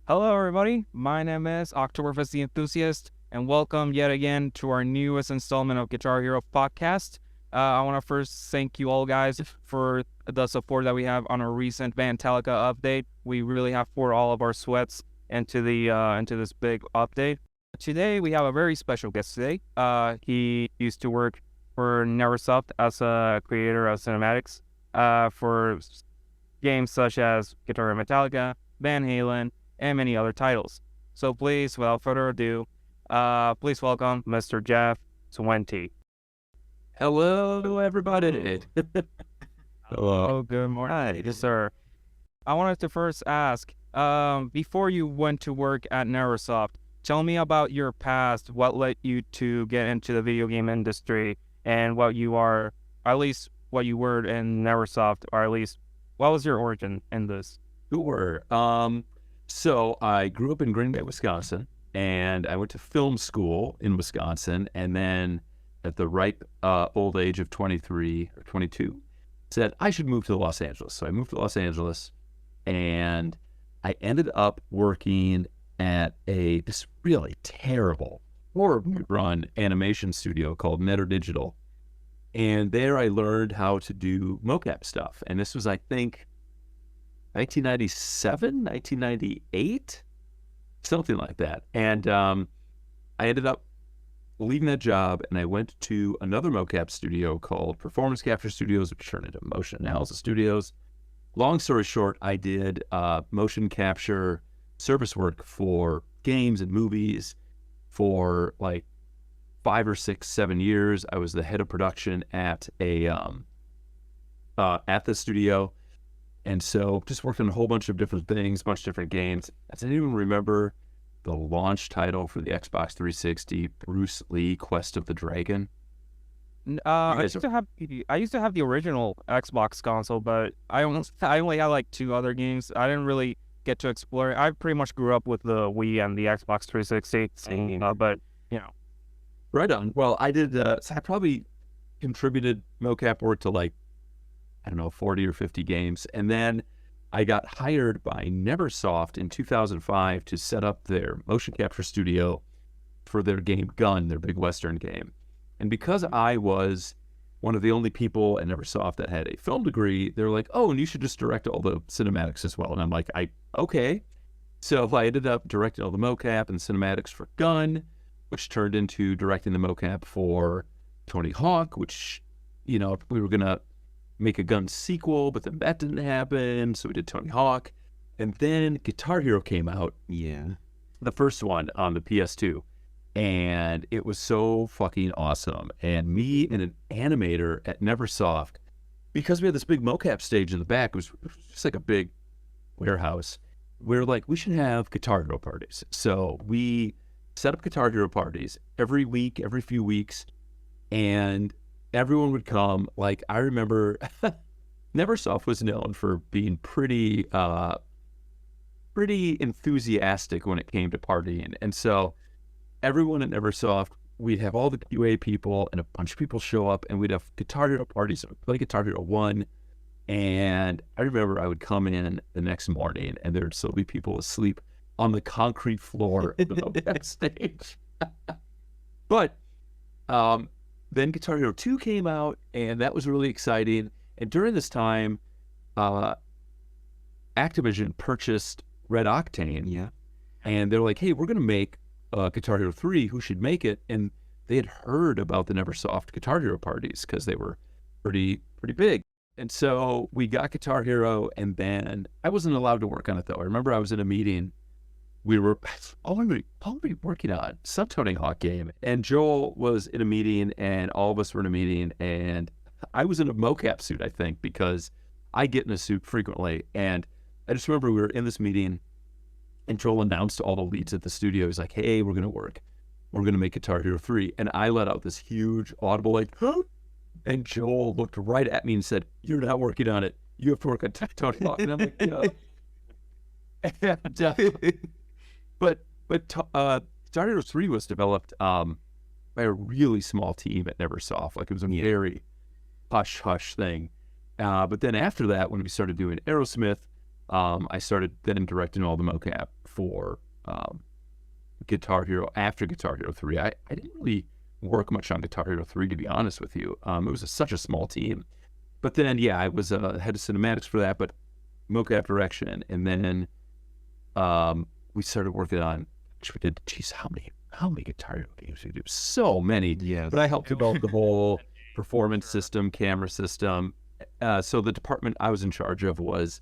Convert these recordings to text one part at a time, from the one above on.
Hello, everybody. My name is Oktoberfest the Enthusiast, and welcome yet again to our newest installment of Guitar Hero podcast. I want to first thank you all guys for the support that we have on our recent Metallica update. We really have poured all of our sweats into this big update. Today we have a very special guest today. He used to work for Neversoft as a creator of cinematics for games such as Guitar Hero Metallica, Van Halen, and many other titles. So please, without further ado, please welcome Mr. Jeff Swenty. Hello, everybody. Hello. Oh, good morning. Hi. Yes, sir. I wanted to first ask, before you went to work at Neversoft, tell me about your past, what led you to get into the video game industry, and what you are, at least what you were in Neversoft, or at least what was your origin in this? Sure. So I grew up in Green Bay, Wisconsin, and I went to film school in Wisconsin, and then at the ripe old age of 23 or 22, said I should move to Los Angeles. So I moved to Los Angeles, and I ended up working at this really terrible, horribly run animation studio called Netter Digital. And there I learned how to do mocap stuff. And this was, I think, 1997, 1998, something like that. And I ended up leaving that job, and I went to another mocap studio called Performance Capture Studios, which turned into Motion Analysis Studios. Long story short, I did motion capture service work for games and movies for like 5 or 6, 7 years. I was the head of production at the studio. And so just worked on a whole bunch of different things, a bunch of different games. I didn't even remember the launch title for the Xbox 360, Bruce Lee, Quest of the Dragon. I used to have the original Xbox console, but I only had like 2 other games. I didn't really get to explore it. I pretty much grew up with the Wii and the Xbox 360, but you know. Right on. Well, I did, so I probably contributed mocap work to like, I don't know, 40 or 50 games. And then I got hired by Neversoft in 2005 to set up their motion capture studio for their game Gun, their big Western game. And because I was one of the only people at Neversoft that had a film degree, they were like, oh, and you should just direct all the cinematics as well. And I'm like, okay. So I ended up directing all the mocap and cinematics for Gun, which turned into directing the mocap for Tony Hawk, which, we were going to make a Gun sequel, but then that didn't happen, so we did Tony Hawk. And then Guitar Hero came out. Yeah. The first one on the PS2. And it was so fucking awesome. And me and an animator at Neversoft, because we had this big mocap stage in the back, it was just like a big warehouse. We were like, we should have Guitar Hero parties. So we set up Guitar Hero parties every week, every few weeks, and everyone would come. Like, I remember Neversoft was known for being pretty enthusiastic when it came to partying. And so everyone at Neversoft, we'd have all the QA people and a bunch of people show up, and we'd have Guitar Hero parties. So we'd play Guitar Hero 1. And I remember I would come in the next morning, and there'd still be people asleep on the concrete floor of the backstage. But then Guitar Hero 2 came out, and that was really exciting. And during this time, Activision purchased Red Octane. Yeah. And they're like, hey, we're going to make Guitar Hero 3. Who should make it? And they had heard about the Neversoft Guitar Hero parties because they were pretty big. And so we got Guitar Hero, and then I wasn't allowed to work on it, though. I remember I was in a meeting. We were already working on some Tony Hawk game, and Joel was in a meeting, and all of us were in a meeting, and I was in a mocap suit, I think, because I get in a suit frequently. And I just remember we were in this meeting, and Joel announced to all the leads at the studio, he's like, hey, we're going to work. We're going to make Guitar Hero 3. And I let out this huge audible, like, huh? And Joel looked right at me and said, you're not working on it. You have to work on Tony Hawk. And I'm like, no. But Guitar Hero 3 was developed by a really small team at Neversoft. Like, it was a very hush-hush thing. But then after that, when we started doing Aerosmith, I started then directing all the mocap for Guitar Hero after Guitar Hero 3. I didn't really work much on Guitar Hero 3, to be honest with you. It was such a small team. But then, yeah, I was head of cinematics for that, but mocap direction. And then we started working on, we did, geez, how many Guitar Hero games did we do? So many. Yeah. But I helped develop the whole performance system, camera system. So the department I was in charge of was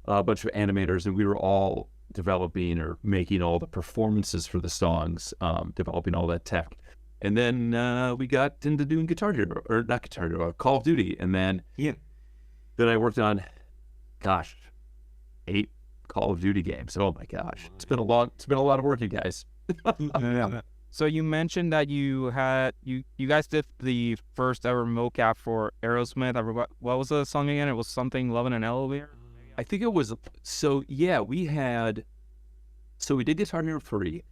a bunch of animators, and we were all developing or making all the performances for the songs, developing all that tech. And then we got into doing Guitar Hero, or not Guitar Hero, Call of Duty. And then I worked on, 8 Call of Duty games. Oh my gosh, it's been a lot of work, you guys. So you mentioned that you guys did the first ever mocap for Aerosmith. What was the song again? It was something Lovin' an Elevator? I think it was, so yeah, we did Guitar Hero 3,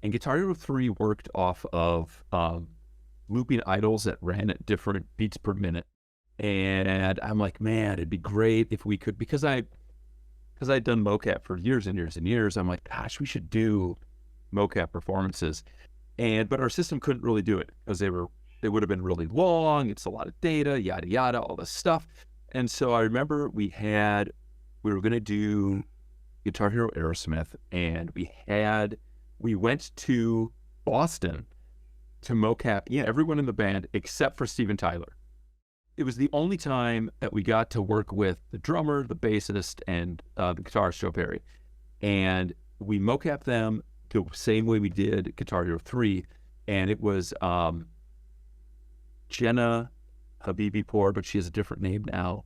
and Guitar Hero 3 worked off of looping idols that ran at different beats per minute. And I'm like, man, it'd be great if we could, because I'd done mocap for years and years and years. I'm like, gosh, we should do mocap performances. But our system couldn't really do it because they would have been really long. It's a lot of data, yada, yada, all this stuff. And so I remember we were going to do Guitar Hero Aerosmith, and we went to Boston to mocap everyone in the band except for Steven Tyler. It was the only time that we got to work with the drummer, the bassist, and the guitarist, Joe Perry. And we mocapped them the same way we did Guitar Hero 3. And it was Jenna Habibi-Pour, but she has a different name now,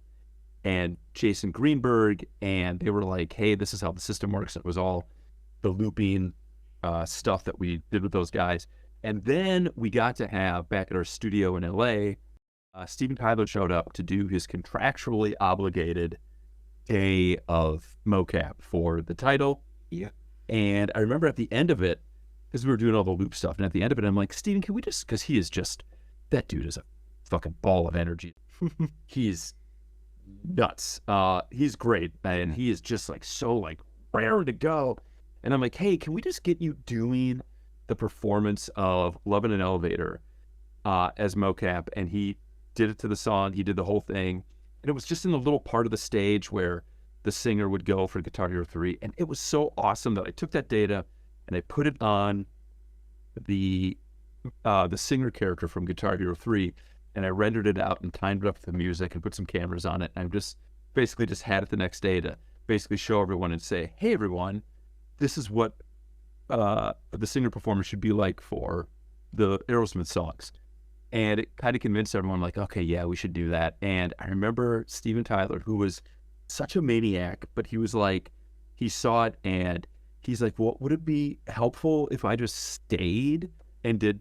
and Jason Greenberg. And they were like, hey, this is how the system works. It was all the looping stuff that we did with those guys. And then we got to have, back at our studio in LA, Steven Tyler showed up to do his contractually obligated day of mocap for the title. Yeah. And I remember at the end of it, because we were doing all the loop stuff, and at the end of it, I'm like, Steven, can we just, because he is just, that dude is a fucking ball of energy. He's nuts. He's great, and he is just like so like raring to go. And I'm like, hey, can we just get you doing the performance of Lovin' an Elevator as mocap? And he did it to the song. He did the whole thing. And it was just in the little part of the stage where the singer would go for Guitar Hero 3. And it was so awesome that I took that data and I put it on the singer character from Guitar Hero 3, and I rendered it out and timed it up with the music and put some cameras on it. And I just basically just had it the next day to basically show everyone and say, hey, everyone, this is what the singer performance should be like for the Aerosmith songs. And it kind of convinced everyone, like, okay, yeah, we should do that. And I remember Steven Tyler, who was such a maniac, but he was like, he saw it and he's like, well, would it be helpful if I just stayed and did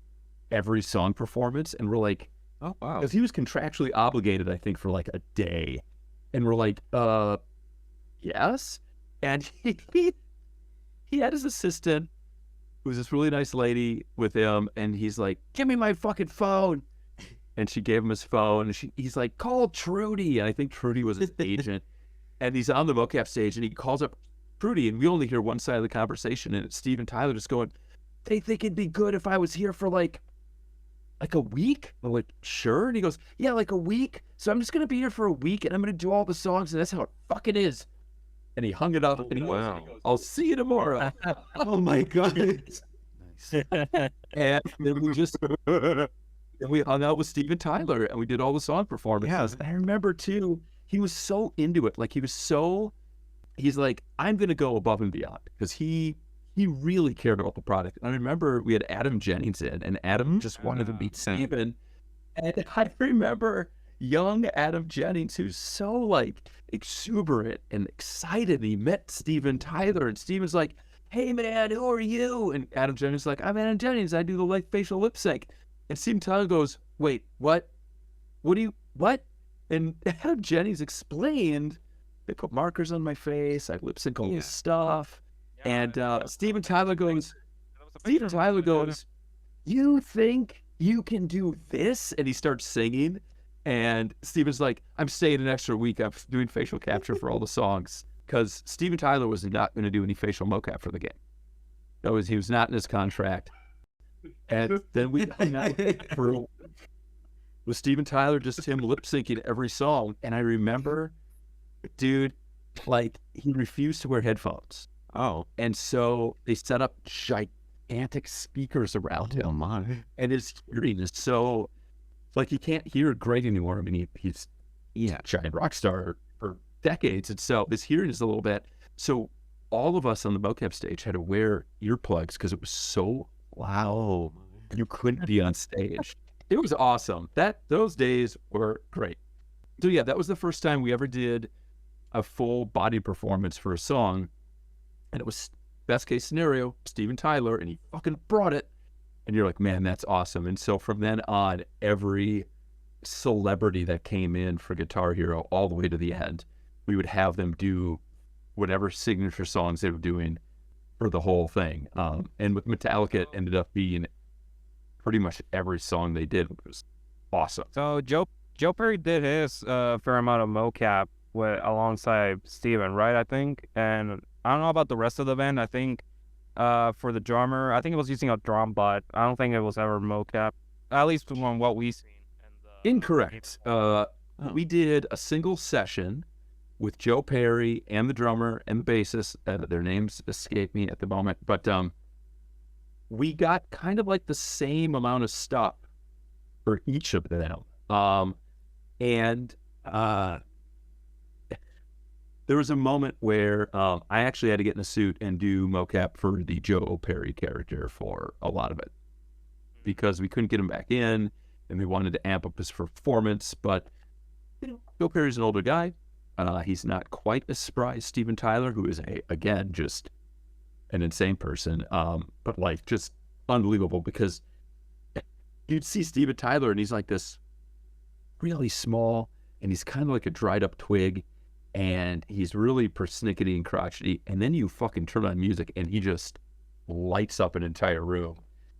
every song performance? And we're like, oh, wow. Because he was contractually obligated, I think, for like a day. And we're like, yes. And he had his assistant, who was this really nice lady with him, and he's like, give me my fucking phone. And she gave him his phone, and he's like, call Trudy. And I think Trudy was his agent. And he's on the mocap stage, and he calls up Trudy, and we only hear one side of the conversation, and it's Steven Tyler just going, they think it'd be good if I was here for like a week? I'm like, sure. And he goes, yeah, like a week. So I'm just going to be here for a week, and I'm going to do all the songs, and that's how it fucking is. And he hung it up, and he goes, I'll see you tomorrow. Oh my God. Nice. And then we hung out with Steven Tyler, and we did all the song performances. Yes. And I remember too, he was so into it. Like he's like, I'm going to go above and beyond, because he really cared about the product. And I remember we had Adam Jennings in, and Adam just wanted to meet Steven. And I remember young Adam Jennings, who's so like exuberant and excited. He met Steven Tyler, and Steven's like, hey man, who are you? And Adam Jennings is like, I'm Adam Jennings. I do the like facial lip sync. And Steven Tyler goes, wait, what? What? And Adam Jennings explained, they put markers on my face. I lip sync all this stuff. And Steven Tyler goes, you think you can do this? And he starts singing. And Steven's like, I'm staying an extra week. I'm doing facial capture for all the songs. because Steven Tyler was not going to do any facial mocap for the game. He was not in his contract. And then we with Steven Tyler, just him lip syncing every song. And I remember, dude, like he refused to wear headphones. Oh. And so they set up gigantic speakers around him. Oh my. And his hearing is so, like, he can't hear great anymore. I mean, he's a giant rock star for decades. And so his hearing is a little bit. So all of us on the mocap stage had to wear earplugs because it was so loud. You couldn't be on stage. It was awesome. Those days were great. So yeah, that was the first time we ever did a full body performance for a song. And it was best case scenario, Steven Tyler, and he fucking brought it. And you're like, man, that's awesome. And so from then on, every celebrity that came in for Guitar Hero all the way to the end, we would have them do whatever signature songs they were doing for the whole thing. And with Metallica, it ended up being pretty much every song they did, which was awesome. So Joe Perry did his fair amount of mocap alongside Steven, right? I think. And I don't know about the rest of the band. I think for the drummer, I think it was using a drum, but I don't think it was ever mocap, at least from what we've seen. Incorrect. We did a single session with Joe Perry and the drummer and the bassist. Their names escape me at the moment, but we got kind of like the same amount of stuff for each of them. And there was a moment where I actually had to get in a suit and do mocap for the Joe Perry character for a lot of it because we couldn't get him back in and we wanted to amp up his performance. But Joe Perry's an older guy. He's not quite as spry as Steven Tyler, who is, again, just an insane person, but like just unbelievable because you'd see Steven Tyler and he's like this really small and he's kind of like a dried up twig and he's really persnickety and crotchety, and then you fucking turn on music and he just lights up an entire room.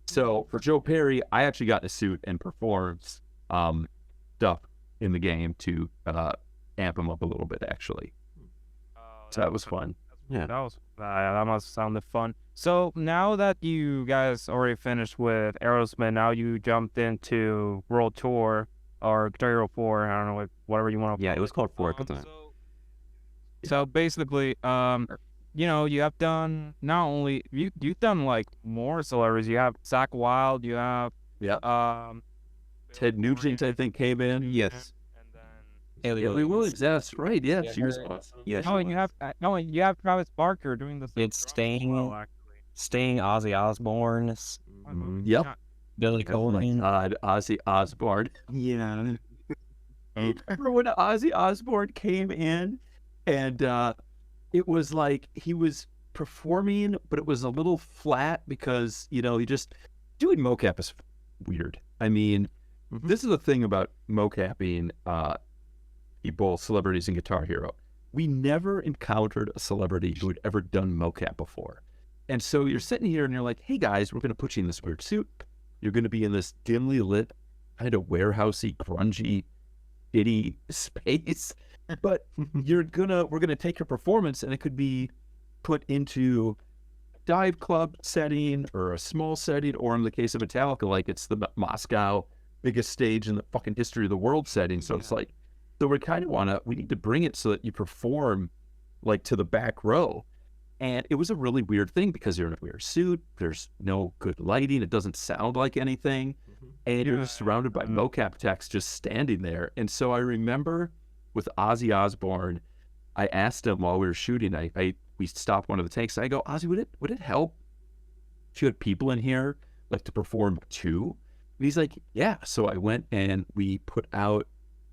So for Joe Perry, I actually got in a suit and performed stuff in the game to amp him up a little bit, actually. So that was fun. Yeah. That must have sounded fun. So now that you guys already finished with Aerosmith, now you jumped into World Tour or Guitar Hero 4, I don't know, whatever you want to. Yeah, it was called 4 at the time. So basically, you have done not only you've done like more celebrities. You have Zakk Wylde, you have Ted Nugent, I think, came in. Yes. Haley Williams, that's right. Yeah, she was awesome. Yeah. And you have Travis Barker doing the same. It's Sting, Ozzy Osbourne. Yep. Billy Oh my Cole. God, Ozzy Osbourne. Yeah. Remember when Ozzy Osbourne came in and it was like he was performing, but it was a little flat because, he just doing mocap is weird. I mean, this is the thing about mocapping people, celebrities in Guitar Hero. We never encountered a celebrity who had ever done mocap before. And so you're sitting here and you're like, hey guys, we're going to put you in this weird suit. You're going to be in this dimly lit, kind of warehousey, grungy, shitty space. But we're going to take your performance and it could be put into a dive club setting or a small setting, or in the case of Metallica, like it's the Moscow biggest stage in the fucking history of the world setting. So it's like, so we need to bring it so that you perform like to the back row. And it was a really weird thing because you're in a weird suit. There's no good lighting. It doesn't sound like anything. And you're just surrounded by mocap techs just standing there. And so I remember with Ozzy Osbourne, I asked him while we were shooting, we stopped one of the takes. I go, Ozzy, would it help if you had people in here like to perform too? And he's like, yeah. So I went and we put out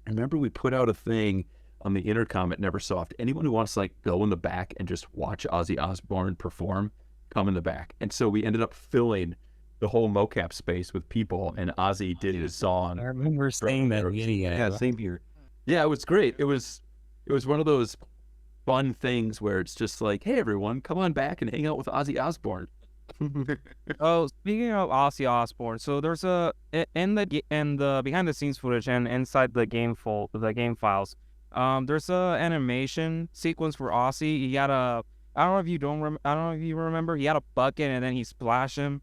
a thing on the intercom at Neversoft. Anyone who wants to like go in the back and just watch Ozzy Osbourne perform, come in the back. And so we ended up filling the whole mocap space with people, and Ozzy did his song. I remember saying that. Yeah, same here. Yeah, it was great. It was one of those fun things where it's just like, hey everyone, come on back and hang out with Ozzy Osbourne. Oh, speaking of Ozzy Osbourne, so there's in the behind the scenes footage and inside the game files, There's a animation sequence for Ozzy. He had a I don't know if you don't I don't know if you remember. He had a bucket and then he splashed him.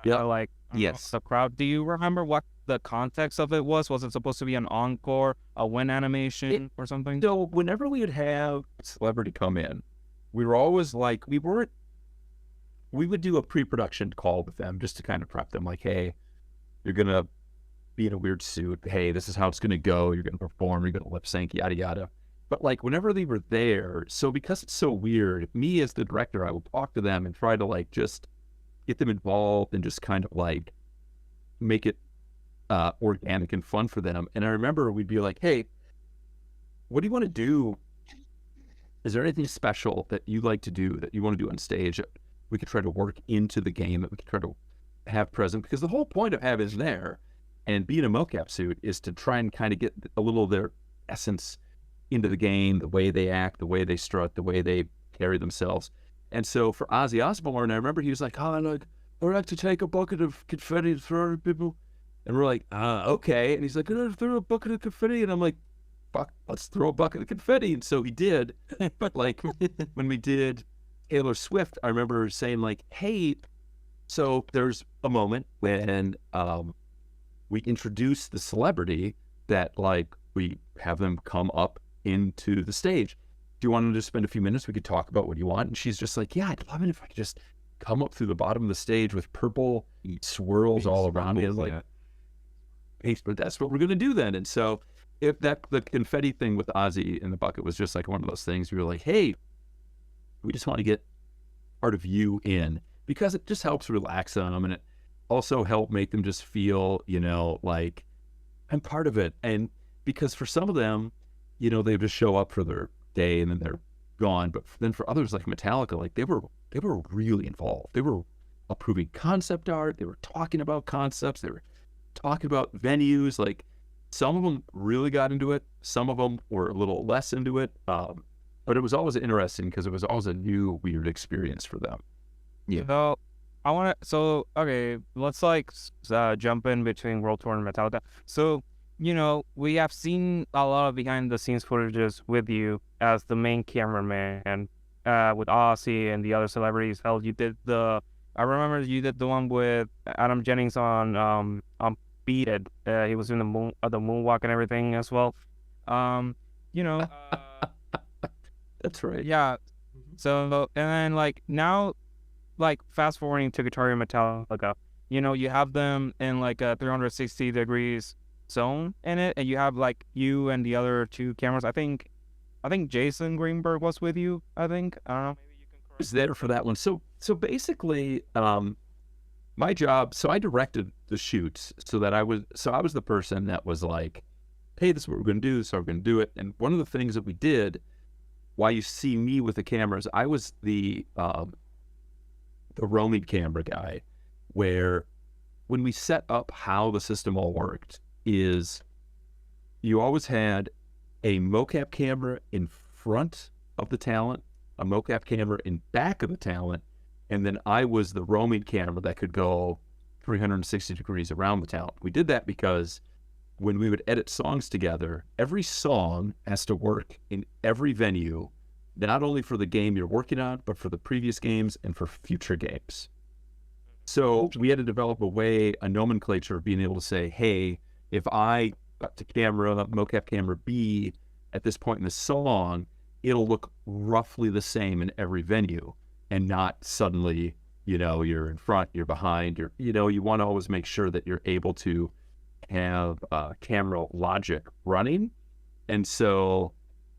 Yeah. Like Yes. the crowd. Do you remember what the context of it was? Was it supposed to be an encore, a win animation, or something? So whenever we would have a celebrity come in, we were always like, we would do a pre-production call with them just to kind of prep them, like, hey, you're going to be in a weird suit. Hey, this is how it's going to go. You're going to perform. You're going to lip sync, yada, yada. But like whenever they were there, so because it's so weird, me as the director, I would talk to them and try to like just get them involved and just kind of like make it organic and fun for them. And I remember we'd be like, hey, what do you want to do? Is there anything special that you like to do that you want to do on stage that we could try to work into the game, that we could try to have present? Because the whole point of having there and being a mocap suit is to try and kind of get a little of their essence into the game, the way they act, the way they strut, the way they carry themselves. And so for Ozzy Osbourne, I remember he was like, oh, I'd like to take a bucket of confetti and throw it at people. And we're like, okay. And he's like, I'm throw a bucket of confetti. And I'm like, fuck, let's throw a bucket of confetti. And so he did. But like when we did Taylor Swift, I remember saying like, hey, so there's a moment when we introduce the celebrity that like we have them come up into the stage. Do you want to just spend a few minutes? We could talk about what you want. And she's just like, yeah, I'd love it if I could just come up through the bottom of the stage with purple swirls all around me. Like, hey, but that's what we're going to do then. And so if the confetti thing with Ozzy in the bucket was just like one of those things, we were like, hey, we just want to get part of you in, because it just helps relax them. And it also help make them just feel, like I'm part of it. And because for some of them, they just show up for their day and then they're gone. But then for others like Metallica, like they were really involved. They were approving concept art. They were talking about concepts. They were talking about venues. Like some of them really got into it. Some of them were a little less into it. But it was always interesting because it was always a new, weird experience for them. Yeah. So okay, let's jump in between World Tour and Metallica. So, we have seen a lot of behind the scenes footages with you as the main cameraman, with Ozzy and the other celebrities. Hell, I remember you did the one with Adam Jennings on Beat It. He was in the moonwalk and everything as well. That's right. Yeah. So, and then like now, like fast forwarding to Guitar Hero Metallica, you have them in like a 360 degrees zone in it, and you have like you and the other two cameras. I think Jason Greenberg was with you. I don't know. Maybe you can correct. I was there for that one. So basically, my job. So I directed the shoots. I was the person that was like, hey, this is what we're going to do. So we're going to do it. And one of the things that we did, why you see me with the cameras, I was the roaming camera guy, where when we set up how the system all worked is you always had a mocap camera in front of the talent, a mocap camera in back of the talent, and then I was the roaming camera that could go 360 degrees around the talent. We did that because when we would edit songs together, every song has to work in every venue, not only for the game you're working on, but for the previous games and for future games. So we had to develop a nomenclature of being able to say, hey, if I got to mocap camera B at this point in the song, it'll look roughly the same in every venue and not suddenly, you're in front, you're behind, you want to always make sure that you're able to have camera logic running. And so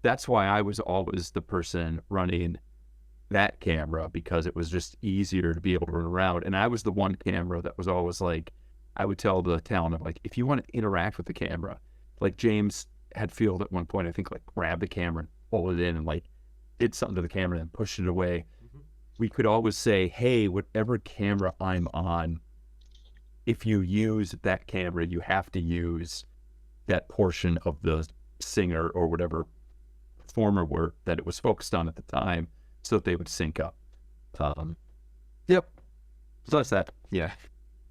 that's why I was always the person running that camera, because it was just easier to be able to run around. And I was the one camera that was always like, I would tell the talent, like, if you want to interact with the camera, like James Hetfield at one point, I think, like grabbed the camera and pulled it in and like did something to the camera and pushed it away. Mm-hmm. We could always say, hey, whatever camera I'm on, if you use that camera, you have to use that portion of the singer or whatever performer work that it was focused on at the time, so that they would sync up. Yep. So that's that. Yeah.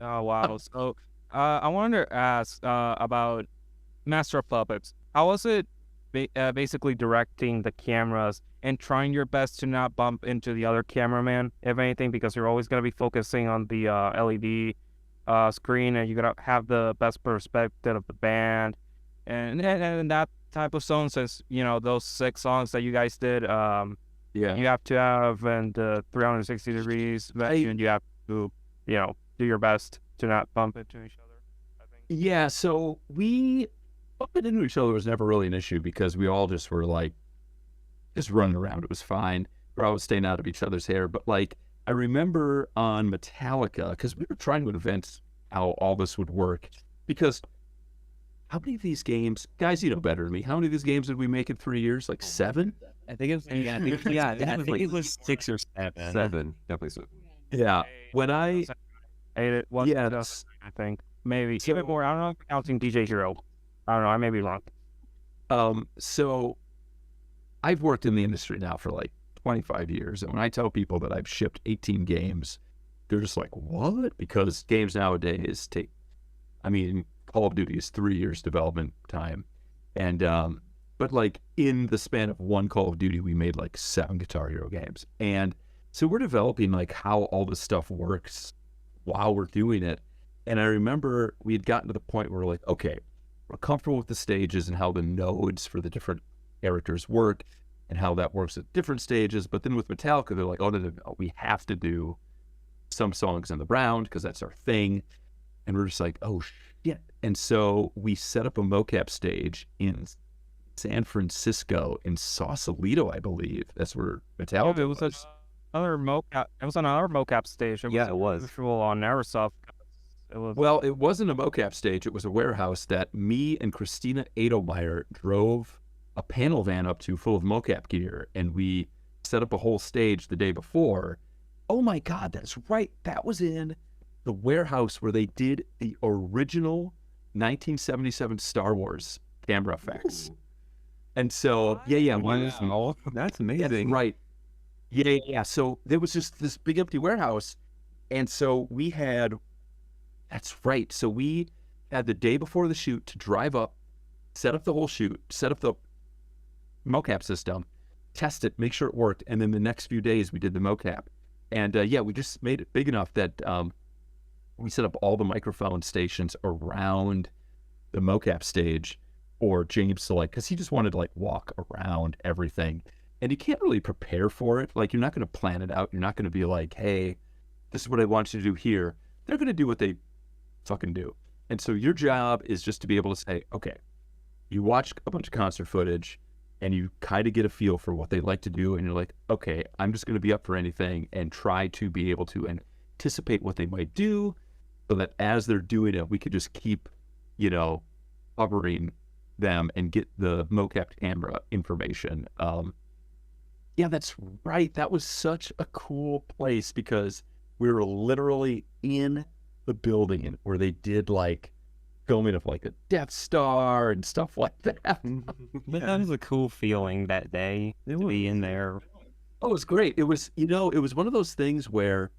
Oh wow. So I wanted to ask about Master of Puppets. How was it basically directing the cameras and trying your best to not bump into the other cameraman, if anything, because you're always going to be focusing on the LED screen, and you got to have the best perspective of the band. And that type of song, since, those 6 songs that you guys did, you have to have and 360 degrees, and you have to, do your best to not bump into each other, I think. Yeah, so bumping into each other was never really an issue because we all just were like, just running around. It was fine. We're always staying out of each other's hair. But like, I remember on Metallica, because we were trying to invent how all this would work. Because how many of these games, guys, you know better than me, how many of these games did we make in 3 years? Like 7? I think it was, I think it was 6 or 7. 7, definitely 7. Yeah. When I, 8, I think. Maybe. Even more. I don't know if counting DJ Hero. I don't know. I may be wrong. so I've worked in the industry now for like 25 years. And when I tell people that I've shipped 18 games, they're just like, what? Because games nowadays take, Call of Duty is 3 years development time. And, but like in the span of one Call of Duty, we made like 7 Guitar Hero games. And so we're developing like how all this stuff works while we're doing it. And I remember we had gotten to the point where we're like, okay, we're comfortable with the stages and how the nodes for the different characters work and how that works at different stages. But then with Metallica, they're like, oh, no, we have to do some songs in the round because that's our thing. And we're just like, oh, shit. And so we set up a Mocap stage in San Francisco, in Sausalito, I believe. That's where Metallica It was another Mocap. It was on another Mocap stage. Yeah, it was. Visual on Neversoft. It was. Well, it wasn't a Mocap stage. It was a warehouse that me and Christina Edelmeyer drove a panel van up to full of Mocap gear, and we set up a whole stage the day before. Oh my God, that's right. That was in the warehouse where they did the original 1977 Star Wars camera effects. Ooh. And so, yeah. Wow. That's amazing. That's right. Yeah. So there was just this big empty warehouse. And so we had, that's right. So we had the day before the shoot to drive up, set up the whole shoot, set up the mocap system, test it, make sure it worked. And then the next few days we did the mocap. And we just made it big enough that we set up all the microphone stations around the mocap stage for James to because he just wanted to walk around everything. And you can't really prepare for it. Like, you're not going to plan it out. You're not going to be like, hey, this is what I want you to do here. They're going to do what they fucking do. And so your job is just to be able to say, okay, you watch a bunch of concert footage and you kind of get a feel for what they like to do. And you're like, okay, I'm just going to be up for anything and try to be able to anticipate what they might do so that as they're doing it, we could just keep, covering them and get the mocap camera information. Yeah, that's right. That was such a cool place because we were literally in the building where they did filming of a Death Star and stuff like that. But that was a cool feeling that day to be in there. Oh, it was great. It was, it was one of those things where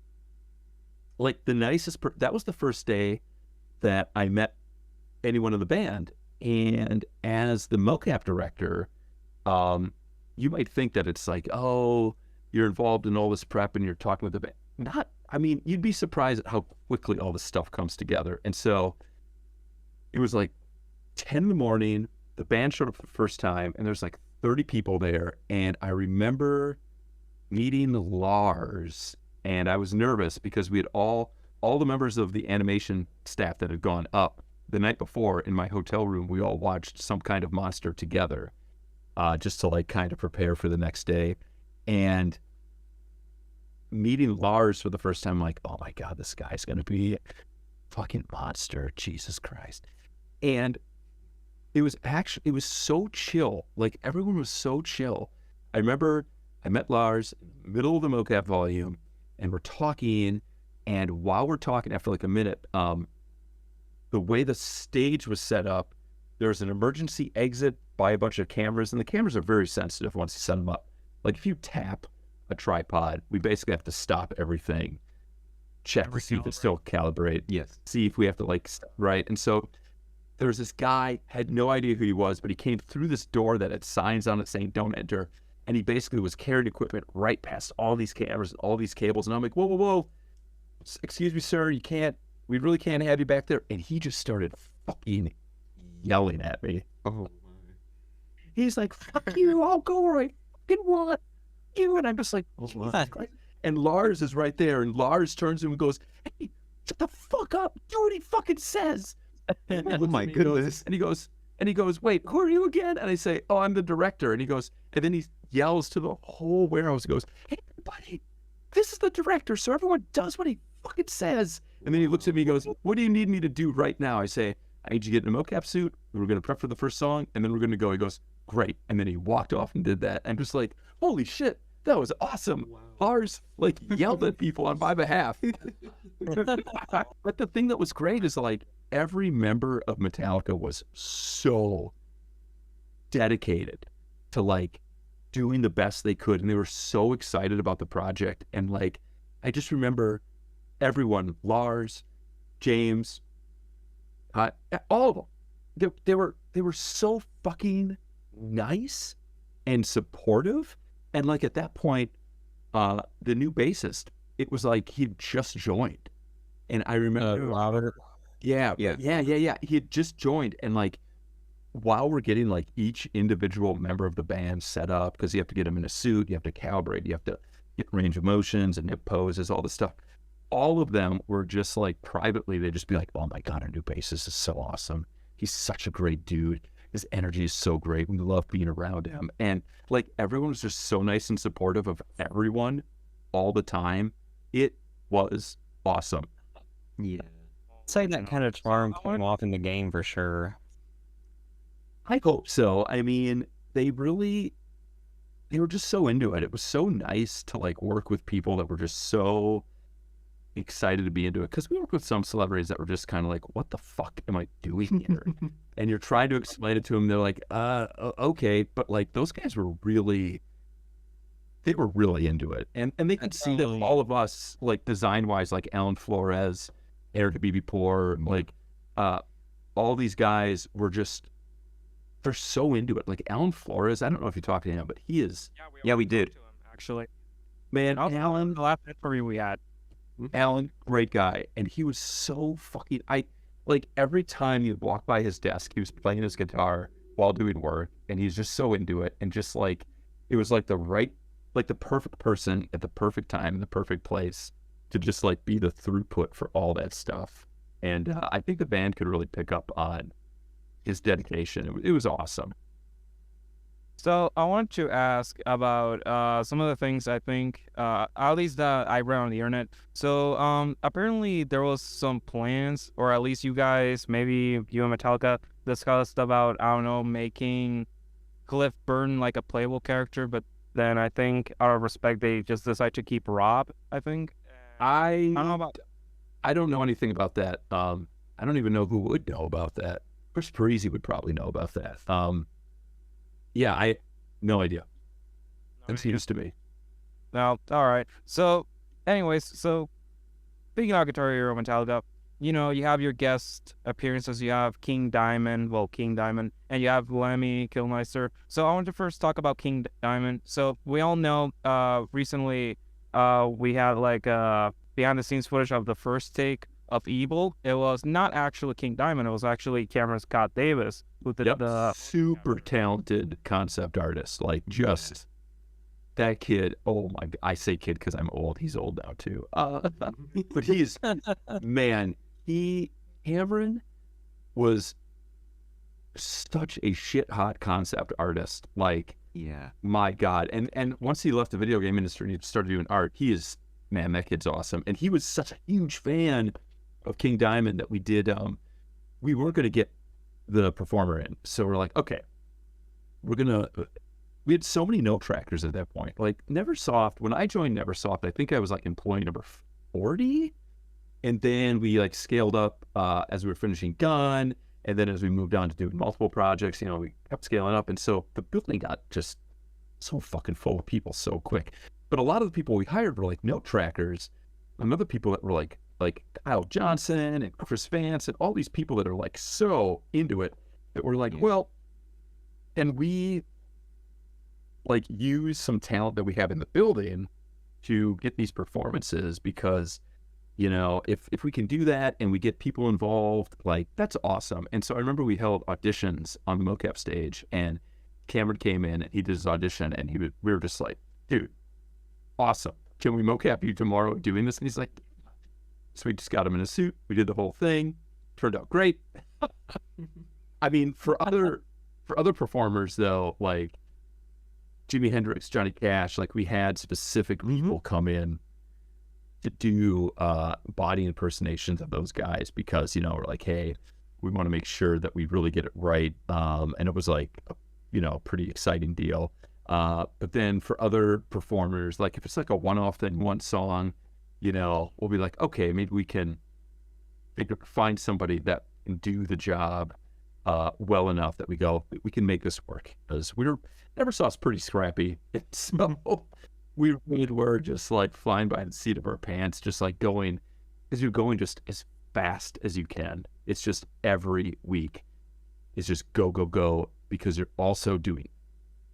the nicest, that was the first day that I met anyone in the band. And as the mocap director, you might think that it's oh, you're involved in all this prep and you're talking with the band. You'd be surprised at how quickly all this stuff comes together. And so it was 10 in the morning, the band showed up for the first time, and there's 30 people there. And I remember meeting Lars, and I was nervous because we had all the members of the animation staff that had gone up the night before in my hotel room. We all watched some kind of monster together, just to kind of prepare for the next day. And meeting Lars for the first time, oh my God, this guy's going to be a fucking monster. Jesus Christ. And it was so chill. Everyone was so chill. I remember I met Lars in the middle of the mocap volume, and we're talking. And while we're talking, after a minute, the way the stage was set up, there's an emergency exit by a bunch of cameras, and the cameras are very sensitive once you set them up. If you tap a tripod, we basically have to stop everything, check to see if it's still calibrate. Yes. See if we have to right. And so there was this guy, had no idea who he was, but he came through this door that had signs on it saying don't enter. And he basically was carrying equipment right past all these cameras and all these cables. And I'm like, whoa, whoa, whoa. Excuse me, sir. We really can't have you back there. And he just started fucking yelling at me. Oh, He's like, fuck you. I'll go where I fucking want you. And I'm just like, oh Jesus my. Christ. And Lars is right there. And Lars turns to him and goes, hey, shut the fuck up. Do what he fucking says. Oh my goodness. And he goes, wait, who are you again? And I say, oh, I'm the director. And he goes, and then he yells to the whole warehouse. He goes, hey, everybody, this is the director, so everyone does what he fucking says. And then he looks at me and goes, what do you need me to do right now? I say, I need you to get in a mocap suit. We're going to prep for the first song, and then we're going to go. He goes, great. And then he walked off and did that. I'm just like, holy shit, that was awesome. Wow. Lars, like, yelled at people on my behalf. But the thing that was great is, like, every member of Metallica was so dedicated to, like, doing the best they could. And they were so excited about the project. And, like, I just remember everyone, Lars, James, all of them, they were so fucking nice and supportive. And, like, at that point, the new bassist, it was like he'd just joined. And I remember Robert. Yeah. Yeah. He had just joined, and, like, while we're getting, like, each individual member of the band set up, because you have to get them in a suit, you have to calibrate, you have to get range of motions and hip poses, all this stuff. All of them were just, like, privately, they'd just be like, oh my God, our new bassist is so awesome. He's such a great dude. His energy is so great. We love being around him. And, like, everyone was just so nice and supportive of everyone all the time. It was awesome. Yeah. I'd say that kind of charm came off in the game for sure. I hope so. I mean, they were just so into it. It was so nice to, like, work with people that were just so excited to be into it. Because we worked with some celebrities that were just kind of like, what the fuck am I doing here? And you're trying to explain it to them. They're like, okay. But, like, those guys were really into it. And they could see that all of us, like, design-wise, like Alan Flores, Eric Bibipour, like, all these guys were just, they're so into it. Like, Alan Flores, I don't know if you talked to him, but he is, Yeah, we did. To him, actually. man, Alan, the last interview we had. Alan, great guy. And he was so fucking, like, every time you walk by his desk, he was playing his guitar while doing work, and he's just so into it. And just, like, it was like the perfect person at the perfect time in the perfect place to just, like, be the throughput for all that stuff. And I think the band could really pick up on his dedication. It was awesome. So I want to ask about some of the things I think, at least that I read on the internet. So apparently there was some plans, or at least you guys, maybe you and Metallica, discussed about, I don't know, making Cliff Burton like a playable character, but then I think out of respect they just decided to keep Rob, I think. I don't know about. I don't know anything about that. I don't even know who would know about that. Chris Parisi would probably know about that. Yeah, I no idea. That seems to me. No, all right. So, anyways, speaking of Guitar Hero Metallica, you know, you have your guest appearances. You have King Diamond, and you have Lemmy Kilmister. So I want to first talk about King Diamond. So we all know, recently, we had like behind the scenes footage of the first take of Evil. It was not actually King Diamond. It was actually Cameron Scott Davis who did the super talented concept artist. Like, just that kid. Oh my! I say kid because I'm old. He's old now too. But he's man. Cameron was such a shit hot concept artist. Like, Yeah. my God. And once he left the video game industry and he started doing art, man, that kid's awesome. And he was such a huge fan of King Diamond that we we weren't going to get the performer in. So we're like, okay, we had so many note trackers at that point. Like, Neversoft, when I joined Neversoft, I think I was like employee number 40. And then we, like, scaled up as we were finishing Gun. And then as we moved on to doing multiple projects, you know, we kept scaling up. And so the building got just so fucking full of people so quick. But a lot of the people we hired were like note trackers and other people that were like like Kyle Johnson and Chris Vance and all these people that are like so into it that we're like, well, and we like use some talent that we have in the building to get these performances because, you know, if we can do that and we get people involved, like that's awesome. And so I remember we held auditions on the Mocap stage and Cameron came in and he did his audition and we were just like, dude, awesome. Can we mocap you tomorrow doing this? And he's like, so we just got him in a suit. We did the whole thing. Turned out great. I mean, for other performers though, like Jimi Hendrix, Johnny Cash, like we had specific people come in to do body impersonations of those guys because, you know, we're like, hey, we want to make sure that we really get it right. And it was like, you know, pretty exciting deal. But then for other performers, like if it's like a one-off thing, one song, you know, we'll be like, okay, maybe we can find somebody that can do the job well enough that we go, we can make this work. Because Neversoft's pretty scrappy. So we were just like flying by the seat of our pants, just like going, because you're going just as fast as you can. It's just every week. It's just go, go, go, because you're also doing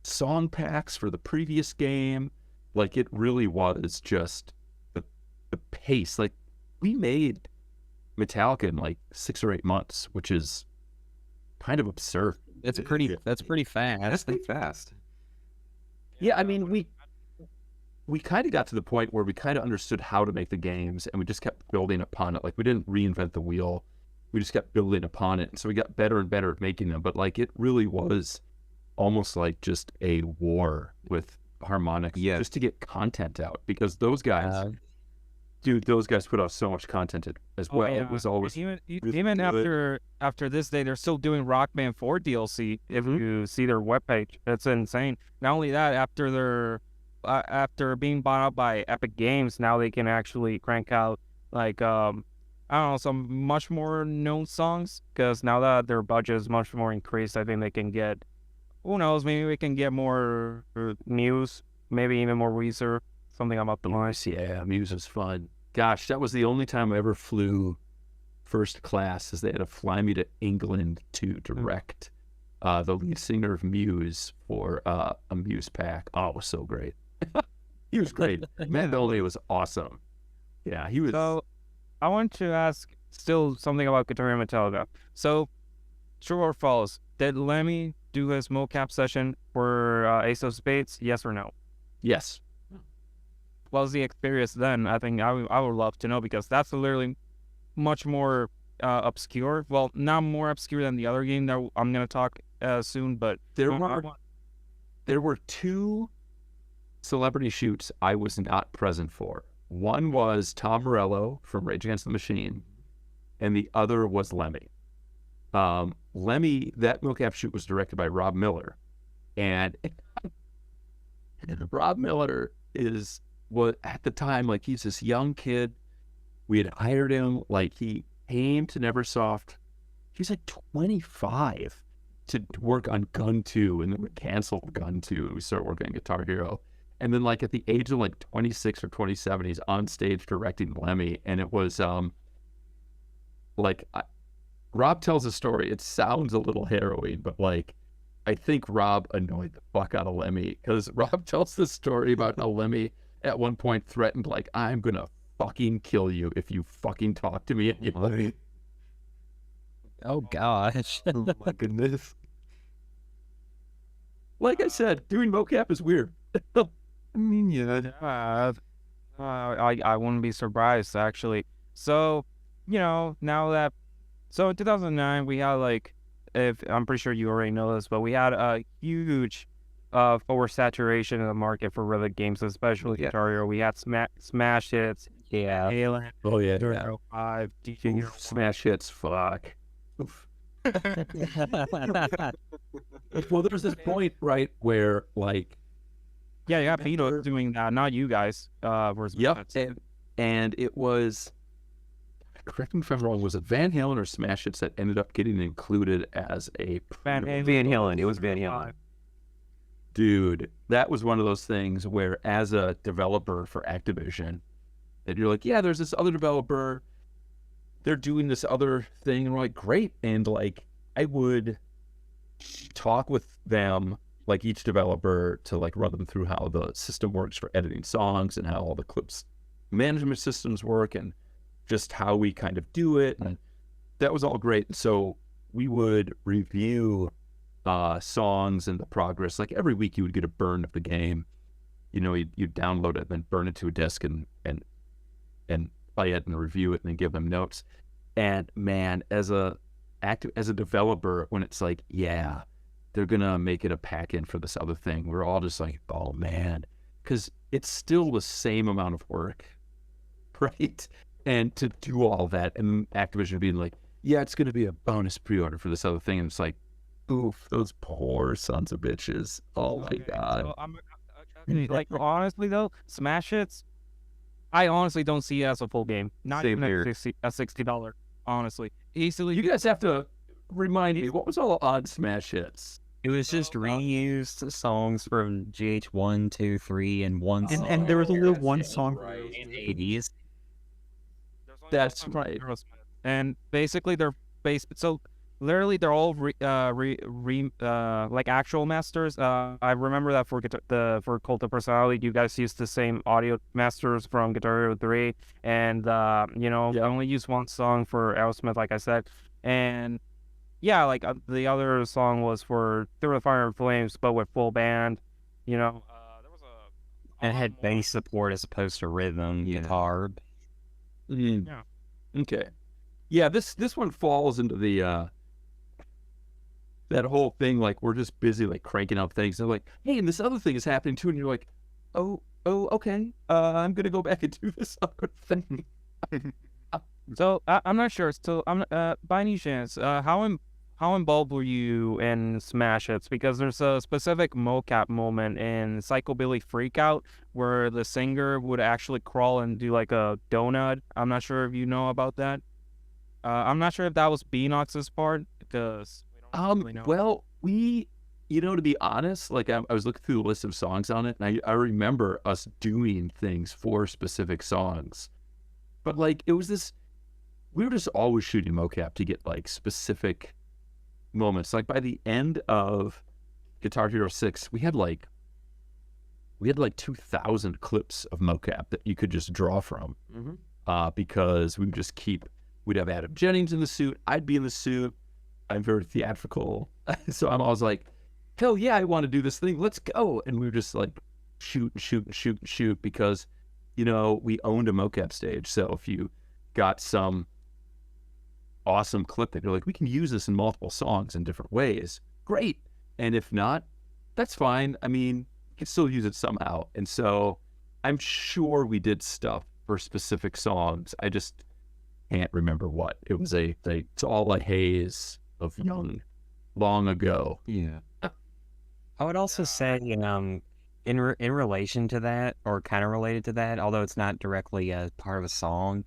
song packs for the previous game. Like it really was just the pace. Like we made Metallica in like 6 or 8 months, which is kind of absurd. That's pretty fast. That's pretty fast. Yeah, I mean, we kind of got to the point where we kind of understood how to make the games and we just kept building upon it. Like we didn't reinvent the wheel. We just kept building upon it. And so we got better and better at making them. But like it really was almost like just a war with harmonics just to get content out because those guys, dude, those guys put out so much content as well. It was always even after this day, they're still doing Rock Band 4 DLC. If you see their webpage, it's insane. Not only that, after being bought out by Epic Games, now they can actually crank out like I don't know, some much more known songs because now that their budget is much more increased, I think they can get, who knows, maybe we can get more Muse, maybe even more Weezer, something about the noise. Yeah, Muse was fun. Gosh, that was the only time I ever flew first class, is they had to fly me to England to direct the lead singer of Muse for a Muse pack. Oh, it was so great. He was great. Matt Bellamy was awesome. Yeah, he was. So, I want to ask still something about Guitar Hero Metallica. So, true or false, did Lemmy do his mocap session for Ace of Spades? Yes or no? Yes. What was the experience then? I think I would love to know because that's literally much more obscure. Well, not more obscure than the other game that I'm going to talk soon, but there were 2 celebrity shoots I was not present for. One was Tom Morello from Rage Against the Machine, and the other was Lemmy. Lemmy, that mocap shoot was directed by Rob Miller, and Rob Miller was at the time, like, he's this young kid. We had hired him, like, he came to Neversoft. He was like 25 to work on Gun 2, and then we canceled Gun 2, and we started working on Guitar Hero. And then, like, at the age of, like, 26 or 27, he's on stage directing Lemmy, and it was, Rob tells a story. It sounds a little harrowing, but, like, I think Rob annoyed the fuck out of Lemmy, because Rob tells this story about how Lemmy at one point threatened, like, I'm gonna fucking kill you if you fucking talk to me. Oh gosh. Oh my goodness. Like I said, doing mocap is weird. I mean, yeah. I wouldn't be surprised actually. So, you know, so in 2009 we had like, if I'm pretty sure you already know this, but we had a huge oversaturation in the market for rhythm games, especially Guitar Hero. We had smash hits, Halen, Oh yeah. Hero 5, DJ Hero 1. Smash hits, fuck. Oof. Well, there's this point, right, where, like... Yeah, you got Pino doing that, not you guys. Yep, and it was... Correct me if I'm wrong, was it Van Halen or Smash Hits that ended up getting included as a... Van Halen. It was Van Halen. Dude, that was one of those things where, as a developer for Activision, that you're like, yeah, there's this other developer, they're doing this other thing, and we're like, great. And like, I would talk with them, like each developer, to like run them through how the system works for editing songs and how all the clips management systems work and just how we kind of do it. And that was all great. And so we would review songs and the progress. Like every week you would get a burn of the game. You know, you'd download it and then burn it to a disk and play it and review it and then give them notes. And man, as a developer, when it's like, yeah, they're gonna make it a pack-in for this other thing, we're all just like, oh man, because it's still the same amount of work, right? And to do all that, and Activision being like, yeah, it's gonna be a bonus pre-order for this other thing, and it's like, oof, those poor sons of bitches. Oh my god. So like honestly though, Smash Hits, I honestly don't see it as a full game. Not Same even here. a $60. Honestly, easily. You guys have to remind me, what was all on Smash Hits? It was just reused songs from GH1, 2, 3, and one song And there was only one song. in the 80s. That's right. And basically they're based. So literally they're all like actual masters. I remember that for for Cult of Personality, you guys used the same audio masters from Guitar Hero 3, and you know, I only used one song for Aerosmith, like I said, and yeah, like the other song was for Through the Fire and Flames, but with full band. You know, there was a And it had bass support as opposed to rhythm guitar. Mm. Yeah. Okay. Yeah, this one falls into the that whole thing, like we're just busy like cranking out things. They're like, hey, and this other thing is happening too, and you're like, oh, okay. I'm gonna go back and do this other thing. So I'm not sure. So I'm by any chance, how involved were you in Smash Hits? Because there's a specific mocap moment in Psychobilly Freakout where the singer would actually crawl and do like a donut. I'm not sure if you know about that. I'm not sure if that was Beanox's part because we don't really know. Well, to be honest, like I was looking through the list of songs on it, and I remember us doing things for specific songs, but like it was this, we were just always shooting mocap to get like specific moments. Like by the end of Guitar Hero 6, we had like 2,000 clips of mocap that you could just draw from, because we'd have Adam Jennings in the suit, I'd be in the suit. I'm very theatrical, so I'm always like, hell yeah, I want to do this thing, let's go. And we were just like shoot because, you know, we owned a mocap stage. So if you got some awesome clip that you're like, we can use this in multiple songs in different ways, great. And if not, that's fine. I mean, you can still use it somehow. And so I'm sure we did stuff for specific songs. I just can't remember what. It was it's all a haze of long ago. Yeah. I would also say, in relation to that, or kind of related to that, although it's not directly a part of a song,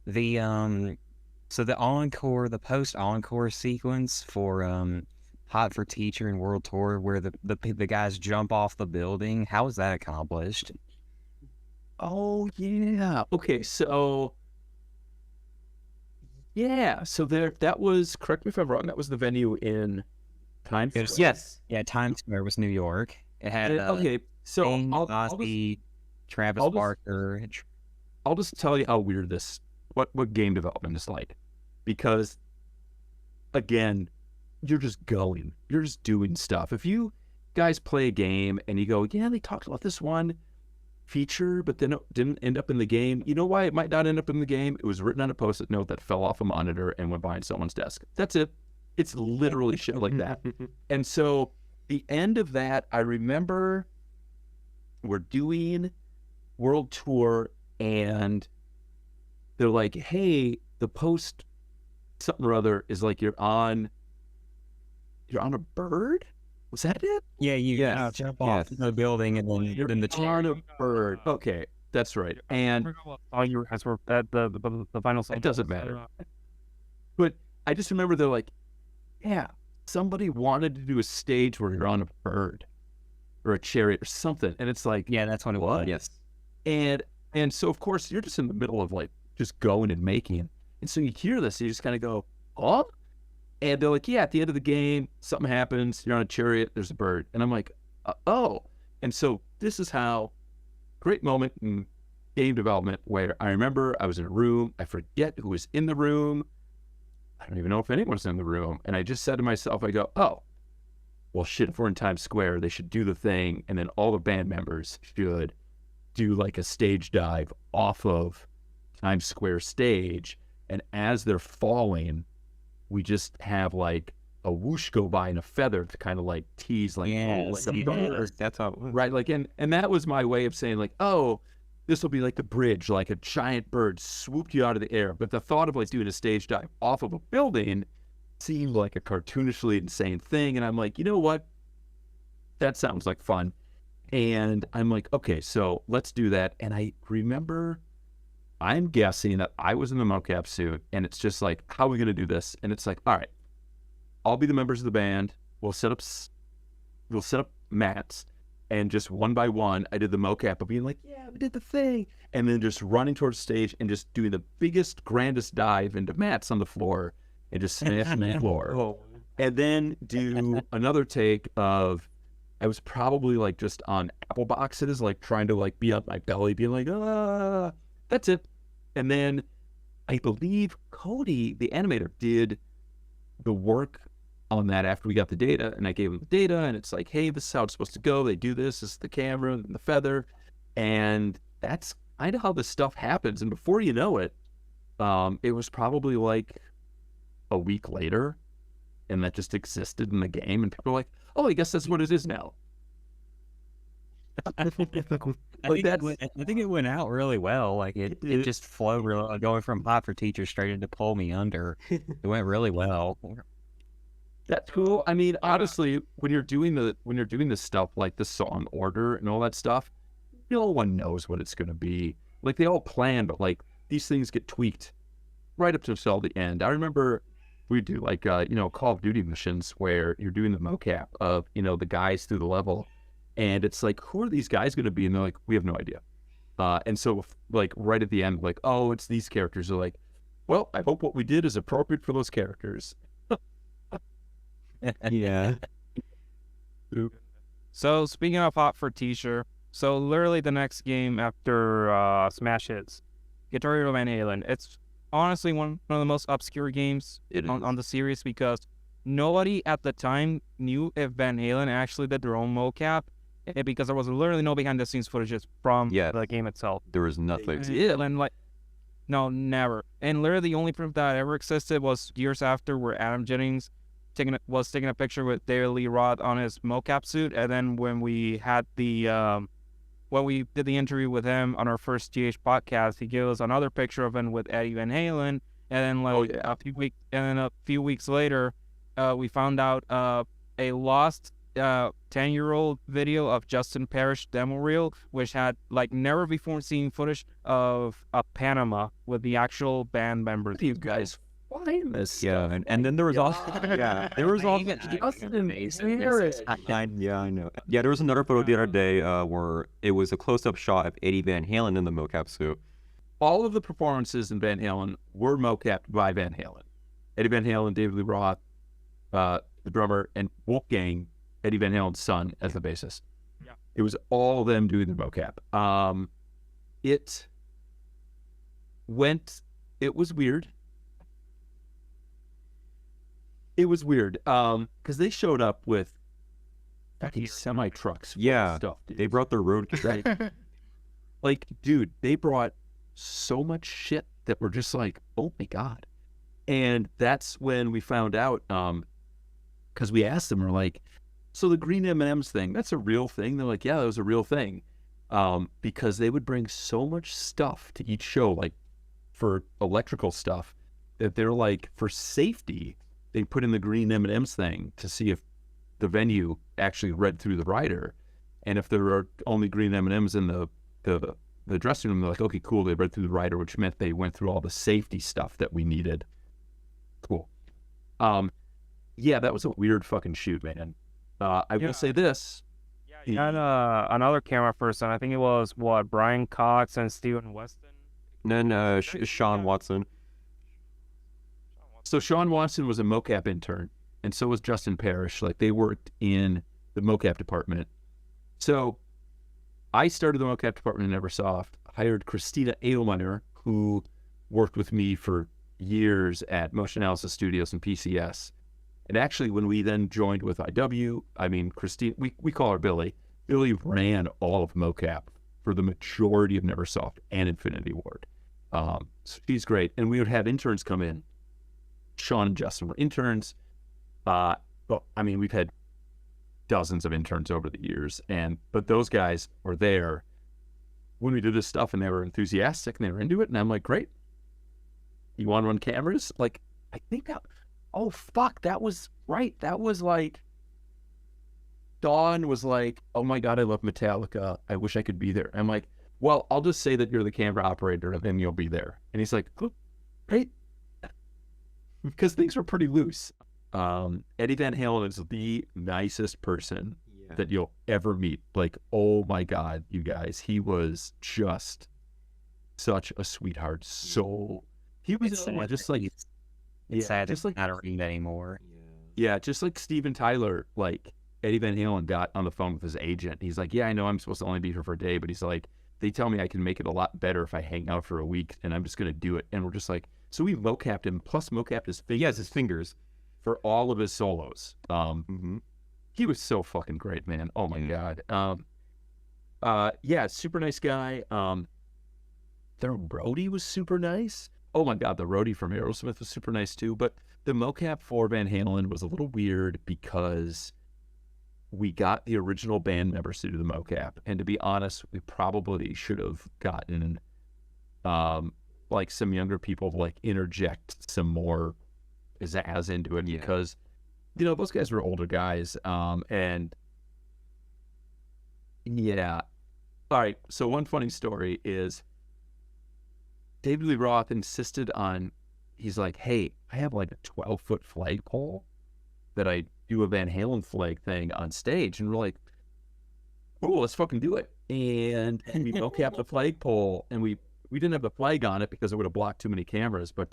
so the post-encore sequence for Hot for Teacher and World Tour, where the guys jump off the building, how was that accomplished? Oh yeah. Okay, so that was, correct me if I'm wrong, that was the venue in Times Square. Yes. Yeah, Times Square was New York. It had okay, so Sting, I'll Ozzy, Travis I'll just- Barker. I'll just tell you how weird what game development is like, because again, you're just doing stuff. If you guys play a game and you go, yeah, they talked about this one feature, but then it didn't end up in the game. You know why it might not end up in the game? It was written on a post-it note that fell off a monitor and went behind someone's desk. That's it. It's literally shit like that. And so the end of that, I remember we're doing World Tour and they're like, hey, the post something or other is like, you're on a bird? Was that it? Yeah, you jump off the building and then You're in the on a bird. Okay, that's right. And all you guys were at the final song. it doesn't matter. But I just remember they're like, yeah, somebody wanted to do a stage where you're on a bird or a chariot or something. And it's like, Yeah, that's when it what? was. Yes. And so of course you're just in the middle of like just going and making. And so you hear this, and you just kind of go, oh? And they're like, yeah, at the end of the game, something happens. You're on a chariot. There's a bird. And I'm like, oh. And so this is how, great moment in game development where I remember I was in a room. I forget who was in the room. I don't even know if anyone's in the room. And I just said to myself, I go, oh, well, shit, if we're in Times Square, they should do the thing. And then all the band members should do like a stage dive off of Times Square stage. And as they're falling, we just have like a whoosh go by and a feather to kind of like tease, like, oh, like a bird. That's how it was. Right. Like, and that was my way of saying, like, oh, this will be like the bridge, like a giant bird swooped you out of the air. But the thought of like doing a stage dive off of a building seemed like a cartoonishly insane thing. And I'm like, you know what? That sounds like fun. And I'm like, okay, so let's do that. And I remember, I'm guessing that I was in the mocap suit, and it's just like, how are we going to do this? And it's like, all right, I'll be the members of the band. We'll set up mats, and just one by one, I did the mocap of being like, yeah, we did the thing. And then just running towards the stage and just doing the biggest, grandest dive into mats on the floor and just smashing the floor. Oh. And then do another take of, I was probably like just on apple boxes, like trying to like be on my belly, being like, that's it. And then I believe Cody, the animator, did the work on that after we got the data, and I gave him the data, and it's like, hey, this is how it's supposed to go. They do this is the camera and the feather, and that's kind of how this stuff happens. And before you know it, it was probably like a week later, and that just existed in the game, and people were like, oh, I guess that's what it is now. I think it went out really well. Like it just flowed really, going from Hot for Teacher straight into Pull Me Under. It went really well. That's cool. I mean, honestly, when you're doing this stuff like the song order and all that stuff, no one knows what it's going to be. Like they all plan, but like these things get tweaked right up to the end. I remember we do like Call of Duty missions where you're doing the mocap of the guys through the level, and it's like, who are these guys going to be? And they're like, we have no idea. And so like right at the end, like, oh, it's these characters. They're like, well, I hope what we did is appropriate for those characters. Yeah. So speaking of Hot for Teacher, so literally the next game after Smash Hits, Guitar Hero Van Halen. It's honestly one of the most obscure games on the series because nobody at the time knew if Van Halen actually did their own mocap, because there was literally no behind the scenes footage from the game itself. There was nothing. No, never. And literally the only proof that ever existed was years after, where Adam Jennings was taking a picture with David Lee Roth on his mocap suit, and then when we had when we did the interview with him on our first GH podcast, he gave us another picture of him with Eddie Van Halen, and then a few weeks later, we found out a lost 10-year-old video of Justin Parrish demo reel, which had like never before seen footage of a Panama with the actual band members. You guys find this? Yeah, and then there was also there was also Justin Parrish. Yeah, I know. Yeah, there was another photo the other day where it was a close-up shot of Eddie Van Halen in the mocap suit. All of the performances in Van Halen were mocapped by Van Halen. Eddie Van Halen, David Lee Roth, the drummer, and Wolfgang, Eddie Van Halen's son, as the bassist. Yeah. It was all them doing the mocap. It was weird. It was weird because they showed up with fucking semi trucks. Yeah, stuff, dude. they brought their road. Like, dude, they brought so much shit that we're just like, oh my god. And that's when we found out, because we asked them, we're like, so the green M&Ms thing, that's a real thing? They're like, yeah, that was a real thing. Because they would bring so much stuff to each show, like for electrical stuff, that they're like, for safety, they put in the green M&Ms thing to see if the venue actually read through the rider. And if there are only green M&Ms in the dressing room, they're like, okay, cool, they read through the rider, which meant they went through all the safety stuff that we needed. Cool. Yeah, that was a weird fucking shoot, man. I will say this. Yeah, you had another camera person. I think it was, Brian Cox and Steven Weston? And then Sean Watson. So Sean Watson was a Mocap intern, and so was Justin Parrish. Like, they worked in the Mocap department. So I started the Mocap department in Neversoft, hired Christina Adelmeyer, who worked with me for years at Motion Analysis Studios and PCS. And actually, when we then joined with IW, I mean, Christine, we call her Billy. Billy ran all of Mocap for the majority of Neversoft and Infinity Ward. So she's great. And we would have interns come in. Sean and Justin were interns. But I mean, we've had dozens of interns over the years. But those guys were there when we did this stuff, and they were enthusiastic and they were into it. And I'm like, great. You want to run cameras? Like, I think that, oh, fuck, that was right. That was like, Dawn was like, oh my God, I love Metallica. I wish I could be there. I'm like, well, I'll just say that you're the camera operator and then you'll be there. And he's like, oh, great. Because things were pretty loose. Eddie Van Halen is the nicest person that you'll ever meet. Like, oh my God, you guys, he was just such a sweetheart. So he was just like, it's sad just it's not around anymore. yeah, just like Steven Tyler, like Eddie Van Halen got on the phone with his agent. He's like, yeah, I know I'm supposed to only be here for a day, but he's like, they tell me I can make it a lot better if I hang out for a week, and I'm just going to do it. And we're just like, so we mocapped him, plus mocapped his fingers. He has his fingers for all of his solos. He was so fucking great, man. Oh my God. Yeah, super nice guy. Their roadie was super nice. Oh my God, the roadie from Aerosmith was super nice too. But the mocap for Van Halen was a little weird because we got the original band members to do the mocap. And to be honest, we probably should have gotten like some younger people to like interject some more pizzazz into it because, you know, those guys were older guys. And yeah. All right. So one funny story is David Lee Roth insisted on, he's like, hey, I have like a 12-foot flagpole that I do a Van Halen flag thing on stage. And we're like, cool, let's fucking do it. And we mocapped the flagpole, and we didn't have the flag on it because it would have blocked too many cameras. But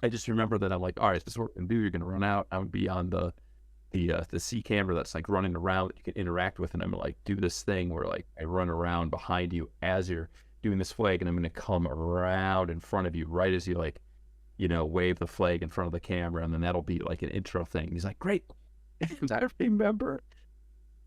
I just remember that I'm like, all right, this is what we're going to do. You're going to run out. I'm going to be on the C camera that's like running around that you can interact with. And I'm like, do this thing where like I run around behind you as you're doing this flag, and I'm going to come around in front of you right as you like, you know, wave the flag in front of the camera, and then that'll be like an intro thing. And he's like, great. And I remember.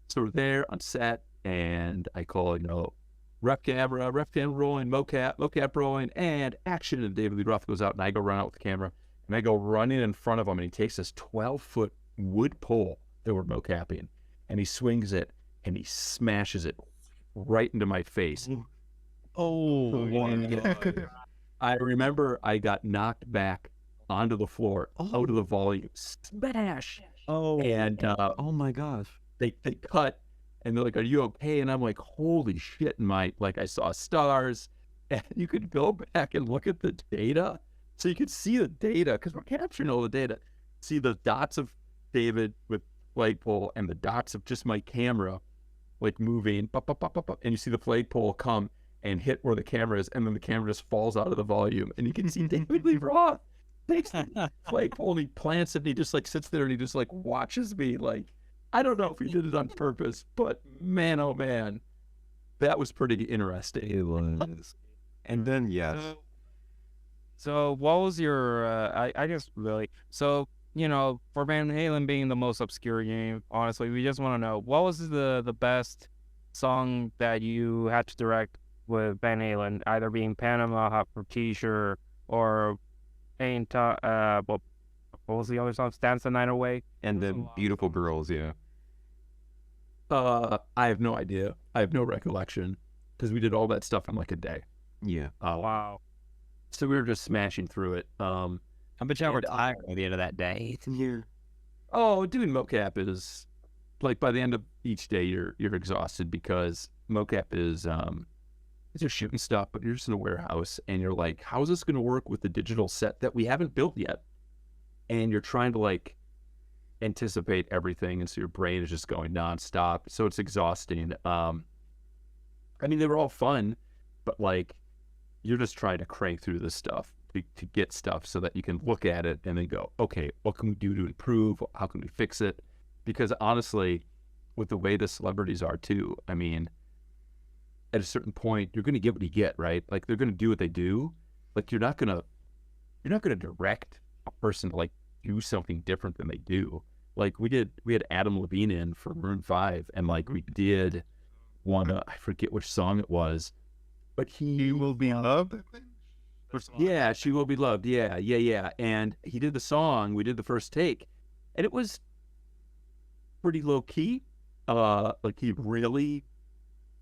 So we're there on set, and I call, you know, rep camera rolling, mocap rolling, and action. And David Lee Roth goes out, and I go run out with the camera, and I go running in front of him, and he takes this 12-foot wood pole that we're mocapping, and he swings it, and he smashes it right into my face. Oh, I remember I got knocked back onto the floor, out of the volume, smash. And oh my gosh. They cut, and they're like, are you okay? And I'm like, holy shit. And like I saw stars, and you could go back and look at the data. So you could see the data, because we're capturing all the data. See the dots of David with flagpole and the dots of just my camera, like moving, and you see the flagpole come and hit where the camera is, and then the camera just falls out of the volume, and you can see David Lee Roth takes the flagpole and he plants it, and he just like sits there and he just like watches me. Like, I don't know if he did it on purpose, but man, oh man, that was pretty interesting. It was. And then So what was your? I just really so you know, for Van Halen being the most obscure game, honestly, we just want to know what was the best song that you had to direct with Van Halen, either being Panama, Hot for T-shirt, or Ain't what was the other song? Dance the Night Away. And then Beautiful Girls, I have no idea. I have no recollection, because we did all that stuff in like a day. Wow. So we were just smashing through it. I bet y'all were tired at the end of that day. Oh, doing mocap is like, by the end of each day you're exhausted, because mocap is you're shooting stuff, but you're just in a warehouse, and you're like, how is this going to work with the digital set that we haven't built yet? And you're trying to like anticipate everything, and so your brain is just going nonstop. So it's exhausting. I mean, they were all fun, but like, you're just trying to crank through this stuff to get stuff so that you can look at it and then go, okay, what can we do to improve? How can we fix it? Because honestly, with the way the celebrities are too, I mean, at a certain point, you're going to get what you get, right? Like they're going to do what they do. Like you're not going to direct a person to like do something different than they do. Like we had Adam Levine in for Maroon 5, and like we did one, I forget which song it was, but He will be loved. yeah, She Will Be Loved. Yeah. And he did the song. We did the first take, and it was pretty low key. Like he really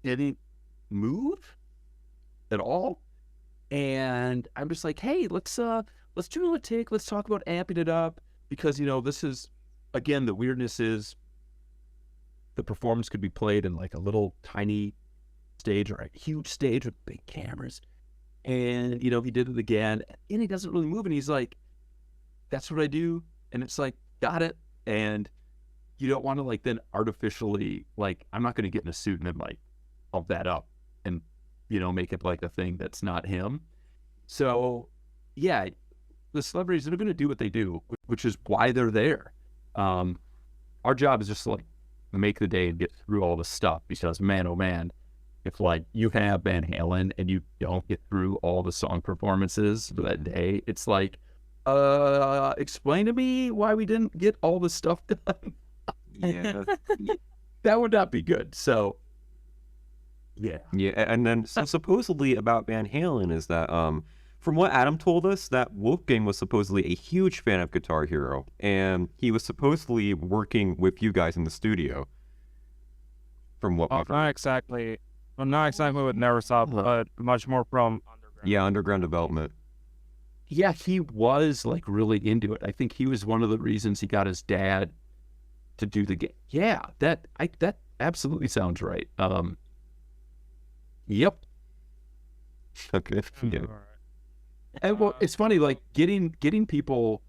didn't move at all. And I'm just like, hey, let's do another take. Let's talk about amping it up, because this is, again, the weirdness is the performance could be played in like a little tiny stage or a huge stage with big cameras. And, he did it again and he doesn't really move. And he's like, that's what I do. And it's like, got it. And you don't want to like then artificially, like, I'm not going to get in a suit and then like pump that up and, make it like a thing that's not him. So yeah, the celebrities are going to do what they do, which is why they're there. Our job is just to like make the day and get through all the stuff, because man, oh man, if like you have Van Halen and you don't get through all the song performances for that day, it's like, explain to me why we didn't get all the stuff done. Yeah. That would not be good. So yeah. Yeah, and then so supposedly about Van Halen is that from what Adam told us, that Wolfgang was supposedly a huge fan of Guitar Hero, and he was supposedly working with you guys in the studio. From what we've heard. Not exactly with Neversoft, but much more from underground. Yeah, underground development. Yeah, he was like really into it. I think he was one of the reasons he got his dad to do the game. Yeah, that absolutely sounds right. Yep. Okay. Yeah. And well, it's funny, like getting people,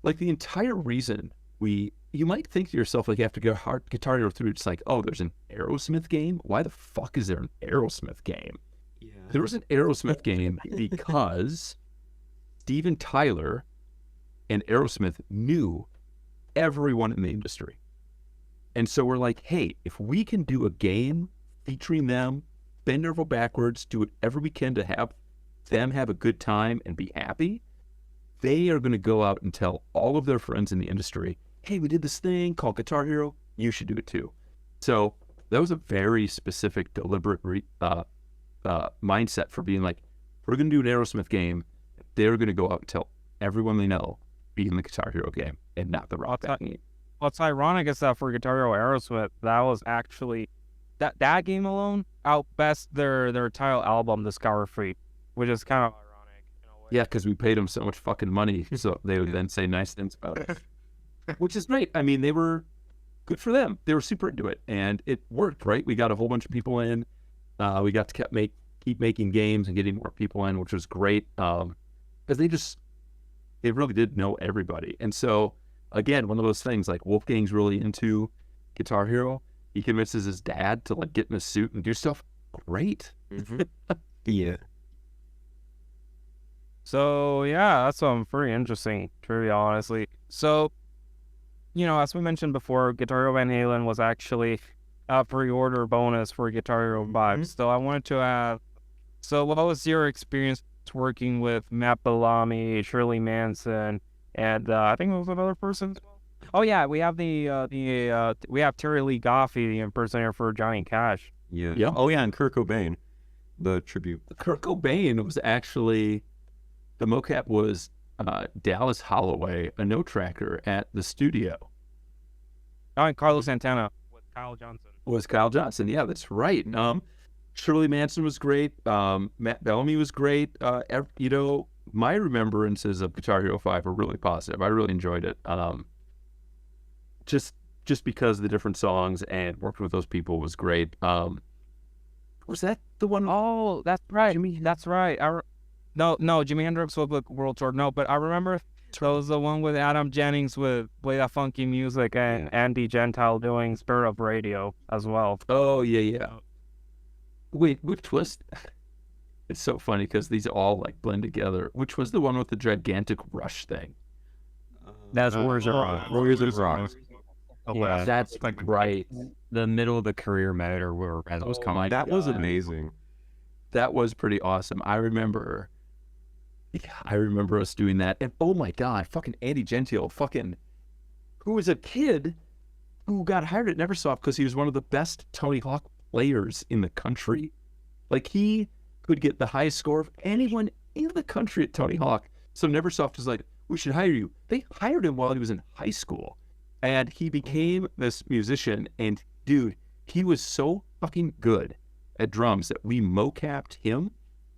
like the entire reason you might think to yourself, like after Guitar Hero 3, it's like, oh, there's an Aerosmith game? Why the fuck is there an Aerosmith game? Yeah. There was an Aerosmith game because Steven Tyler and Aerosmith knew everyone in the industry. And so we're like, hey, if we can do a game featuring them, bend over backwards, do whatever we can to have them have a good time and be happy, they are going to go out and tell all of their friends in the industry, hey, we did this thing called Guitar Hero, you should do it too. So that was a very specific, deliberate mindset for being like, we're going to do an Aerosmith game. They're going to go out and tell everyone they know be in the Guitar Hero game and not the Rock Band game. What's ironic is that for Guitar Hero Aerosmith, that was actually that game alone outbest their title album, Discography, which is kind of ironic in a way. Yeah, because we paid them so much fucking money, so they would then say nice things about it, which is great. I mean, they were good for them. They were super into it, and it worked, right? We got a whole bunch of people in. We got to keep making games and getting more people in, which was great, because they really did know everybody. And so, again, one of those things, like Wolfgang's really into Guitar Hero. He convinces his dad to like get in a suit and do stuff. Great. Mm-hmm. Yeah. So yeah, that's pretty interesting, to be honestly. So, as we mentioned before, Guitar Hero Van Halen was actually a pre-order bonus for Guitar Hero 5. So I wanted to ask, so what was your experience working with Matt Bellamy, Shirley Manson, and I think it was another person as well? Oh yeah, we have we have Terry Lee Goffey, the impersonator for Johnny Cash. Yeah. Yeah. Oh yeah, and Kurt Cobain, the tribute. Kurt Cobain was actually, the mocap was Dallas Holloway, a note tracker at the studio. Oh, and Carlos Santana with Kyle Johnson. Was Kyle Johnson. Yeah, that's right. Shirley Manson was great. Matt Bellamy was great. My remembrances of Guitar Hero 5 were really positive. I really enjoyed it. Just because of the different songs and working with those people was great. Was that the one? Oh, that's right. That's right. No, Jimi Hendrix was with World Tour. No, but I remember that was the one with Adam Jennings with Play That Funky Music and Andy Gentile doing Spirit of Radio as well. Oh, yeah. Wait, which was... It's so funny because these all like blend together. Which was the one with the gigantic Rush thing? That's Warriors of Rock. Warriors of Rock. Yeah, That's right. the middle of the career mode, or where as it was Oh coming. my That was God. amazing. That was pretty awesome. I remember us doing that. And oh my God, fucking Andy Gentile, who was a kid who got hired at Neversoft because he was one of the best Tony Hawk players in the country. Like, he could get the highest score of anyone in the country at Tony Hawk. So Neversoft was like, we should hire you. They hired him while he was in high school. And he became this musician. And dude, he was so fucking good at drums that we mocapped him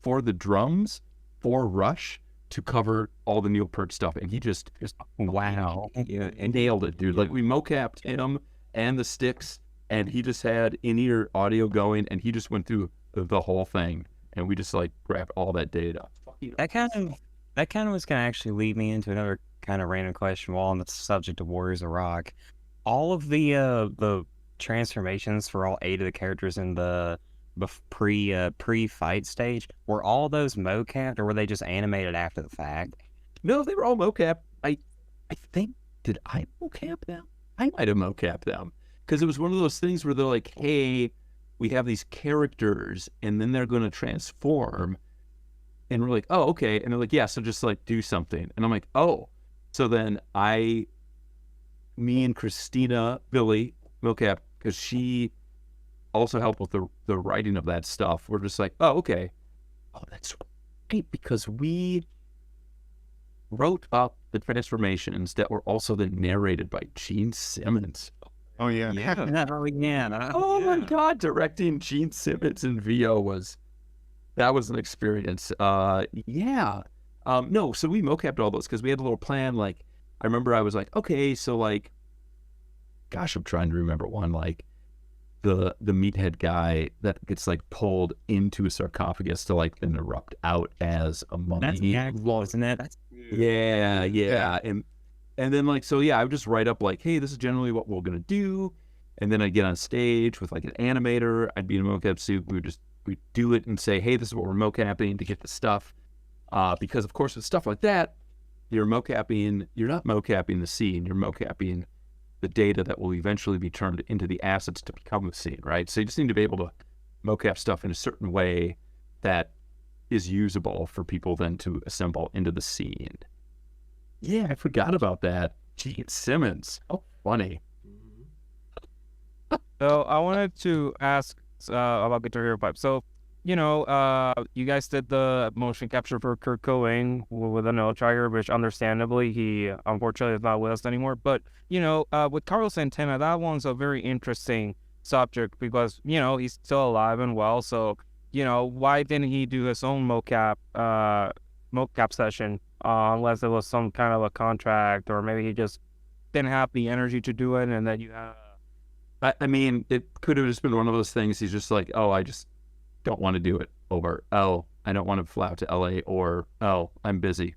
for the drums for Rush to cover all the Neil Peart stuff. And he just Wow. Yeah, and nailed it, dude. Like, we mocapped him and the sticks, and he just had in-ear audio going, and he just went through the whole thing, and we just like grabbed all that data. That kind of was going to actually lead me into another kind of random question while on the subject of Warriors of Rock. All of the transformations for all 8 of the characters in the pre-fight stage, were all those mocapped, or were they just animated after the fact? No, they were all mocap. I think, did I mocap them? I might have mocapped them, because it was one of those things where they're like, hey, we have these characters, and then they're going to transform. And we're like, oh, okay. And they're like, yeah, so just like do something. And I'm like, oh. So then me and Christina Billy mocap, because she also helped with the writing of that stuff. We're just like, oh, okay. Oh, that's right, because we wrote up the transformations that were also then narrated by Gene Simmons. Oh yeah. Yeah. Never again. Oh my God, directing Gene Simmons in VO was an experience. Yeah. No, so we mocapped all those because we had a little plan. Like, I remember I was like, okay, so like, gosh, I'm trying to remember one, like the meathead guy that gets like pulled into a sarcophagus to like then erupt out as a mummy. That's Gagwall, isn't it? That's Yeah. And then like, so yeah, I would just write up like, hey, this is generally what we're gonna do. And then I'd get on stage with like an animator. I'd be in a mocap suit. We'd do it and say, hey, this is what we're mocapping to get the stuff. Because of course with stuff like that, you're not mocapping the scene, you're mocapping the data that will eventually be turned into the assets to become the scene, right? So you just need to be able to mocap stuff in a certain way that is usable for people then to assemble into the scene. Yeah, I forgot about that. Gene Simmons. Oh, funny. So I wanted to ask about Guitar Hero 5. So, you guys did the motion capture for Kurt Cobain with an Trager, which understandably he unfortunately is not with us anymore. But, with Carlos Santana, that one's a very interesting subject because, he's still alive and well. So, why didn't he do his own mocap session unless it was some kind of a contract, or maybe he just didn't have the energy to do it, and then you have... I mean, it could have just been one of those things. He's just like, oh, I just don't want to do it. Or, oh, I don't want to fly out to LA. Or, oh, I'm busy.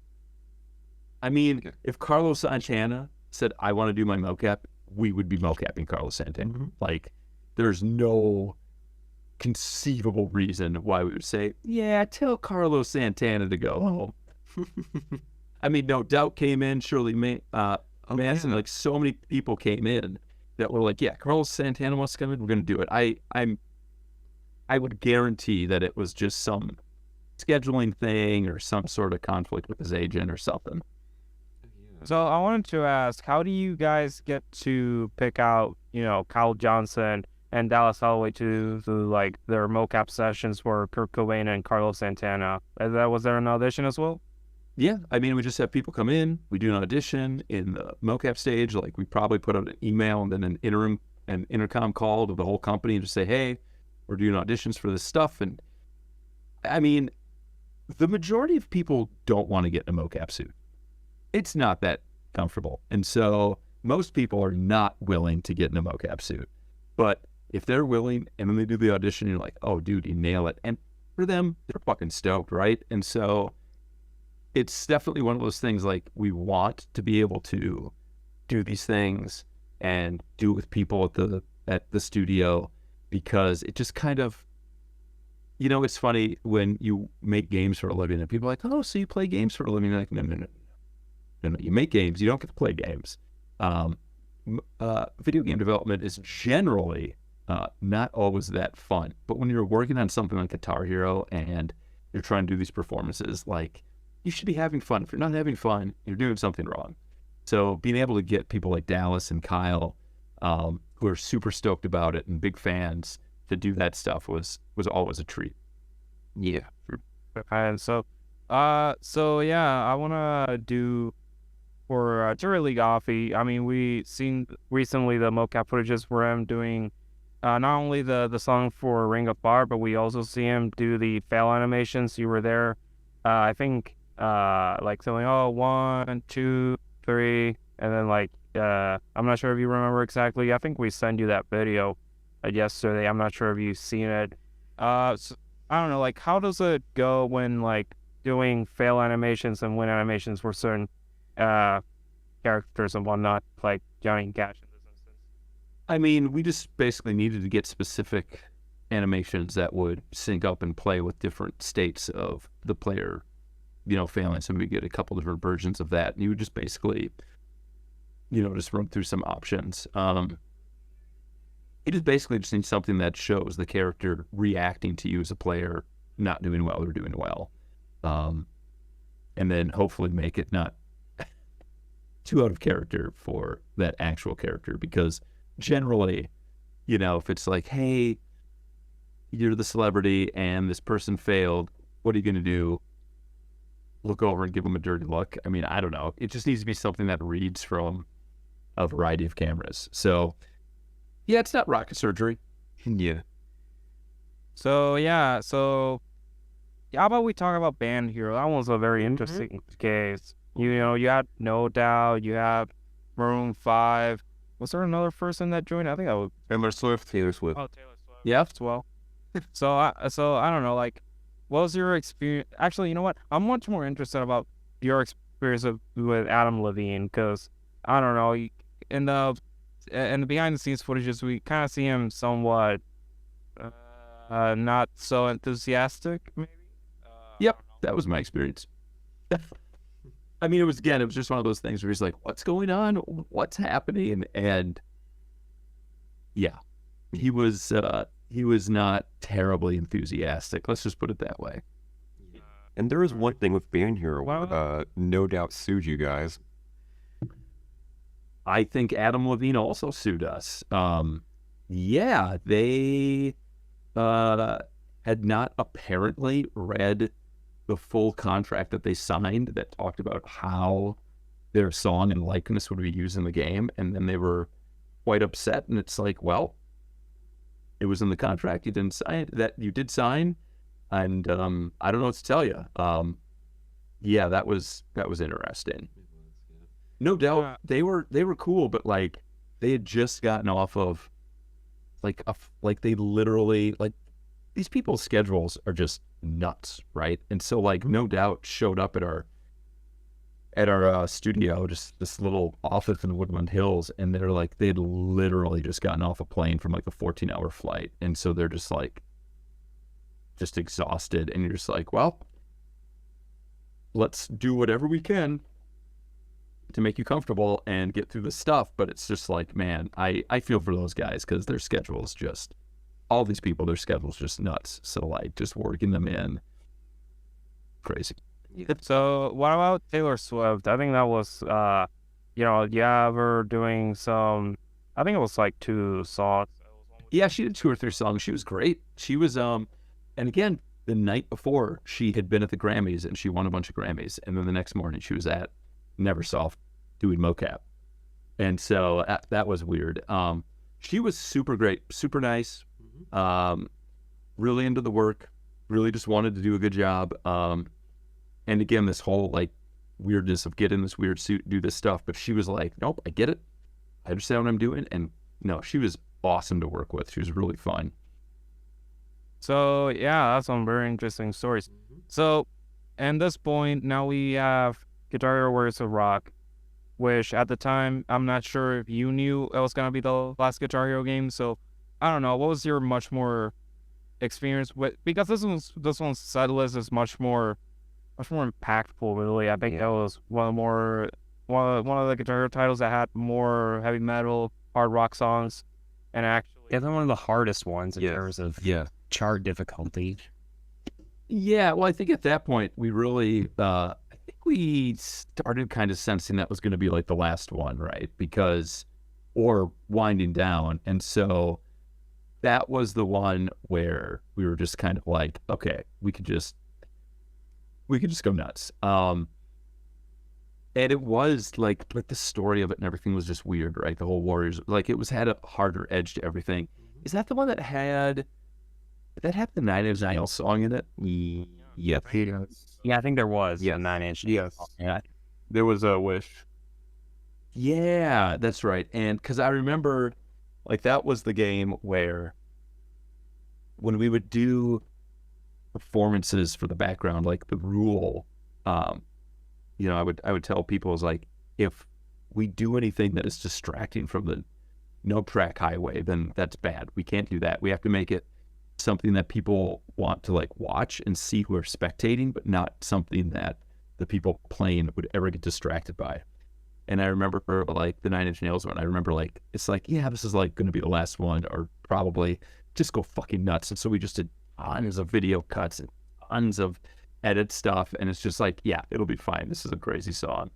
I mean, if Carlos Santana said, I want to do my mocap, we would be mocapping Carlos Santana. Mm-hmm. Like, there's no conceivable reason why we would say, yeah, tell Carlos Santana to go home. I mean, No Doubt came in, Shirley Manson, like so many people came in that were like, yeah, Carlos Santana wants to come in, we're going to do it. I would guarantee that it was just some scheduling thing or some sort of conflict with his agent or something. So I wanted to ask, how do you guys get to pick out, Kyle Johnson and Dallas Holloway to like their mocap sessions for Kurt Cobain and Carlos Santana? Was there an audition as well? Yeah, I mean, we just have people come in, we do an audition in the mocap stage, like we probably put out an email and then an intercom call to the whole company and just say, hey, we're doing auditions for this stuff. And I mean, the majority of people don't want to get in a mocap suit. It's not that comfortable. And so most people are not willing to get in a mocap suit. But if they're willing and then they do the audition, you're like, oh, dude, you nail it. And for them, they're fucking stoked, right? And so it's definitely one of those things, like, we want to be able to do these things and do it with people at the studio, because it just kind of, You know, it's funny when you make games for a living and people are like, oh, so you play games for a living? You're like, no. You make games. You don't get to play games. Video game development is generally not always that fun. But when you're working on something like Guitar Hero and you're trying to do these performances, like, you should be having fun. If you're not having fun, you're doing something wrong. So being able to get people like Dallas and Kyle, who are super stoked about it and big fans, to do that stuff was always a treat. Yeah. And so yeah, I wanna do for Jury League Offie. I mean, we seen recently the mocap footages for him doing not only the song for Ring of Fire, but we also see him do the fail animations. You were there, I think, like saying, oh, 1, 2, 3, and then like I'm not sure if you remember exactly. I think we sent you that video yesterday. I'm not sure if you've seen it. So, I don't know, like, how does it go when like doing fail animations and win animations for certain characters and whatnot, like Johnny Cash in this instance? I mean, we just basically needed to get specific animations that would sync up and play with different states of the player, you know, failing. So we get a couple different versions of that. And you would just basically, you know, just run through some options. It is basically just need something that shows the character reacting to you as a player, not doing well or doing well. And then hopefully make it not too out of character for that actual character, because generally, you know, if it's like, hey, you're the celebrity and this person failed, what are you going to do? Look over and give them a dirty look? I mean, I don't know. It just needs to be something that reads from a variety of cameras. So, yeah, it's not rocket surgery. Yeah. So yeah, how about we talk about Band Hero? That was a very interesting case. You know, you had No Doubt, you have Maroon 5. Was there another person that joined? I think that was Taylor Swift. Taylor Swift Yeah. as well. So I don't know, like, what was your experience? Actually, you know what? I'm much more interested about your experience with Adam Levine, because I don't know, in the behind the scenes footages, we kind of see him somewhat not so enthusiastic, maybe. Yep, that was my experience. I mean, it was just one of those things where he's like, what's going on? What's happening? And yeah, he was not terribly enthusiastic. Let's just put it that way. And there is one thing with Band Hero, Well- No Doubt sued you guys. I think Adam Levine also sued us. Yeah, they had not apparently read the full contract that they signed that talked about how their song and likeness would be used in the game, and then they were quite upset. And it's like, well, it was in the contract. You didn't sign that. You did sign, and I don't know what to tell you. Yeah, that was interesting. No doubt they were cool, but like they had just gotten off of like they literally, like, these people's schedules are just nuts, right? And so like No Doubt showed up at our studio, just this little office in Woodland Hills, and they're like, they had literally just gotten off a plane from like a 14-hour flight, and so they're just like exhausted, and you're just like, well, let's do whatever we can to make you comfortable and get through the stuff. But it's just like, man, I feel for those guys, because their schedules just, all these people, their schedules just nuts. So like just working them in, crazy. So what about Taylor Swift? I think that was you know, yeah, we're doing some, I think it was like 2 songs. Yeah, she did 2 or 3 songs. She was great. She was and again, the night before she had been at the Grammys and she won a bunch of Grammys, and then the next morning she was at Neversoft doing Mocap. And so that was weird. She was super great, super nice, really into the work, really just wanted to do a good job. And again, this whole like weirdness of get in this weird suit, do this stuff. But she was like, nope, I get it. I understand what I'm doing. And no, she was awesome to work with. She was really fun. So yeah, that's some very interesting stories. So at this point, now we have Guitar Hero Warriors of Rock, which at the time, I'm not sure if you knew it was going to be the last Guitar Hero game. So I don't know, what was your much more experience with, because this one's set list is much more impactful. Really, I think that was one of the Guitar Hero titles that had more heavy metal, hard rock songs, and actually Definitely one of the hardest ones in terms of Yeah. chart difficulty. Yeah, well, I think at that point we really, I think we started kind of sensing that was going to be like the last one, right? Or winding down. And so that was the one where we were just kind of like, okay, we could just go nuts. And it was like the story of it and everything was just weird, right? The whole Warriors, like had a harder edge to everything. Is that the one that had the Nine Inch Nails song in it? Yes. Yeah, I think there was Yes. a 9-inch. Yes. Yeah. There was a Wish. Yeah, that's right. And because I remember, like, that was the game where when we would do performances for the background, like the rule, you know, I would tell people is like, if we do anything that is distracting from the no track highway, then that's bad. We can't do that. We have to make it something that people want to like watch and see who are spectating, but not something that the people playing would ever get distracted by. And I remember for like the Nine Inch Nails one, I remember like, it's like, yeah, this is like going to be the last one, or probably just go fucking nuts. And so we just did tons of video cuts and tons of edit stuff. And it's just like, yeah, it'll be fine. This is a crazy song.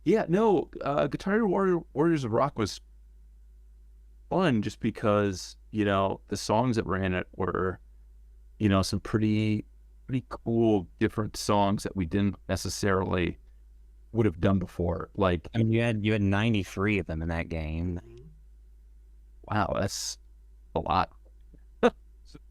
Yeah, no, Guitar Hero Warriors of Rock was fun just because, you know, the songs that were in it were, you know, some pretty cool, different songs that we didn't necessarily would have done before. Like, I mean, you had 93 of them in that game. wow, that's a lot.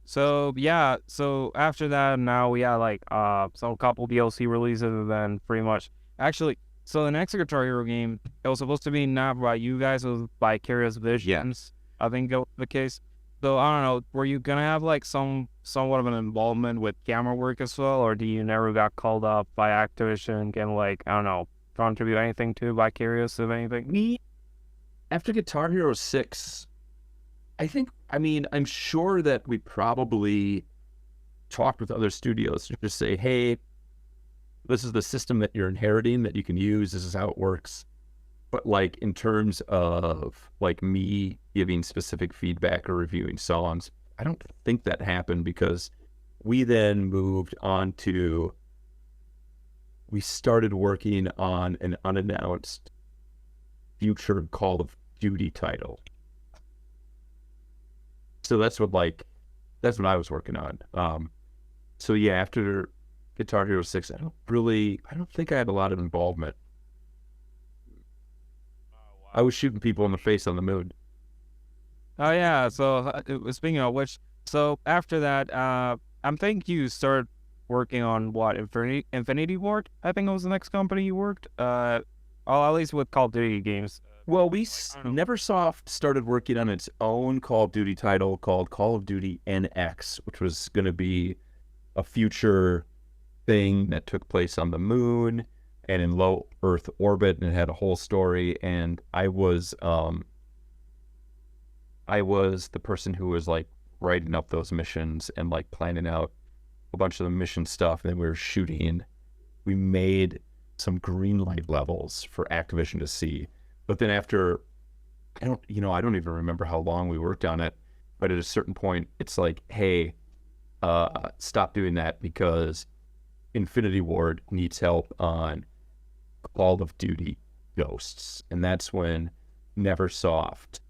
So yeah, so after that, now we had like some couple DLC releases, and then pretty much actually. So the next Guitar Hero game, it was supposed to be not by you guys, it was by Vicarious Visions. I think that was the case. So I don't know, were you gonna have like somewhat of an involvement with camera work as well, or do you never got called up by Activision and like, I don't know, contribute anything to Vicarious, if anything? After Guitar Hero 6, I'm sure that we probably talked with other studios to just say, hey, this is the system that you're inheriting that you can use. This is how it works. But like in terms of like me giving specific feedback or reviewing songs, I don't think that happened, because we then moved on to, we started working on an unannounced future Call of Duty title. So that's what I was working on. So yeah, after Guitar Hero 6, I don't think I had a lot of involvement. I was shooting people in the face on the moon. Oh yeah, so speaking of which, so after that, I'm thinking you started working on what, Infinity Ward? I think it was the next company you worked. Well, at least with Call of Duty games. Well, Neversoft started working on its own Call of Duty title called Call of Duty NX, which was going to be a future thing that took place on the moon and in low Earth orbit, and it had a whole story. And I was the person who was like writing up those missions and like planning out a bunch of the mission stuff. And then we made some green light levels for Activision to see. But then after, I don't even remember how long we worked on it, but at a certain point, it's like, hey, stop doing that, because Infinity Ward needs help on Call of Duty Ghosts. And that's when Neversoft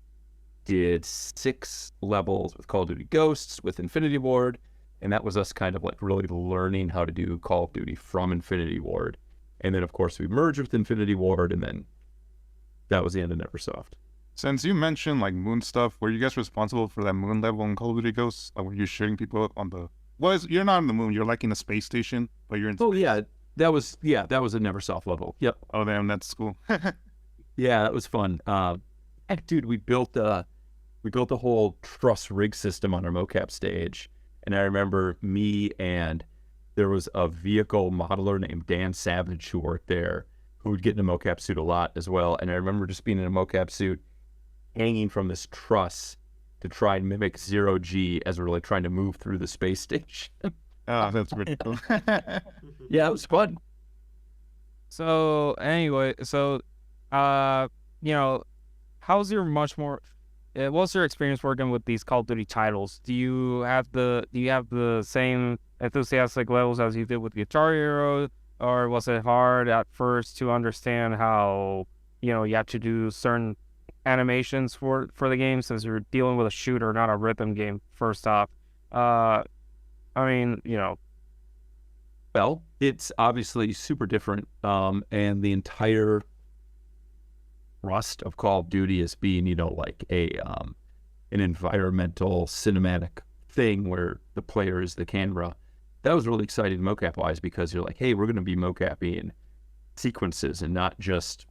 did 6 levels with Call of Duty Ghosts with Infinity Ward. And that was us kind of like really learning how to do Call of Duty from Infinity Ward. And then, of course, we merged with Infinity Ward, and then that was the end of Neversoft. Since you mentioned like moon stuff, were you guys responsible for that moon level in Call of Duty Ghosts? Like, were you shooting people on the? You're not on the moon. You're like in a space station, but you're in. Oh yeah, that was a Neversoft level. Yep. Oh damn, that's cool. Yeah, that was fun. Dude, we built the whole truss rig system on our mocap stage, and I remember there was a vehicle modeler named Dan Savage who worked there, who would get in a mocap suit a lot as well. And I remember just being in a mocap suit, hanging from this truss to try and mimic 0G as we're like trying to move through the space station. Oh, that's pretty cool. Yeah, it was fun. So anyway, you know, how's your what's your experience working with these Call of Duty titles? Do you have the same enthusiastic levels as you did with Guitar Hero, or was it hard at first to understand how you have to do certain animations for the game since you're dealing with a shooter, not a rhythm game? First off, I mean, Well, it's obviously super different, and the entire thrust of Call of Duty is being, like an environmental cinematic thing where the player is the camera. That was really exciting mocap-wise because you're like, hey, we're going to be mocapping sequences and not just,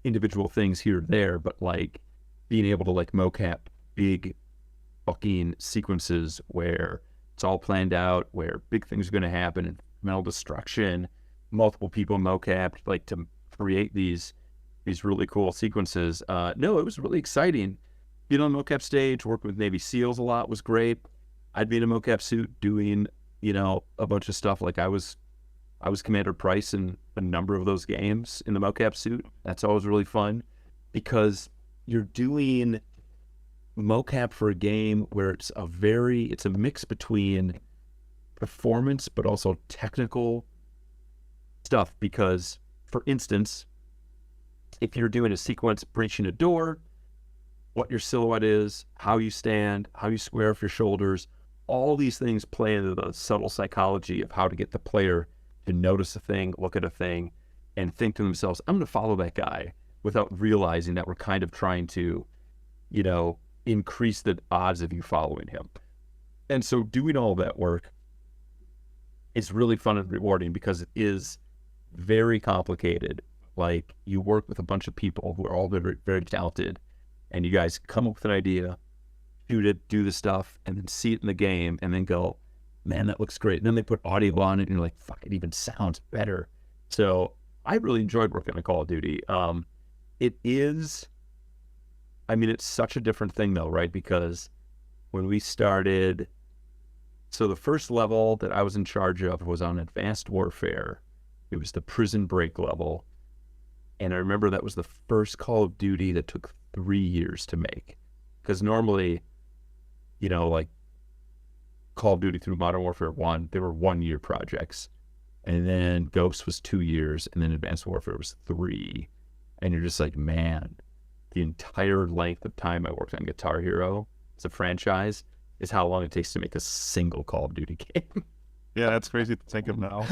individual things here or there, but like being able to like mocap big fucking sequences where it's all planned out, where big things are going to happen, and mental destruction, multiple people mocapped, like to create these really cool sequences. No, it was really exciting. Being on the mocap stage, working with Navy SEALs a lot was great. I'd be in a mocap suit doing, a bunch of stuff. Like I was Commander Price in a number of those games in the mocap suit. That's always really fun because you're doing mocap for a game where it's a mix between performance but also technical stuff. Because, for instance, if you're doing a sequence breaching a door, what your silhouette is, how you stand, how you square off your shoulders, all these things play into the subtle psychology of how to get the player to notice a thing, look at a thing, and think to themselves, I'm going to follow that guy, without realizing that we're kind of trying to, increase the odds of you following him. And so doing all that work is really fun and rewarding because it is very complicated. Like, you work with a bunch of people who are all very, very talented, and you guys come up with an idea, shoot it, do the stuff, and then see it in the game, and then go, man, that looks great. And then they put audio on it, and you're like, fuck, it even sounds better. So I really enjoyed working on Call of Duty. It's such a different thing, though, right? Because when we started, so the first level that I was in charge of was on Advanced Warfare. It was the prison break level. And I remember that was the first Call of Duty that took 3 years to make. Because normally, like Call of Duty through Modern Warfare 1, they were 1-year projects. And then Ghost was 2 years, and then Advanced Warfare was 3. And you're just like, man, the entire length of time I worked on Guitar Hero as a franchise is how long it takes to make a single Call of Duty game. Yeah, that's crazy to think of now.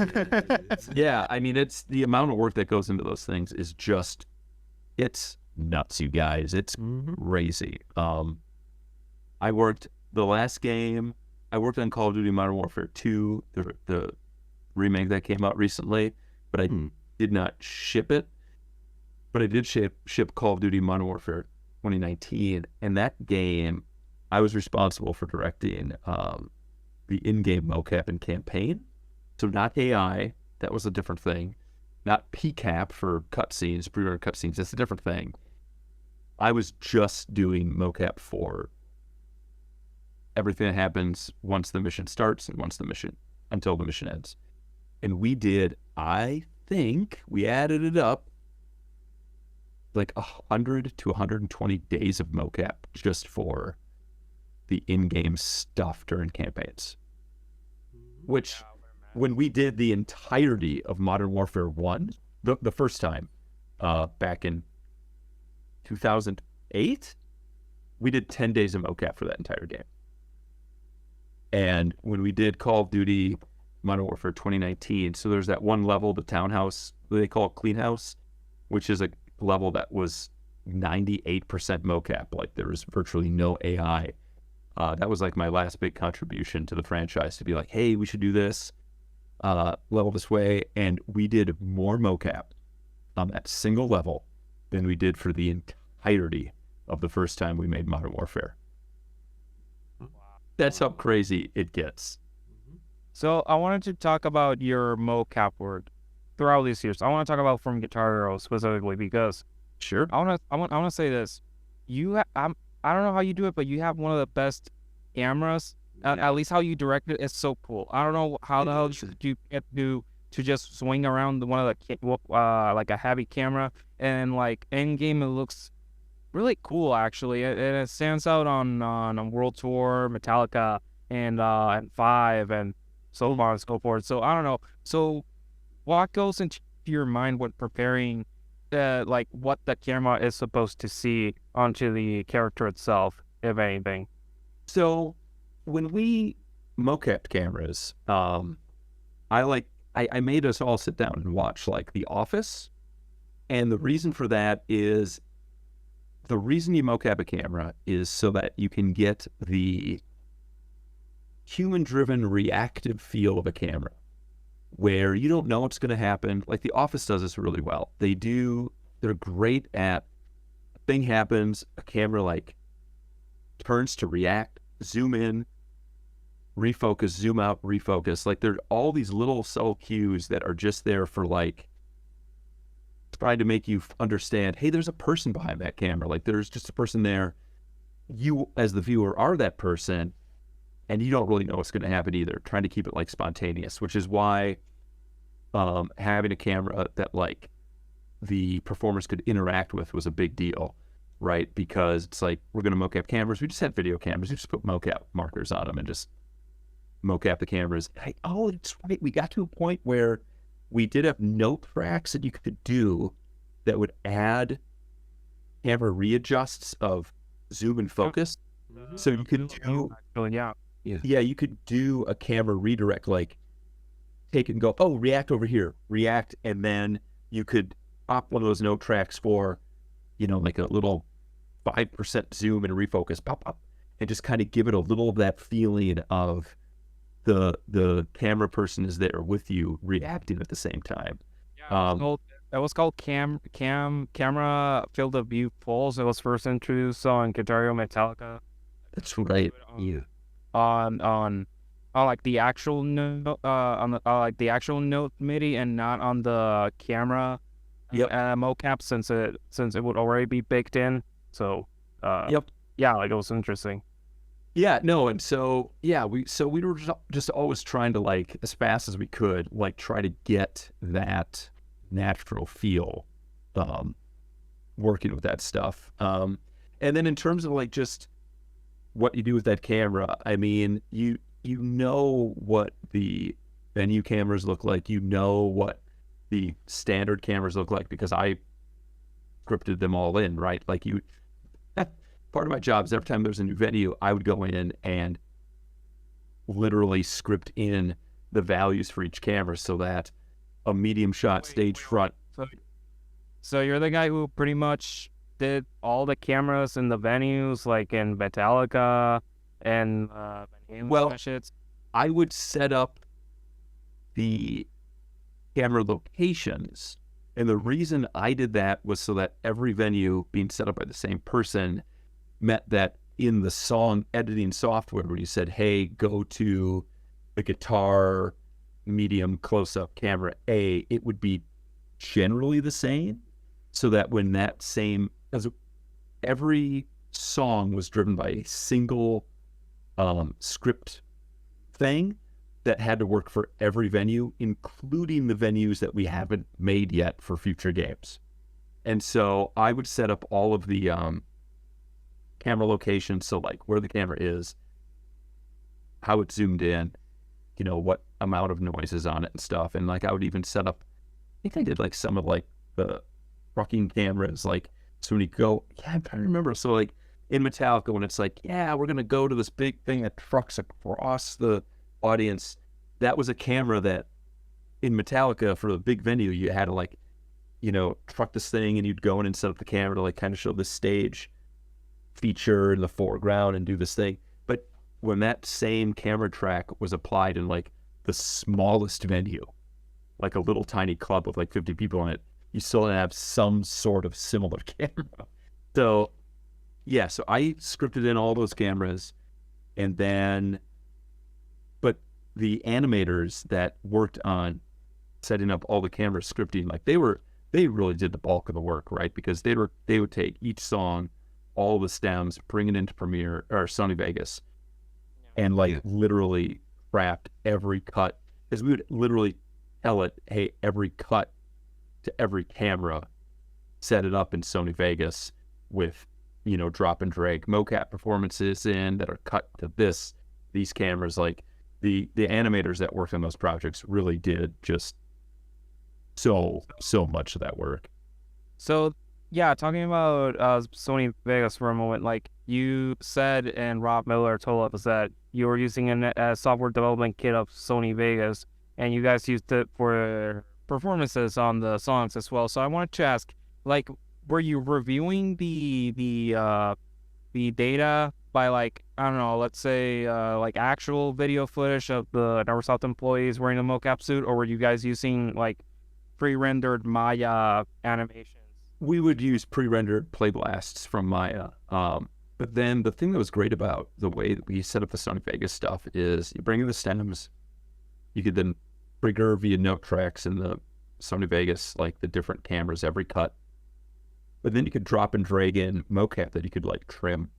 Yeah, it's the amount of work that goes into those things is just, it's nuts, you guys. It's crazy. I worked on Call of Duty Modern Warfare 2, the remake that came out recently, but I did not ship it. But I did ship Call of Duty Modern Warfare 2019, and that game, I was responsible for directing the in-game mocap and campaign. So not AI, that was a different thing. Not PCAP for cutscenes, pre-rendered cutscenes, that's a different thing. I was just doing mocap for everything that happens once the mission starts and until the mission ends. And we did, I think, we added it up, like 100 to 120 days of mocap just for the in-game stuff during campaigns. Which, when we did the entirety of Modern Warfare 1, the first time, back in 2008, we did 10 days of mocap for that entire game. And when we did Call of Duty Modern Warfare 2019, so there's that one level, the townhouse, they call it Clean House, which is a level that was 98% mocap. Like, there was virtually no AI. That was like my last big contribution to the franchise, to be like, hey, we should do this level this way. And we did more mocap on that single level than we did for the entirety of the first time we made Modern Warfare. That's how crazy it gets. So I wanted to talk about your mocap work throughout these years. I want to talk about from Guitar Hero specifically because Sure. I want to say this. I don't know how you do it, but you have one of the best cameras. At least how you direct it is so cool. I don't know how the hell you get to just swing around one of the like a heavy camera, and like in game it looks really cool actually. It stands out on World Tour, Metallica, and Five, and so on and so forth. So I don't know. So what goes into your mind when preparing like what the camera is supposed to see onto the character itself, if anything? So when we mocap cameras, I made us all sit down and watch like The Office. And the reason for that is the reason you mocap a camera is so that you can get the human-driven reactive feel of a camera where you don't know what's going to happen. Like The Office does this really well. They're great at a thing happens, a camera like turns to react, zoom in, refocus, zoom out, refocus. Like there are all these little subtle cues that are just there for like trying to make you understand, hey, there's a person behind that camera. Like there's just a person there. You as the viewer are that person, and you don't really know what's going to happen either. Trying to keep it like spontaneous, which is why having a camera that like the performers could interact with was a big deal, right? Because it's like, we're going to mocap cameras. We just had video cameras. We just put mocap markers on them and just mocap the cameras. It's right. We got to a point where we did have note tracks that you could do that would add camera readjusts of zoom and focus. So you could do, you could do a camera redirect, like take it and go, oh, react over here, react, and then you could pop one of those note tracks for, like a little 5% zoom and refocus, pop up, and just kind of give it a little of that feeling of the camera person is there with you, reacting at the same time. That was called camera field of view pulse. It was first introduced on Guitar Hero Metallica. That's right. On like the actual note on the like the actual note MIDI, and not on the camera mocap, since it would already be baked in. So like it was interesting. Yeah, no, and so we were just always trying to, like, as fast as we could, like, try to get that natural feel working with that stuff. And then in terms of like just what you do with that camera, I mean, you know what the venue cameras look like, you know what the standard cameras look like, because I scripted them all in, right? Like part of my job is every time there's a new venue, I would go in and literally script in the values for each camera so that a medium shot stage front. So you're the guy who pretty much did all the cameras in the venues, like in Metallica and Van Halen shits? I would set up the camera locations, and the reason I did that was so that every venue being set up by the same person meant that in the song editing software where you said, hey, go to the guitar medium close-up camera A, it would be generally the same, so that when that same, as every song was driven by a single script thing that had to work for every venue, including the venues that we haven't made yet for future games. And so I would set up all of the camera locations, so like where the camera is, how it's zoomed in, what amount of noise is on it and stuff. And like I would even set up, I think I did like some of like the trucking cameras, like, so when you go, I'm trying to remember, so like in Metallica when it's like, we're gonna go to this big thing that trucks across the audience, that was a camera that in Metallica for the big venue you had to like, truck this thing, and you'd go in and set up the camera to like kind of show the stage feature in the foreground and do this thing. But when that same camera track was applied in like the smallest venue, like a little tiny club with like 50 people in it, you still have some sort of similar camera. So so I scripted in all those cameras, and then, but the animators that worked on setting up all the camera scripting, like they really did the bulk of the work, right? Because they would take each song, all the stems, bring it into Premiere or Sony Vegas, and like literally craft every cut, because we would literally tell it, hey, every cut to every camera, set it up in Sony Vegas with, you know, drop and drag mocap performances in that are cut to these cameras. Like the animators that worked on those projects really did just so much of that work. So yeah, talking about Sony Vegas for a moment, like you said, and Rob Miller told us that you were using a software development kit of Sony Vegas, and you guys used it for performances on the songs as well. So I wanted to ask, like, were you reviewing the data by, like, I don't know, let's say like actual video footage of the Neversoft employees wearing a mocap suit, or were you guys using like pre-rendered Maya animations? We would use pre-rendered play blasts from Maya. But then the thing that was great about the way that we set up the Sony Vegas stuff is you bring in the stems, you could then trigger via note tracks in the Sony Vegas, like the different cameras, every cut. But then you could drop and drag in mocap that you could like trim,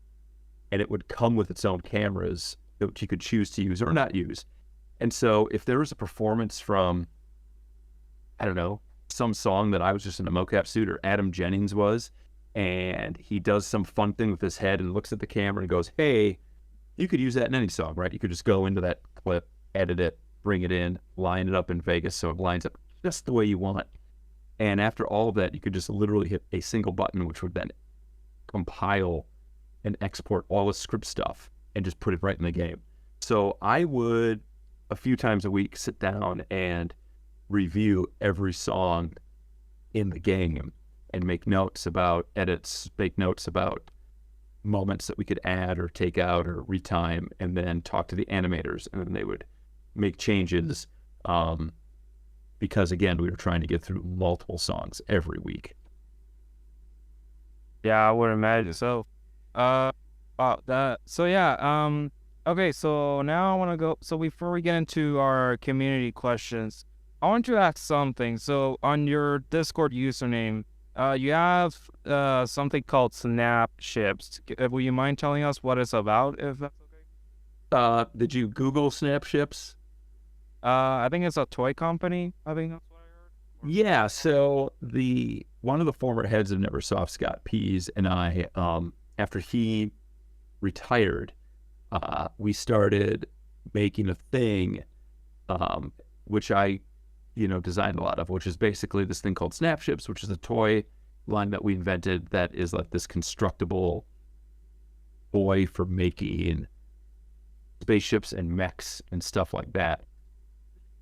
and it would come with its own cameras that you could choose to use or not use. And so if there was a performance from, I don't know, some song that I was just in a mocap suit, or Adam Jennings was, and he does some fun thing with his head and looks at the camera and goes, hey, you could use that in any song, right? You could just go into that clip, edit it, bring it in, line it up in Vegas so it lines up just the way you want. And after all of that, you could just literally hit a single button, which would then compile and export all the script stuff and just put it right in the game. So I would, a few times a week, sit down and review every song in the game and make notes about edits, make notes about moments that we could add or take out or retime, and then talk to the animators, and then they would make changes, because again, we were trying to get through multiple songs every week. Yeah, I would imagine so. So yeah, okay, so now I want to go, so before we get into our community questions, I want to ask something. So on your Discord username, you have something called Snap Ships. Will you mind telling us what it's about, if that's okay? Did you Google Snap Ships? I think it's a toy company. I think that's what I heard. Yeah, so one of the former heads of Neversoft, Scott Pease, and I, after he retired, we started making a thing, which I, designed a lot of, which is basically this thing called Snap Ships, which is a toy line that we invented that is like this constructible toy for making spaceships and mechs and stuff like that.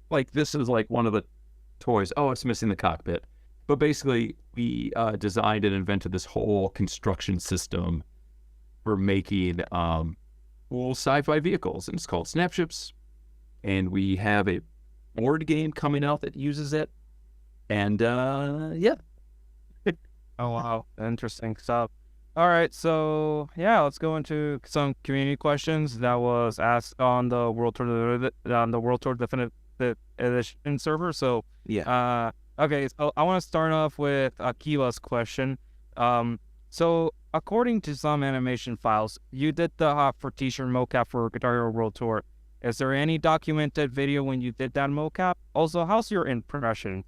Like, this is like one of the toys. Oh, it's missing the cockpit. But basically, we designed and invented this whole construction system for making cool sci-fi vehicles, and it's called Snap Ships. And we have a board game coming out that uses it. And yeah. Oh, wow. Interesting stuff. All right, so yeah, let's go into some community questions that was asked on the World Tour Definitive Edition server. So Yeah. okay, so I want to start off with Akiva's question. So according to some animation files, you did the for t-shirt mocap for Guitar Hero World Tour. Is there any documented video when you did that mocap? Also, how's your impression?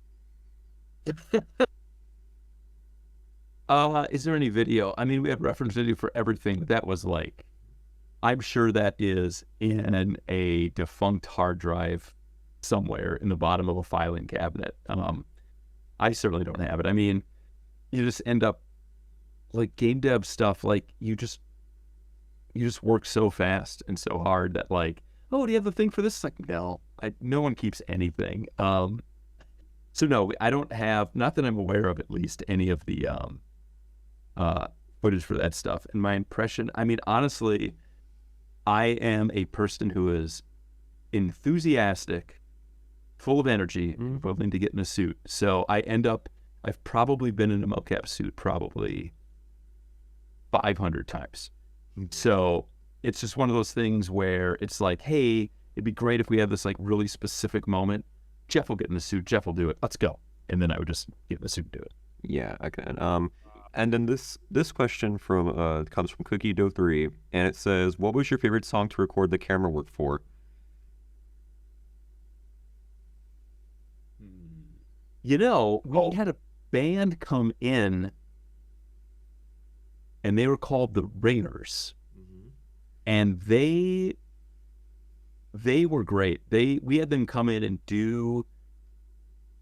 Is there any video? I mean, we have reference video for everything. But that was like, I'm sure that is in a defunct hard drive somewhere in the bottom of a filing cabinet. I certainly don't have it. I mean, you just end up like game dev stuff. Like you just work so fast and so hard that like, oh, do you have the thing for this? It's like, no, no one keeps anything. So no, I don't have, not that I'm aware of at least, any of the footage for that stuff. And my impression, I mean, honestly, I am a person who is enthusiastic, full of energy, willing to get in a suit. So I've probably been in a mocap suit probably 500 times. So it's just one of those things where it's like, hey, it'd be great if we have this like really specific moment. Jeff will get in the suit. Jeff will do it. Let's go. And then I would just get in the suit and do it. Yeah, I can. And then this question from comes from Cookie Dough 3, and it says, "What was your favorite song to record the camera work for?" You know, we had a band come in, and they were called the Rainers, and they were great. We had them come in and do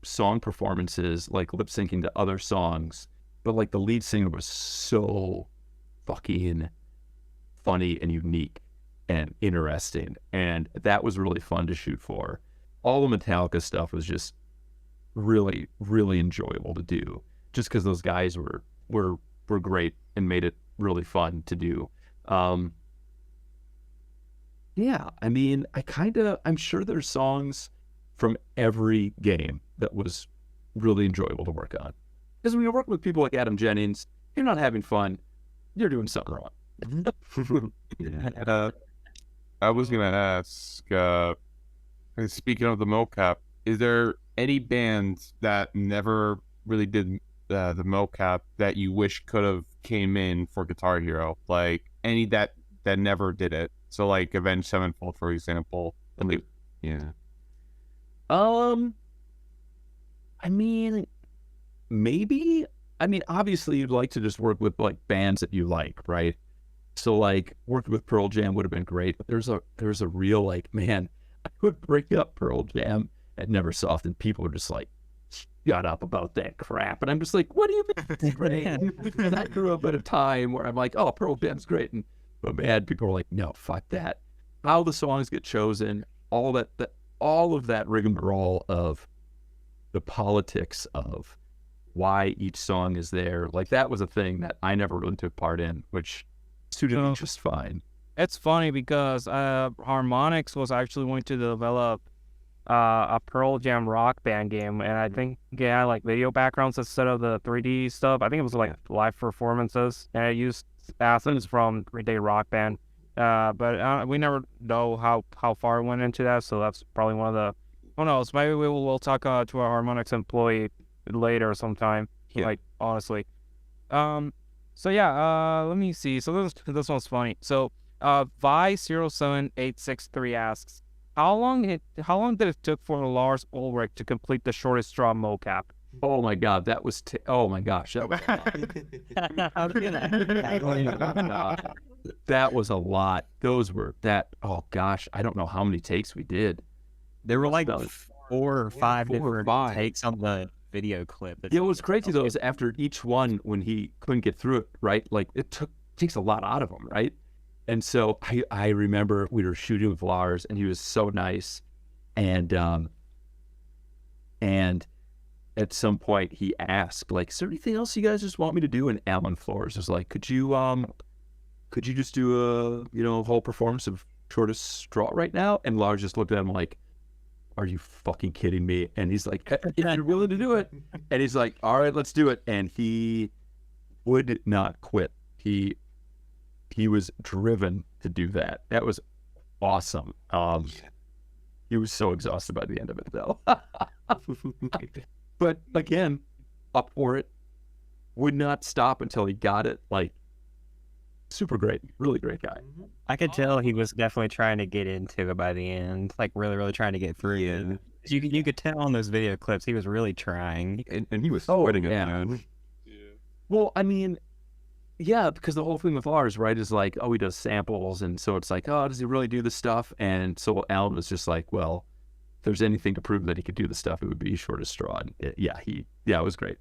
song performances, like lip syncing to other songs, but like the lead singer was so fucking funny and unique and interesting, and that was really fun to shoot for. All the Metallica stuff was just really, really enjoyable to do, just because those guys were great and made it really fun to do. Yeah, I mean, I'm sure there's songs from every game that was really enjoyable to work on. Because when you work with people like Adam Jennings, you're not having fun, you're doing something wrong. I was gonna ask, speaking of the mocap, is there any bands that never really did the mocap that you wish could have came in for Guitar Hero? Like any that never did it. So like Avenged Sevenfold, for example. Like, Yeah. I mean, maybe. I mean, obviously, you'd like to just work with like bands that you like, right? So like working with Pearl Jam would have been great, but there's a real like, man, I would bring up Pearl Jam at Neversoft, and people are just like, shut up about that crap. And I'm just like, what do you mean it's great? And I grew up at a time where I'm like, oh, Pearl Jam's great, and but man, people are like, no, fuck that. How the songs get chosen, all of that rigmarole of the politics of why each song is there, like that was a thing that I never really took part in, which suited me just fine. It's funny because Harmonix was actually going to develop a Pearl Jam rock band game, and I think it had like video backgrounds instead of the 3D stuff. I think it was like live performances, and it used assets from Green Day Rock Band. But we never know how far it went into that, so that's probably one of the. Who knows? Maybe we'll talk to our Harmonix employee later sometime. Yeah. Like honestly. So yeah. Let me see. So this one's funny. So Vi07863 asks, how long did it took for Lars Ulrich to complete the shortest straw mocap? Oh my god, that was oh my gosh, that was a lot. Those were oh gosh, I don't know how many takes we did. There were like 4 or 5 different takes on the video clip. Yeah, what was crazy though is after each one, when he couldn't get through it, right? Like it takes a lot out of him, right? And so I remember we were shooting with Lars, and he was so nice, and at some point he asked, like, is there anything else you guys just want me to do? And Alan Flores was like, could you just do a whole performance of Shortest Straw right now? And Lars just looked at him like, are you fucking kidding me? And he's like, if you're willing to do it. And he's like, all right, let's do it. And he would not quit. He was driven to do that. That was awesome. He was so exhausted by the end of it, though. But again, up for it. Would not stop until he got it. Like, super great. Really great guy. I could tell he was definitely trying to get into it by the end. Like, really, really trying to get through it. You could tell on those video clips he was really trying. And he was sweating it, yeah. man. Well, I mean, yeah, because the whole thing with Lars, right, is like, oh, he does samples, and so it's like, oh, does he really do the stuff? And so Alan was just like, well, if there's anything to prove that he could do the stuff, it would be Shortest Straw. And it was great.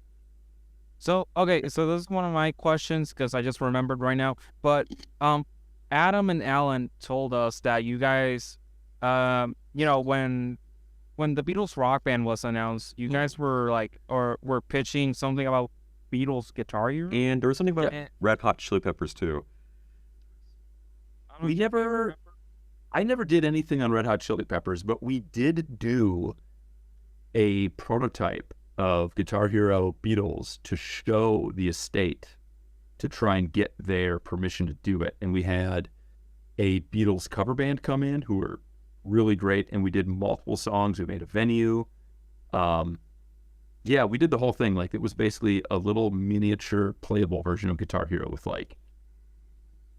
So okay, so this is one of my questions because I just remembered right now. But Adam and Alan told us that you guys, when the Beatles rock band was announced, you guys were like, or were pitching something about Beatles Guitar Hero. And there was something about Red Hot Chili Peppers too. I never did anything on Red Hot Chili Peppers, but we did do a prototype of Guitar Hero Beatles to show the estate to try and get their permission to do it. And we had a Beatles cover band come in who were really great, and we did multiple songs. We made a venue. Yeah, we did the whole thing. Like, it was basically a little miniature playable version of Guitar Hero with like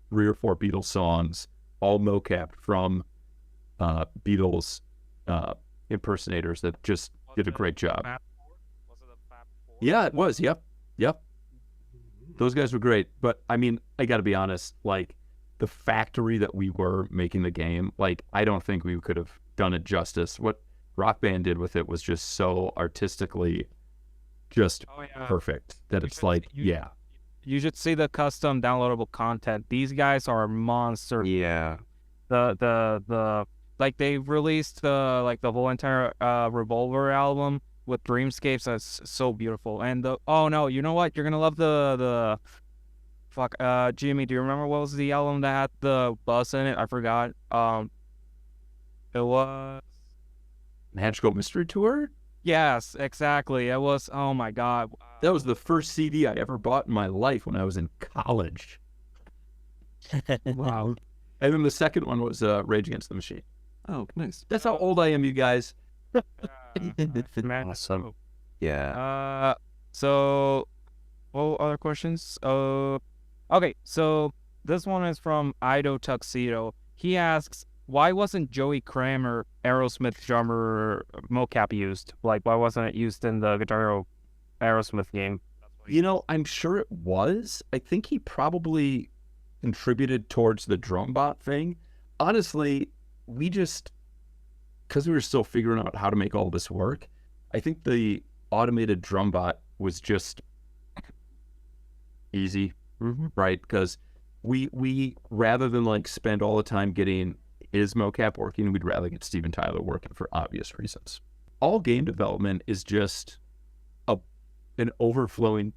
3 or 4 Beatles songs, all mocap from Beatles impersonators that just did a great job. Was it a Fab Four? Yeah, it was. Yep. Those guys were great. But I mean, I got to be honest, like the factory that we were making the game, like I don't think we could have done it justice. What Rock Band did with it was just so artistically just Oh yeah. perfect that it's like, yeah. You should see the custom downloadable content. These guys are monsters. Yeah. The like they released the whole entire Revolver album with Dreamscapes. That's so beautiful. And oh no, you know what? You're gonna love the fuck Jimmy, do you remember what was the album that had the bus in it? I forgot. It was Magical Mystery Tour? yes, exactly. It was, oh my god. That was the first CD I ever bought in my life when I was in college. Wow. And then the second one was Rage Against the Machine. Oh, nice. That's how old I am, you guys. Awesome. Yeah. So, other questions? Okay, so this one is from Ido Tuxedo. He asks, why wasn't Joey Kramer, Aerosmith drummer, mocap used? Like, why wasn't it used in the Guitar Hero Aerosmith game? You know, I'm sure it was. I think he probably contributed towards the drum bot thing. Honestly, we just, because we were still figuring out how to make all this work, I think the automated drum bot was just easy, right? Because we rather than like spend all the time getting his mocap working, we'd rather get Steven Tyler working for obvious reasons. All game development is just an overflowing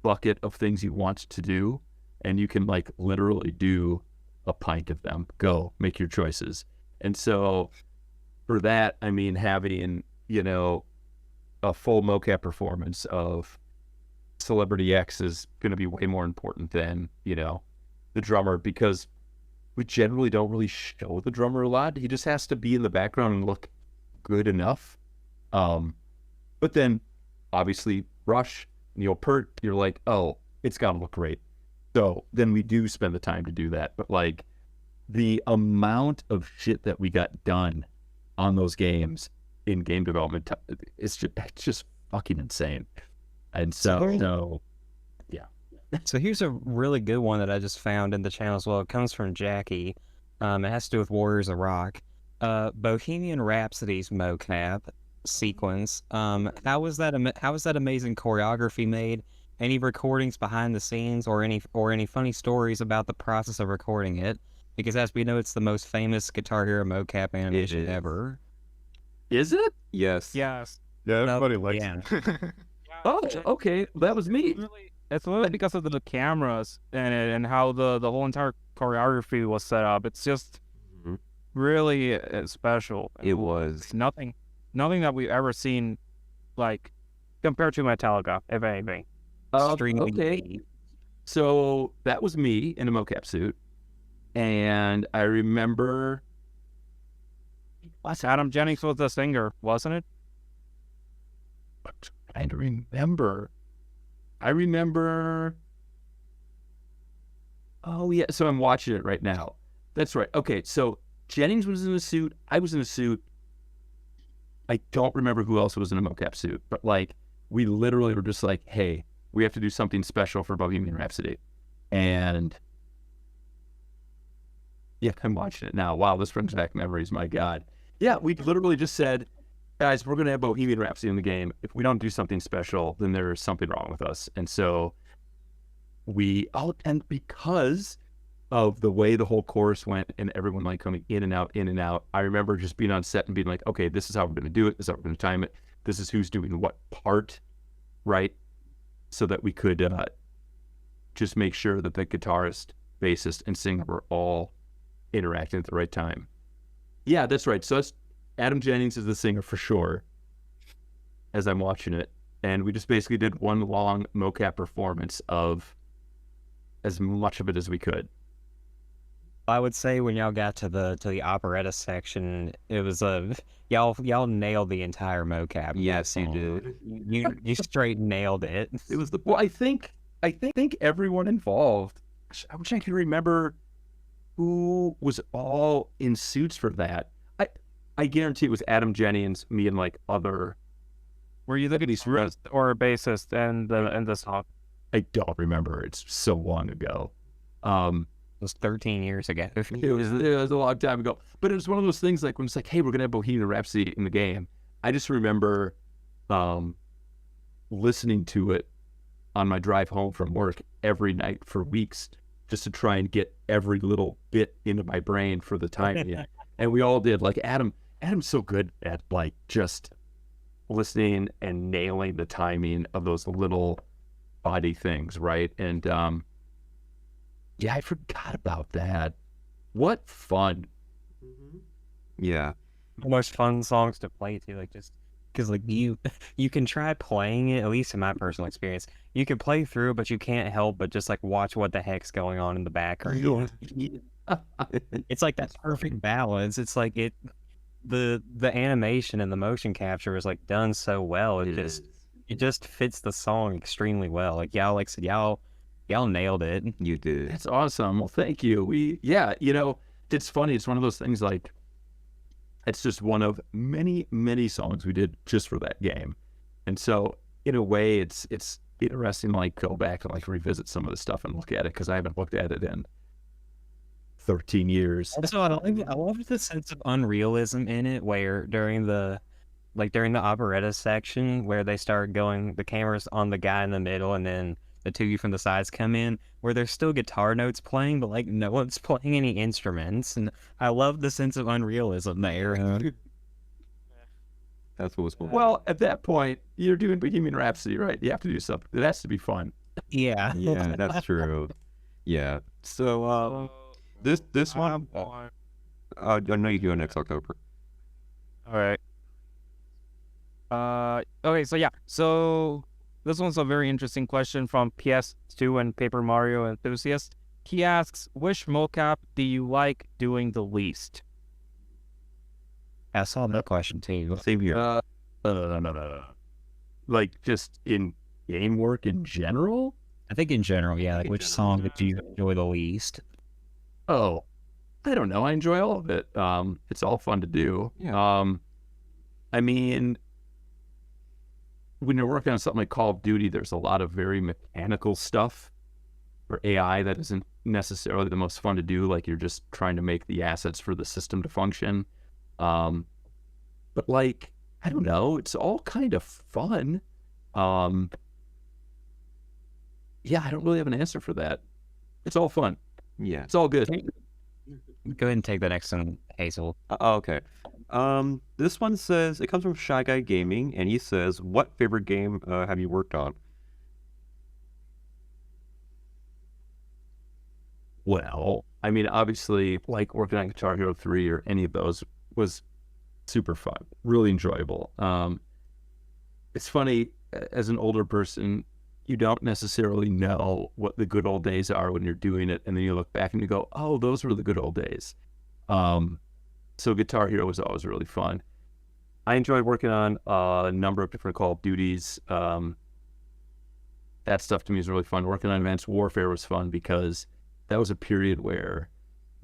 bucket of things you want to do, and you can like literally do a pint of them. Go make your choices. And so for that, I mean, having, you know, a full mocap performance of Celebrity X is going to be way more important than, you know, the drummer, because we generally don't really show the drummer a lot. He just has to be in the background and look good enough. But then obviously Rush, Neil Peart, you're like, oh, it's got to look great. So then we do spend the time to do that. But like the amount of shit that we got done on those games in game development, it's just fucking insane. And so yeah. So here's a really good one that I just found in the channel as well. It comes from Jackie. It has to do with Warriors of Rock. Bohemian Rhapsody's mocap sequence. How was that amazing choreography made? Any recordings behind the scenes, or any funny stories about the process of recording it? Because as we know, it's the most famous Guitar Hero mocap animation ever. Is it? Yes. Yes. Yeah, everybody likes yeah. it. Oh, okay. That was me. It's really because of the cameras and how the whole entire choreography was set up. It's just really special. It was. Nothing that we've ever seen, like, compared to Metallica, if anything. Okay. So that was me in a mocap suit. And I remember... Adam Jennings was the singer, wasn't it? I'm trying to remember. I remember... Oh, yeah. So I'm watching it right now. That's right. Okay, so Jennings was in a suit. I was in a suit. I don't remember who else was in a mocap suit. But, like, we literally were just like, hey, we have to do something special for Bohemian Rhapsody. And... yeah, I'm watching it now. Wow, this brings back memories. My God. Yeah, we literally just said, guys, we're going to have Bohemian Rhapsody in the game. If we don't do something special, then there's something wrong with us. And so and because of the way the whole chorus went and everyone like coming in and out, I remember just being on set and being like, okay, this is how we're going to do it. This is how we're going to time it. This is who's doing what part, right? So that we could just make sure that the guitarist, bassist, and singer were all interacting at the right time. Yeah, that's right. So Adam Jennings is the singer for sure, as I'm watching it. And we just basically did one long mocap performance of as much of it as we could. I would say when y'all got to the operetta section, it was y'all nailed the entire mocap. Yes, you song. did. You straight nailed it. It was the Well, I think everyone involved. I wish I could remember who was all in suits for that. I guarantee it was Adam Jennings, me, and like other. Were you the guitarist or bassist in the song? I don't remember. It's so long ago. It was 13 years ago. It was a long time ago. But it was one of those things like when it's like, hey, we're gonna have Bohemian Rhapsody in the game. I just remember listening to it on my drive home from work every night for weeks, just to try and get every little bit into my brain for the timing. And we all did. Like Adam's so good at like just listening and nailing the timing of those little body things, right? And yeah, I forgot about that. What fun. yeah. The most fun songs to play too, like just because like you can try playing it, at least in my personal experience, you can play through, but you can't help but just like watch what the heck's going on in the background. It's like that perfect balance. It's like the animation and the motion capture is like done so well. It just fits the song extremely well. Like y'all nailed it. You did. That's awesome. Well, thank you. It's funny. It's one of those things like, it's just one of many, many songs we did just for that game. And so in a way it's interesting to like go back and like revisit some of the stuff and look at it, because I haven't looked at it in 13 years. Also, I love the sense of unrealism in it, where during the operetta section where they start going, the camera's on the guy in the middle and then the two from the sides come in, where there's still guitar notes playing, but like no one's playing any instruments. And I love the sense of unrealism there. That's what was cool. Well, at that point, you're doing Bohemian Rhapsody, right? You have to do something. It has to be fun. Yeah. Yeah, that's true. Yeah. So this one, I know you go next October. All right. Okay, so this one's a very interesting question from PS2 and Paper Mario Enthusiast. He asks, which mocap do you like doing the least? I saw that question too. Same here. No. Like just in game work in general? I think in general, yeah. Like which song did you enjoy the least? Oh, I don't know. I enjoy all of it. It's all fun to do. Yeah. I mean, when you're working on something like Call of Duty, there's a lot of very mechanical stuff for AI that isn't necessarily the most fun to do. Like you're just trying to make the assets for the system to function. But like, I don't know, it's all kind of fun. Yeah, I don't really have an answer for that. It's all fun. Yeah. It's all good. Go ahead and take the next one, Hazel. Okay. This one says, it comes from Shy Guy Gaming, and he says, what favorite game have you worked on? Well, I mean, obviously, like working on Guitar Hero 3 or any of those was super fun, really enjoyable. It's funny, as an older person, you don't necessarily know what the good old days are when you're doing it, and then you look back and you go, oh, those were the good old days. So Guitar Hero was always really fun. I enjoyed working on a number of different Call of Duties. That stuff to me is really fun. Working on Advanced Warfare was fun because that was a period where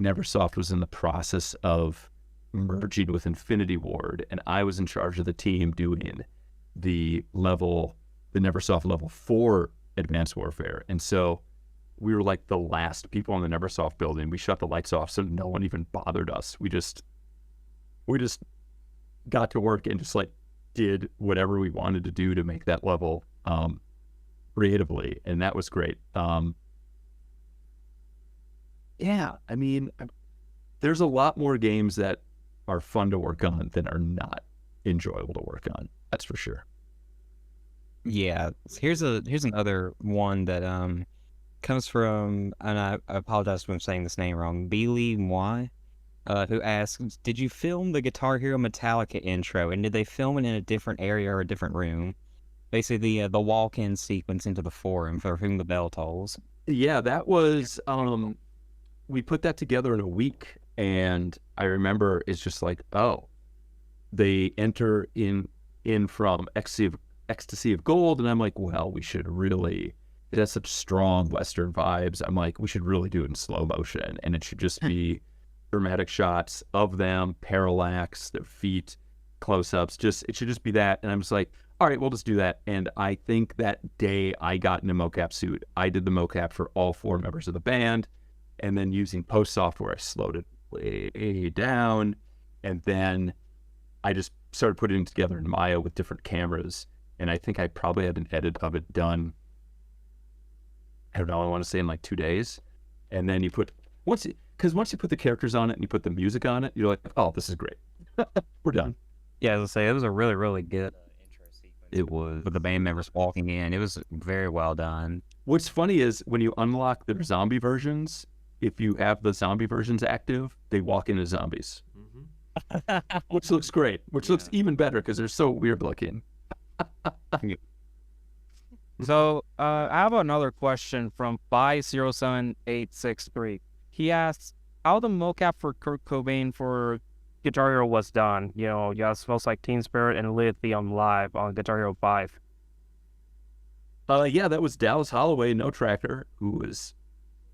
Neversoft was in the process of merging with Infinity Ward, and I was in charge of the team doing the Neversoft level 4 Advanced Warfare. And so we were like the last people in the Neversoft building. We shut the lights off so no one even bothered us. We just got to work and just like did whatever we wanted to do to make that level creatively, and that was great. Yeah, I mean, there's a lot more games that are fun to work on than are not enjoyable to work on. That's for sure. Yeah, here's another one that comes from, and I apologize if I'm saying this name wrong, Beely Moi, who asks, did you film the Guitar Hero Metallica intro, and did they film it in a different area or a different room? Basically, the walk-in sequence into the forum for Whom the Bell Tolls. Yeah, that was we put that together in a week, and I remember it's just like, oh, they enter in from Ecstasy of Gold, and I'm like, well, we should really. It has such strong Western vibes. I'm like, we should really do it in slow motion, and it should just be dramatic shots of them, parallax, their feet, close-ups. It should just be that. And I'm just like, all right, we'll just do that. And I think that day I got in a mocap suit. I did the mocap for all 4 members of the band, and then using post software, I slowed it way down, and then I just started putting it together in Maya with different cameras. And I think I probably had an edit of it done, I don't know, I want to say in like 2 days. And then once you put the characters on it and you put the music on it, you're like, oh, this is great. We're done. Yeah, as I say, it was a really, really good intro sequence. It was. With the band members walking in. It was very well done. What's funny is when you unlock their zombie versions, if you have the zombie versions active, they walk in as zombies. Which looks great. Which looks even better because they're so weird looking. So I have another question from 507863. He asks how the mocap for Kurt Cobain for Guitar Hero was done. You know, yeah, Smells Like Teen Spirit and Lithium live on Guitar Hero 5. Yeah, that was Dallas Holloway, No Tracker, who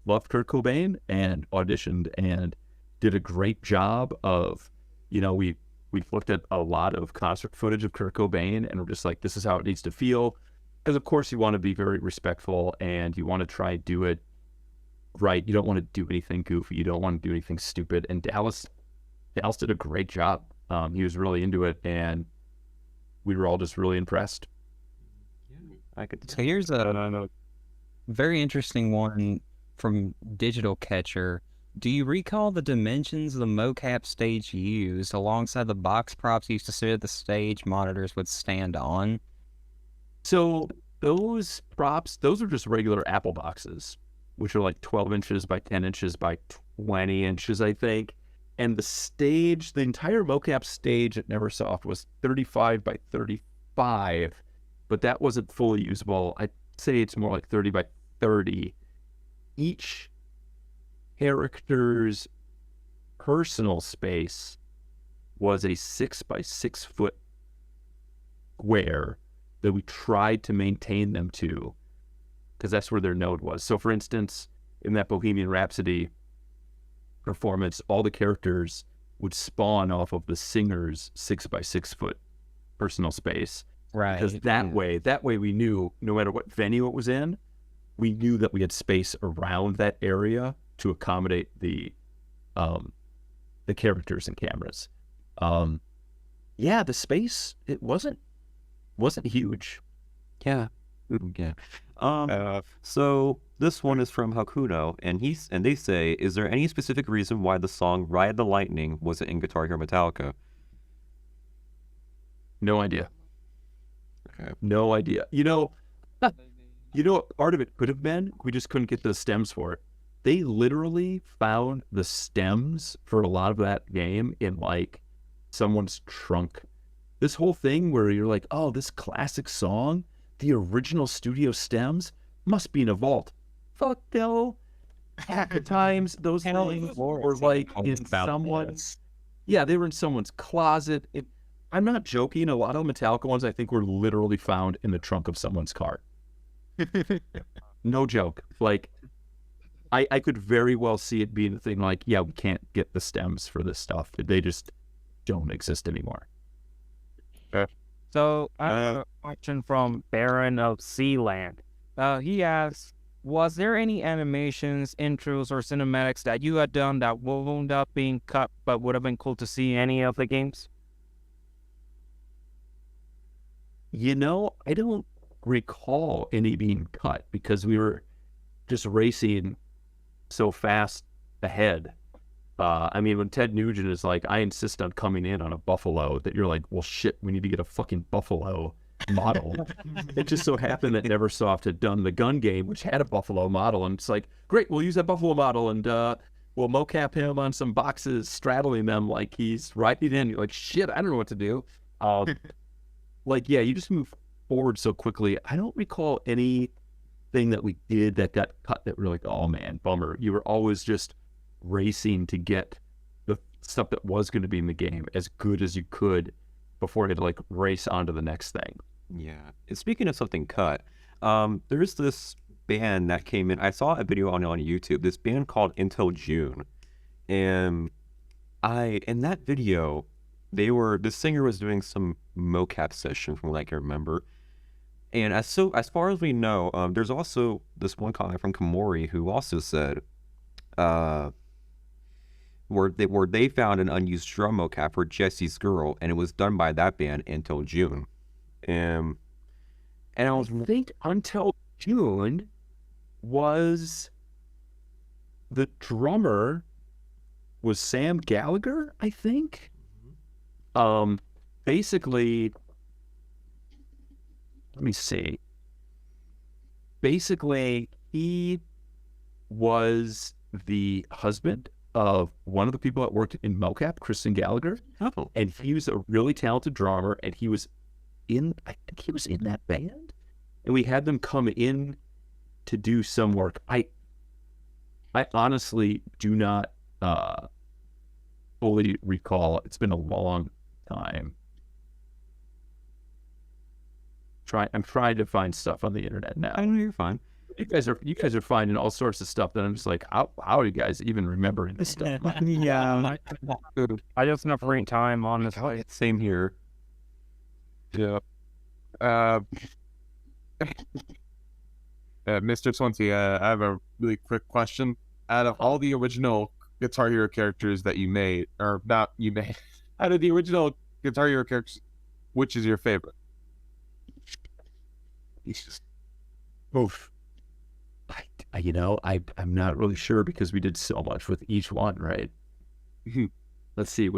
loved Kurt Cobain and auditioned and did a great job of, we've looked at a lot of concert footage of Kurt Cobain, and we're just like, this is how it needs to feel. Because of course you want to be very respectful and you want to try and do it right. You don't want to do anything goofy. You don't want to do anything stupid. And Dallas did a great job. He was really into it, and we were all just really impressed. So here's a very interesting one from Digital Catcher. Do you recall the dimensions the mocap stage used alongside the box props used to sit at the stage monitors would stand on? So those props, those are just regular Apple boxes, which are like 12 inches by 10 inches by 20 inches, I think. And the entire mocap stage at Neversoft was 35 by 35, but that wasn't fully usable. I'd say it's more like 30 by 30. Each character's personal space was a 6 by 6 foot square that we tried to maintain them to, because that's where their node was. So for instance, in that Bohemian Rhapsody performance, all the characters would spawn off of the singer's 6 by 6 foot personal space. Right. Because that way we knew no matter what venue it was in, we knew that we had space around that area to accommodate the characters and cameras. The space, it wasn't huge. Yeah. So this one is from Hakuno, and they say, is there any specific reason why the song Ride the Lightning wasn't in Guitar Hero Metallica? No idea. Okay. No idea. What part of it could have been? We just couldn't get the stems for it. They literally found the stems for a lot of that game in like someone's trunk. This whole thing where you're like, oh, this classic song, the original studio stems must be in a vault. Fuck no. Half the times those things were like in someone's. Yeah, they were in someone's closet. I'm not joking. A lot of the Metallica ones I think were literally found in the trunk of someone's car. No joke. Like, I could very well see it being a thing like, yeah, we can't get the stems for this stuff. They just don't exist anymore. So I have a question from Baron of Sealand. He asks, was there any animations, intros, or cinematics that you had done that wound up being cut but would have been cool to see any of the games? I don't recall any being cut because we were just racing so fast ahead. When Ted Nugent is like, I insist on coming in on a buffalo, that you're like, well, shit, we need to get a fucking buffalo model. It just so happened that Neversoft had done the gun game, which had a buffalo model, and it's like, great, we'll use that buffalo model, and we'll mocap him on some boxes, straddling them like he's riding in. You're like, shit, I don't know what to do. You just move forward so quickly. I don't recall anything that we did that got cut that we're like, oh man, bummer. You were always just racing to get the stuff that was going to be in the game as good as you could before you had to like race on to the next thing. Yeah. And speaking of something cut, there's this band that came in. I saw a video on YouTube. This band called Until June, and in that video, the singer was doing some mocap session from what I can remember. And as far as we know, there's also this one comment from Komori who also said, where they found an unused drum mocap for Jesse's Girl, and it was done by that band Until June. And I was think Until June was the drummer was Sam Gallagher, I think. Basically, let me see. Basically, he was the husband of one of the people that worked in Mocap, Kristen Gallagher. Oh. And he was a really talented drummer, and I think he was in that band. And we had them come in to do some work. I honestly do not fully recall. It's been a long time. I'm trying to find stuff on the internet now. I know you're fine. You guys are finding all sorts of stuff that I'm just like, how are you guys even remembering this stuff? Yeah. I just enough free time, honestly. Same here. Yeah. Mr. Swenty, I have a really quick question. Out of all the original Guitar Hero characters that you made, or not you made, out of the original Guitar Hero characters, which is your favorite? Oof. I'm not really sure because we did so much with each one, right? Let's see,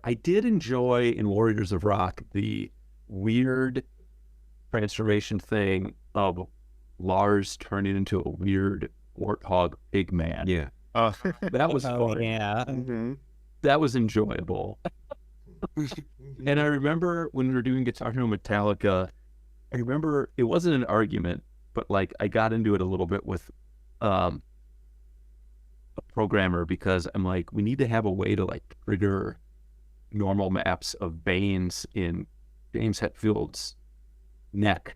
I did enjoy in Warriors of Rock the weird transformation thing of Lars turning into a weird warthog pig man. Yeah. That was fun. Yeah. That was enjoyable. And I remember when we were doing Guitar Hero Metallica, I remember it wasn't an argument, but like I got into it a little bit with a programmer because I'm like, we need to have a way to like trigger normal maps of veins in James Hetfield's neck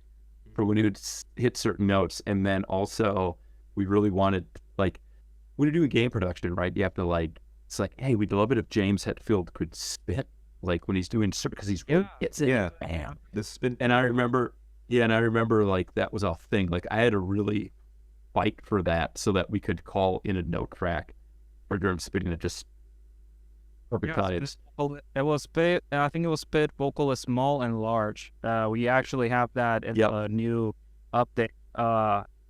for when he would hit certain notes. And then also we really wanted, like, when you're doing game production, right, you have to like, it's like, hey, we'd love it if James Hetfield could spit, like when he's doing, because he's really gets it. Yeah. Bam. This spin. And I remember like that was a thing. Like I had to really fight for that so that we could call in a note track for drum spitting at just perfect times. It was spit. I think it was spit vocal is small and large. We actually have that in the new update.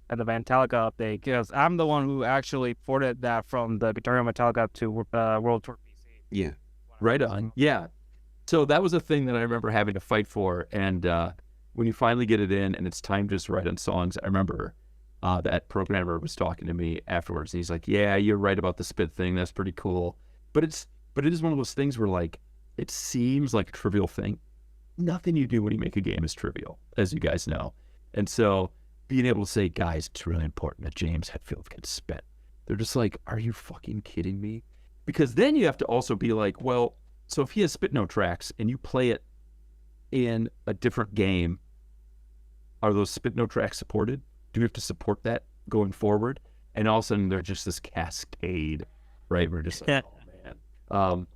At the Metallica update, because I'm the one who actually ported that from the Guitar Hero Metallica to World Tour PC. Yeah. Right on. Yeah. So that was a thing that I remember having to fight for. And when you finally get it in and it's time to just write on songs, I remember that programmer was talking to me afterwards. And he's like, yeah, you're right about the spit thing. That's pretty cool. But it is one of those things where like, it seems like a trivial thing. Nothing you do when you make a game is trivial, as you guys know. And so being able to say, guys, it's really important that James Hetfield can spit. They're just like, are you fucking kidding me? Because then you have to also be like, well, so if he has spit note tracks and you play it in a different game, are those spit note tracks supported? Do we have to support that going forward? And all of a sudden they're just this cascade, right? We're just like, oh man.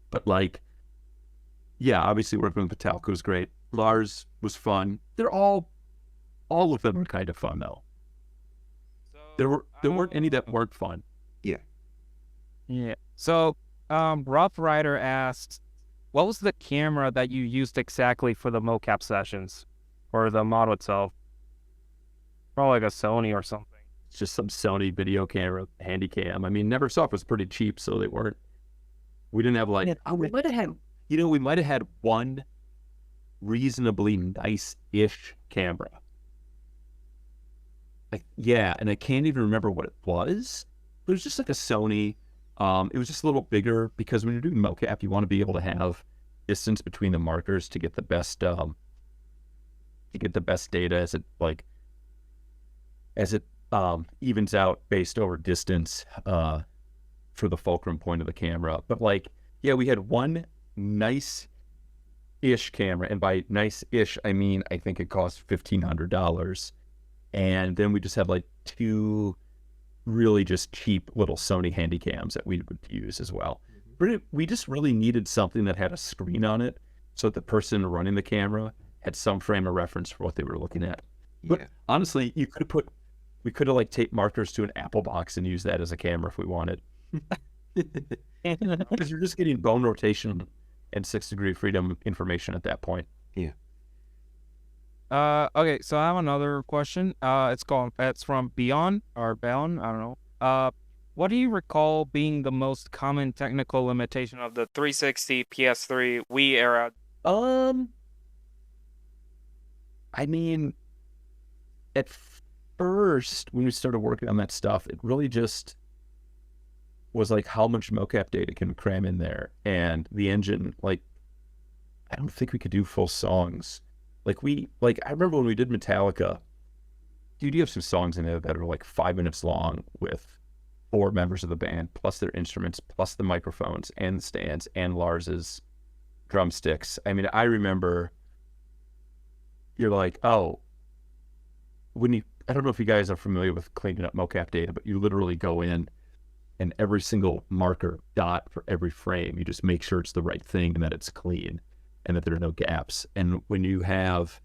But like, yeah, obviously working with Metallica was great. Lars was fun. All of them were kind of fun though. There weren't any that weren't fun. Yeah. So, Rough Rider asked, what was the camera that you used exactly for the mocap sessions, or the model itself? Probably like a Sony or something. It's just some Sony video camera, handy cam. I mean, Neversoft was pretty cheap, so we didn't have like, we might have had one reasonably nice-ish camera. And I can't even remember what it was. It was just like a Sony. It was just a little bigger because when you're doing mocap, you want to be able to have distance between the markers to get the best data as it evens out based over distance. for the fulcrum point of the camera. But like, yeah, we had one nice-ish camera, and by nice-ish, I mean, I think it cost $1,500. And then we just had like 2 really just cheap little Sony Handycams that we would use as well. But we just really needed something that had a screen on it so that the person running the camera had some frame of reference for what they were looking at. But honestly, we could have like taped markers to an Apple box and used that as a camera if we wanted. Because you're just getting bone rotation and 6-degree freedom information at that point. Okay, so I have another question. It's from Beyond or Bound, I don't know. What do you recall being the most common technical limitation of the 360 PS3 Wii era? I mean, at first, when we started working on that stuff, it really just was like how much mocap data can we cram in there, and the engine. Like, I don't think we could do full songs. I remember when we did Metallica, dude, you have some songs in there that are like 5 minutes long with 4 members of the band, plus their instruments, plus the microphones and the stands and Lars's drumsticks. I mean, I remember you're like, oh, I don't know if you guys are familiar with cleaning up mocap data, but you literally go in and every single marker dot for every frame, you just make sure it's the right thing and that it's clean and that there are no gaps. And when you have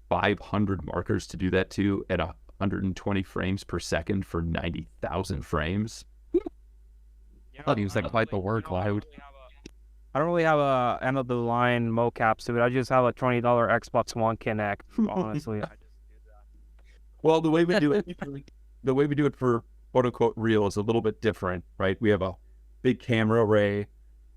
500 markers to do that to at 120 frames per second for 90,000 frames, Thought he was like quite the workload. I don't really have a end of the line mocap suit. I just have a $20 Xbox One Kinect. Honestly, I just do that. well, the way we do it for quote unquote real is a little bit different, right? We have a big camera array.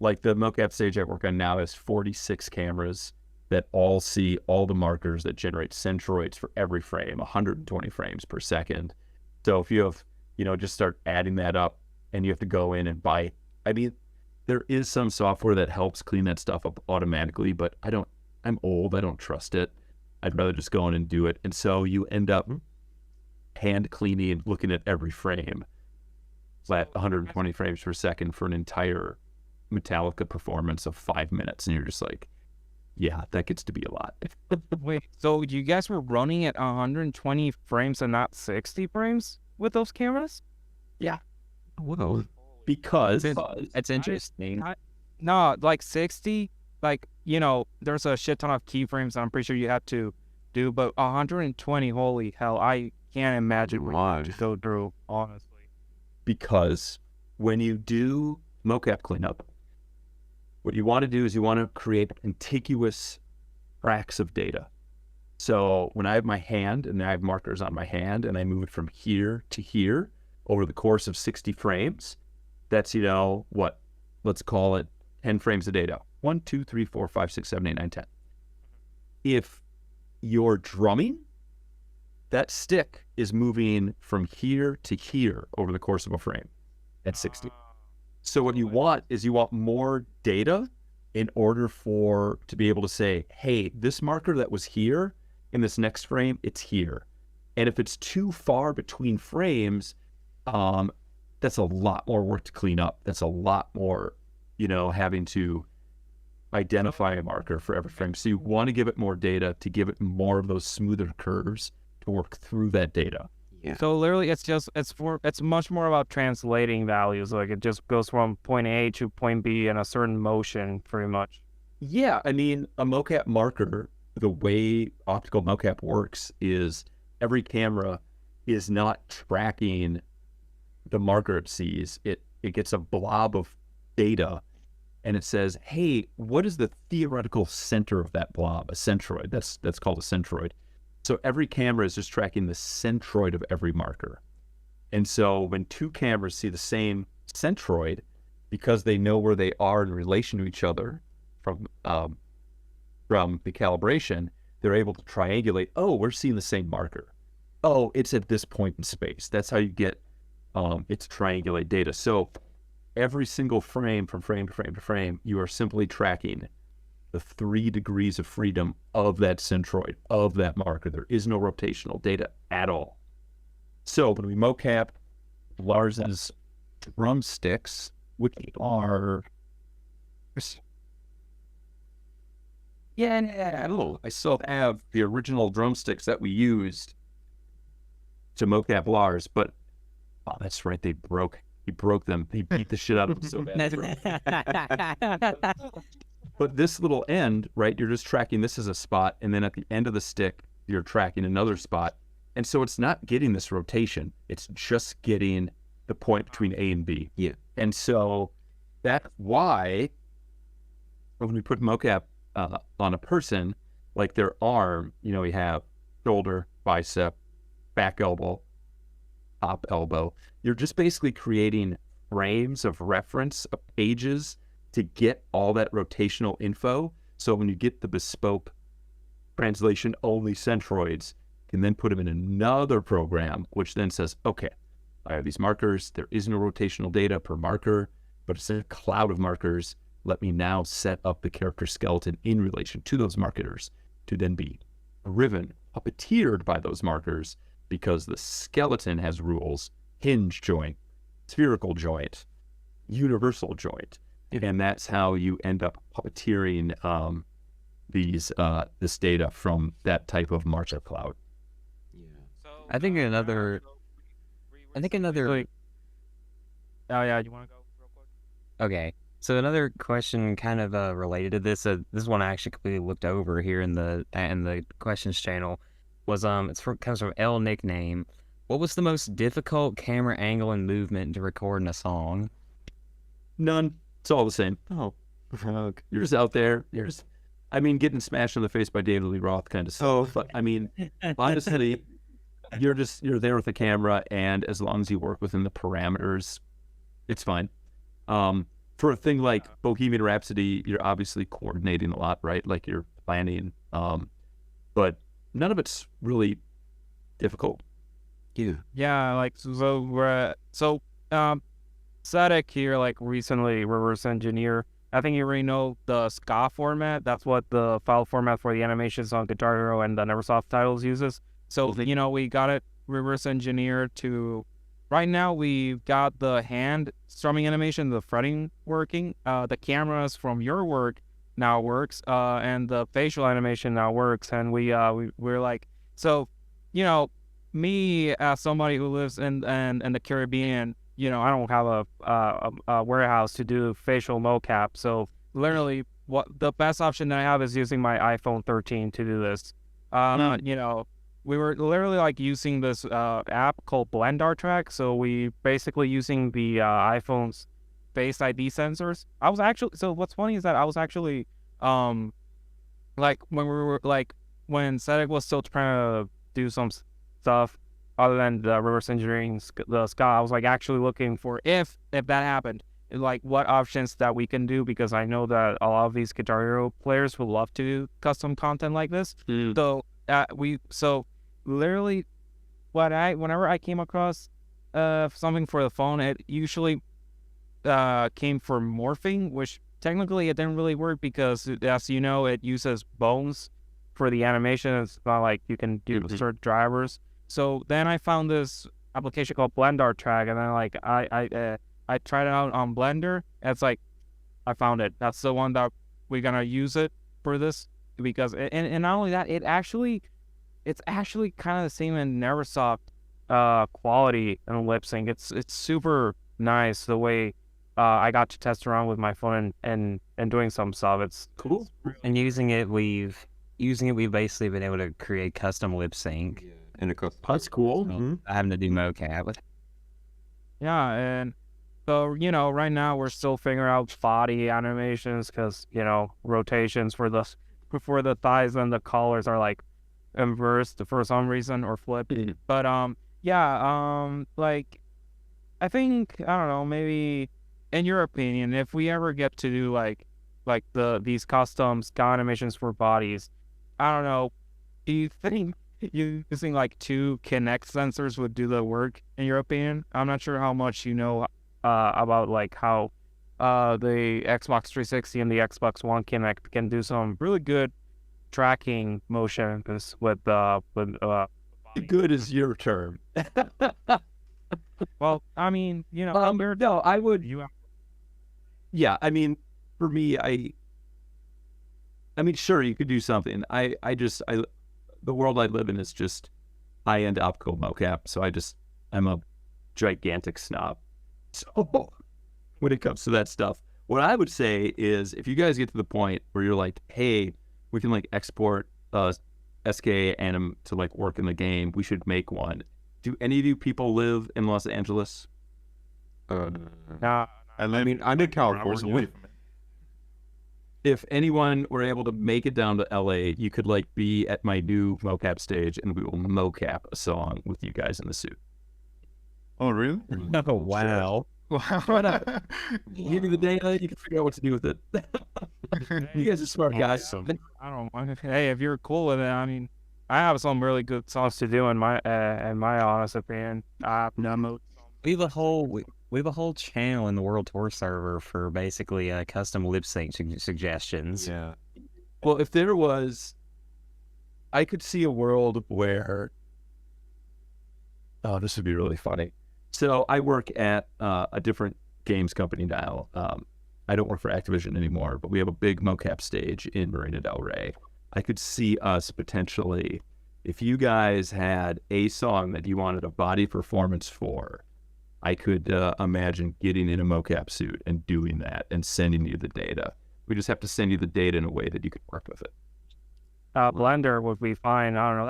Like the mocap stage I work on now has 46 cameras that all see all the markers that generate centroids for every frame, 120 frames per second. So if you have, just start adding that up and you have to go in and buy, I mean, there is some software that helps clean that stuff up automatically, but I'm old, I don't trust it. I'd rather just go in and do it. And so you end up hand cleaning and looking at every frame at 120 frames per second for an entire Metallica performance of 5 minutes. And you're just like, yeah, that gets to be a lot. Wait, so you guys were running at 120 frames and not 60 frames with those cameras? Yeah. Whoa. Because It's interesting. No, like 60, like, there's a shit ton of keyframes I'm pretty sure you have to do, but 120, holy hell, I can't imagine what you have to go through, honestly. because when you do mocap cleanup, what you want to do is you want to create contiguous tracks of data. So when I have my hand and I have markers on my hand and I move it from here to here over the course of 60 frames, that's, let's call it 10 frames of data. 1, 2, 3, 4, 5, 6, 7, 8, 9, 10. If you're drumming, that stick is moving from here to here over the course of a frame at 60. So what you want is you want more data in order to be able to say, hey, this marker that was here in this next frame, it's here. And if it's too far between frames, that's a lot more work to clean up. That's a lot more, having to identify a marker for every frame. So you want to give it more data to give it more of those smoother curves to work through that data. Yeah. So literally it's much more about translating values. Like it just goes from point A to point B in a certain motion pretty much. Yeah, I mean, a mocap marker, the way optical mocap works is every camera is not tracking the marker it sees. It gets a blob of data and it says, hey, what is the theoretical center of that blob? A centroid. That's called a centroid. So every camera is just tracking the centroid of every marker. And so when two cameras see the same centroid, because they know where they are in relation to each other from the calibration, they're able to triangulate, oh, we're seeing the same marker. Oh, it's at this point in space. That's how you get it to triangulate data. So every single frame, from frame to frame to frame, you are simply tracking the 3 degrees of freedom of that centroid, of that marker. There is no rotational data at all. So when we mocap Lars's drumsticks, which are I don't know. I still have the original drumsticks that we used to mocap Lars, but oh, that's right, they broke. He broke them. He beat the shit out of them so bad. But this little end, right, you're just tracking this as a spot, and then at the end of the stick, you're tracking another spot. And so it's not getting this rotation. It's just getting the point between A and B. Yeah. And so that's why when we put mocap on a person, like their arm, you know, we have shoulder, bicep, back elbow, top elbow. You're just basically creating frames of reference, of pages to get all that rotational info. So when you get the bespoke translation only centroids, you can then put them in another program, which then says, okay, I have these markers. There is no rotational data per marker, but it's a cloud of markers. Let me now set up the character skeleton in relation to those markers to then be driven, puppeteered by those markers, because the skeleton has rules: hinge joint, spherical joint, universal joint. And that's how you end up puppeteering this data from that type of marker cloud. I think another. Oh yeah, you want to go real quick? Okay, so another question kind of related to this. This one I actually completely looked over here in the questions channel. Was comes from L Nickname. What was the most difficult camera angle and movement to record in a song? None. It's all the same. Oh, okay. You're just out there. Getting smashed in the face by David Lee Roth kind of stuff. But I mean, honestly, you're there with the camera, and as long as you work within the parameters, it's fine. For a thing like Bohemian Rhapsody, you're obviously coordinating a lot, right? Like you're planning. But none of it's really difficult. Yeah, like Sadek here, like recently reverse engineer. I think you already know the ska format. That's what the file format for the animations on Guitar Hero and the Neversoft titles uses. So, you know, we got it reverse engineered to, right now we've got the hand strumming animation, the fretting working. The cameras from your work now works, and the facial animation now works. And we're like, so, you know, me as somebody who lives in the Caribbean, you know, I don't have a warehouse to do facial mocap. So literally, what the best option that I have is using my iPhone 13 to do this. You know, we were literally like using this app called Blendar Track. So we basically using the iPhone's Face ID sensors. So what's funny is that I was actually like when Cedric was still trying to do some stuff other than the reverse engineering the ska, I was like actually looking for if that happened, like what options that we can do, because I know that a lot of these Guitar Hero players would love to do custom content like this. So literally whenever I came across something for the phone, it usually came for morphing, which technically it didn't really work because, as you know, it uses bones for the animation. It's not like you can do certain drivers. So then I found this application called Blendar Track, and then like I tried it out on Blender, and it's like I found it. That's the one that we're gonna use it for this, because and not only that, it's actually kind of the same in Neversoft quality and lip sync. It's super nice the way I got to test around with my phone and doing some stuff. It's cool. And using it, we've basically been able to create custom lip sync. That's cool. So having to do mocap. Yeah, and so, you know, right now we're still figuring out body animations, because, you know, rotations for the thighs and the collars are like inversed for some reason, or flipped. But like I think, I don't know, maybe in your opinion, if we ever get to do like these custom ska animations for bodies, I don't know, do you think using like 2 Kinect sensors would do the work, in your opinion? I'm not sure how much you know about like how the Xbox 360 and the Xbox One Kinect can do some really good tracking motions with good is your term. Well, I mean, No, I would. you Yeah, I mean, for me, I mean, sure, you could do something. The world I live in is just high-end optical mocap, so I'm a gigantic snob. So when it comes to that stuff, what I would say is, if you guys get to the point where you're like, hey, we can like export SK anim to like work in the game, we should make one. Do any of you people live in Los Angeles? nah, I mean, I'm in 4 hours California. away from it. If anyone were able to make it down to LA, you could like be at my new mocap stage and we will mocap a song with you guys in the suit. Oh, really? Oh, wow. Why not? Give me the data, you can figure out what to do with it. You guys are smart guys. I don't mind. Hey, if you're cool with it, I mean, I have some really good songs to do in my honest opinion. No, We have a whole channel in the World Tour server for basically custom lip sync suggestions. Yeah. Well, if there was, I could see a world where, oh, this would be really funny. So I work at a different games company now. I don't work for Activision anymore, but we have a big mocap stage in Marina del Rey. I could see us potentially, if you guys had a song that you wanted a body performance for, I could imagine getting in a mocap suit and doing that and sending you the data. We just have to send you the data in a way that you can work with it. Blender would be fine. I don't know.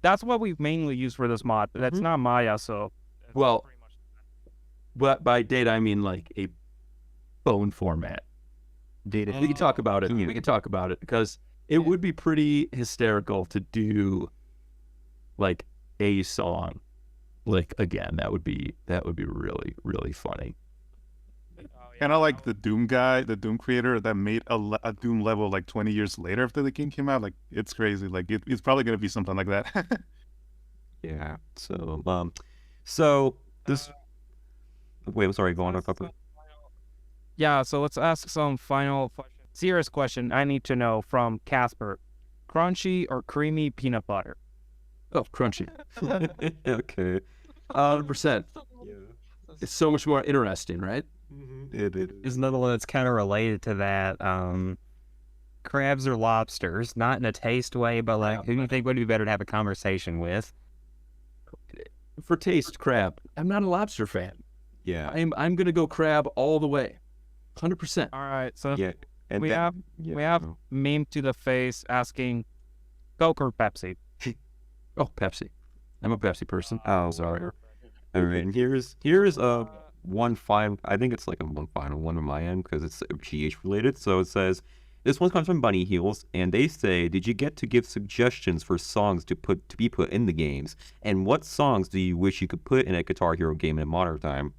That's what we mainly use for this mod. That's not Maya, so. Well, but by data I mean like a phone format. Data. We can talk about it. We can talk about it because it would be pretty hysterical to do like a song. Like again, that would be really, really funny. Kind of like the Doom guy, the Doom creator that made a Doom level like 20 years later after the game came out. Like, it's crazy. Like, it's probably gonna be something like that. Yeah. So this. Wait, I'm sorry. Go on. Yeah, so let's ask some final serious question I need to know from Casper. Crunchy or creamy peanut butter? Oh, crunchy. Okay. 100%. It's so much more interesting, right? It Is another one that's kind of related to that. Crabs or lobsters, not in a taste way, but like, who do you think would be better to have a conversation with? For taste, crab. I'm not a lobster fan. Yeah. I'm gonna go crab all the way, 100%. All right, so Yeah. And we have meme to the face asking Coke or Pepsi. Oh, Pepsi. I'm a Pepsi person. Oh, sorry. All right. And here's one final. I think it's like a one final one on my end because it's GH related. So it says, this one comes from Bunny Heels, and they say, did you get to give suggestions for songs to be put in the games? And what songs do you wish you could put in a Guitar Hero game in modern time?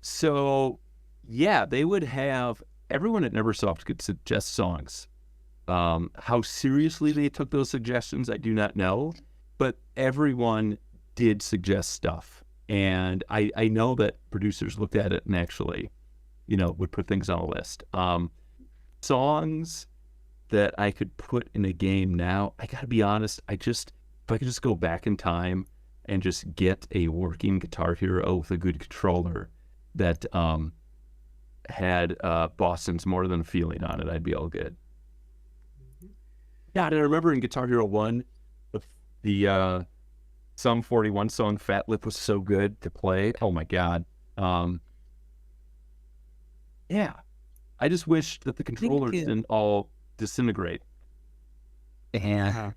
So, yeah, they would have everyone at Neversoft could suggest songs. How seriously they took those suggestions, I do not know, but everyone did suggest stuff. And I know that producers looked at it and actually, would put things on a list. Songs that I could put in a game now, I gotta be honest, if I could just go back in time and just get a working Guitar Hero with a good controller that had Boston's More Than a Feeling on it, I'd be all good. Yeah, and I remember in Guitar Hero 1, the Sum 41 song Fat Lip was so good to play. Oh my God. Yeah. I just wish that the controllers didn't all disintegrate. Yeah.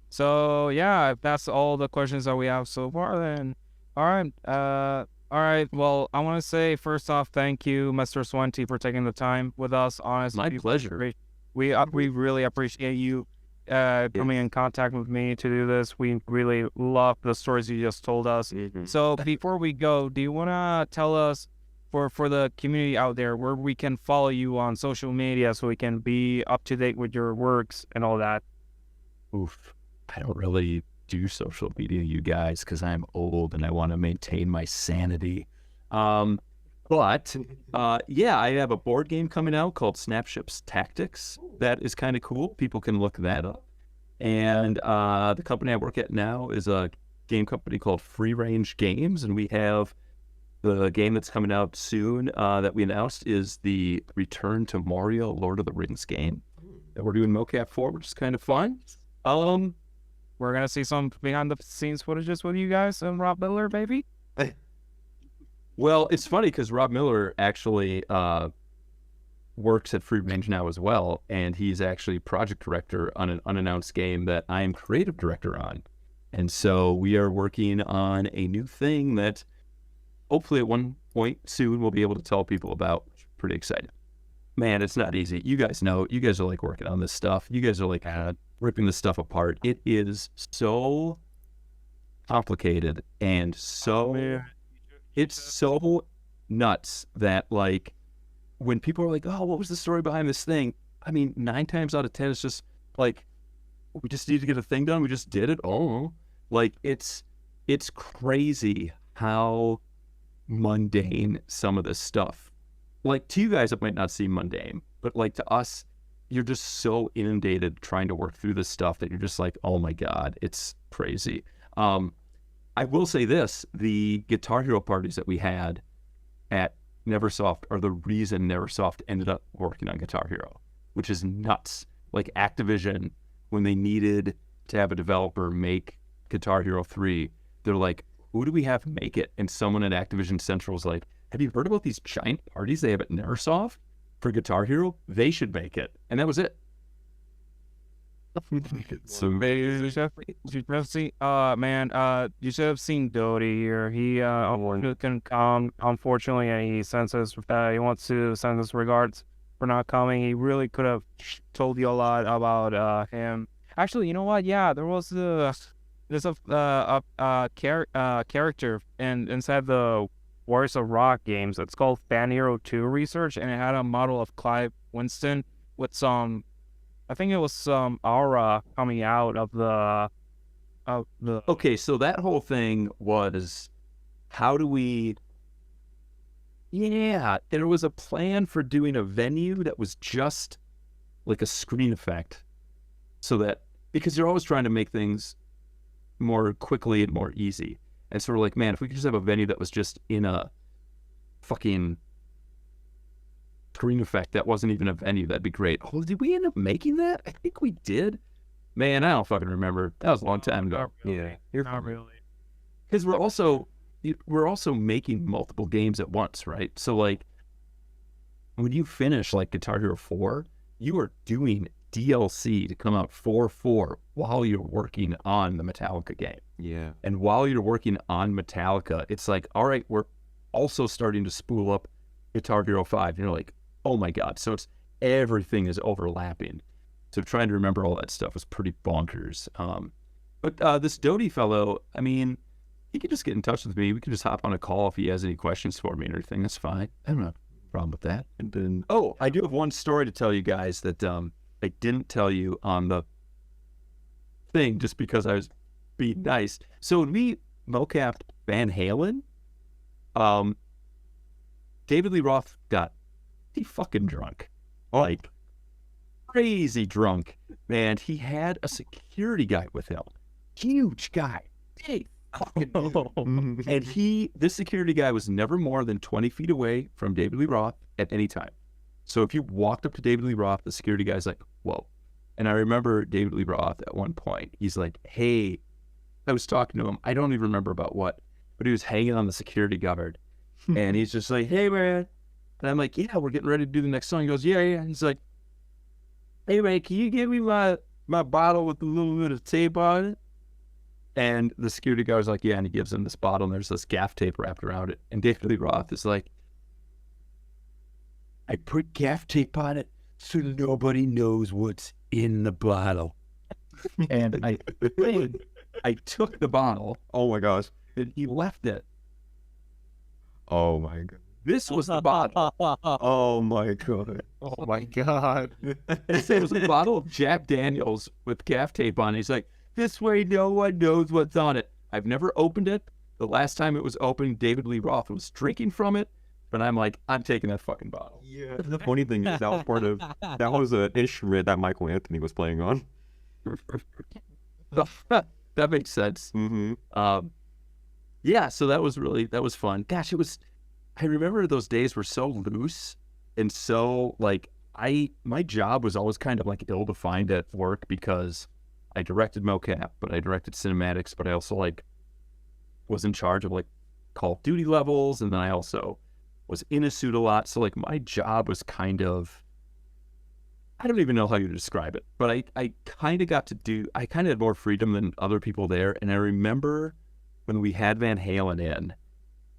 So yeah, if that's all the questions that we have so far, then all right. Well, I want to say first off, thank you, Mr. Swenty, for taking the time with us. Honestly, My pleasure. We really appreciate you coming in contact with me to do this. We really love the stories you just told us. So before we go, do you want to tell us for the community out there where we can follow you on social media so we can be up to date with your works and all that? Oof. I don't really do social media, you guys, because I'm old and I want to maintain my sanity. But I have a board game coming out called Snapships Tactics. That is kind of cool. People can look that up. And the company I work at now is a game company called Free Range Games, and we have the game that's coming out soon that we announced is the Return to Mario Lord of the Rings game that we're doing mocap for, which is kind of fun. We're gonna see some behind the scenes footages with you guys and Rob Miller, baby. Well, it's funny because Rob Miller actually works at Free Range now as well, and he's actually project director on an unannounced game that I am creative director on. And so we are working on a new thing that hopefully at one point soon we'll be able to tell people about. Pretty excited. Man, it's not easy. You guys know, you guys are like working on this stuff. You guys are like ripping this stuff apart. It is so complicated and so, it's so nuts that like when people are like, oh, what was the story behind this thing? I mean, 9 times out of 10, it's just like, we just need to get a thing done. We just did it. Oh, like it's crazy how mundane some of this stuff. Like to you guys, it might not seem mundane, but like to us, you're just so inundated trying to work through this stuff that you're just like, oh my God, it's crazy. I will say this, the Guitar Hero parties that we had at Neversoft are the reason Neversoft ended up working on Guitar Hero, which is nuts. Like Activision, when they needed to have a developer make Guitar Hero 3, they're like, who do we have make it? And someone at Activision Central was like, have you heard about these giant parties they have at Neversoft for Guitar Hero? They should make it. And that was it. It's amazing. You should have seen Doty here. He can come. Unfortunately, he sends us. He wants to send us regards for not coming. He really could have told you a lot about him. Actually, you know what? Yeah, there was there's a character inside the Warriors of Rock games. It's called Fan Hero 2 Research, and it had a model of Clive Winston with some. I think it was some aura coming out of the. Okay, so that whole thing was, how do we? Yeah, there was a plan for doing a venue that was just like a screen effect, so that because you're always trying to make things more quickly and more easy, and so we're like, man, if we could just have a venue that was just in a fucking screen effect that wasn't even a venue, that'd be great. Oh, did we end up making that? I think we did. Man, I don't fucking remember. That was a long time ago. Yeah, not really. Because we're also making multiple games at once, right? So like when you finish like Guitar Hero 4, you are doing DLC to come out 4/4 while you're working on the Metallica game. Yeah. And while you're working on Metallica, it's like, all right, we're also starting to spool up Guitar Hero 5. And you're like, oh my God. So it's everything is overlapping. So trying to remember all that stuff was pretty bonkers. But this Doty fellow, I mean, he could just get in touch with me. We could just hop on a call if he has any questions for me or anything. That's fine. I don't have a problem with that. And then, oh, I do have one story to tell you guys that I didn't tell you on the thing just because I was being nice. So when we mocapped Van Halen, David Lee Roth got pretty fucking drunk. Like, crazy drunk. Man, he had a security guy with him. Huge guy. Big fucking dude. And this security guy was never more than 20 feet away from David Lee Roth at any time. So if you walked up to David Lee Roth, the security guy's like, whoa. And I remember David Lee Roth at one point, he's like, hey, I was talking to him. I don't even remember about what, but he was hanging on the security guard. And he's just like, hey, man. And I'm like, yeah, we're getting ready to do the next song. He goes, yeah. And he's like, hey, man, can you give me my bottle with a little bit of tape on it? And the security guard's like, yeah. And he gives him this bottle, and there's this gaff tape wrapped around it. And David Lee Roth is like, I put gaff tape on it so nobody knows what's in the bottle. And I took the bottle. Oh my gosh. And he left it. Oh my God. This was the bottle. Oh my God. Oh my God. It was a bottle of Jack Daniels with gaff tape on it. He's like, this way no one knows what's on it. I've never opened it. The last time it was opened, David Lee Roth was drinking from it. But I'm like, I'm taking that fucking bottle. Yeah. The funny thing is that was an instrument that Michael Anthony was playing on. That makes sense. Mm-hmm. Yeah, so that was fun. Gosh, I remember those days were so loose and so like my job was always kind of like ill-defined at work because I directed mocap, but I directed cinematics, but I also like was in charge of like Call of Duty levels, and then I also was in a suit a lot. So like my job was kind of, I don't even know how you describe it, but I kind of I kind of had more freedom than other people there. And I remember when we had Van Halen in,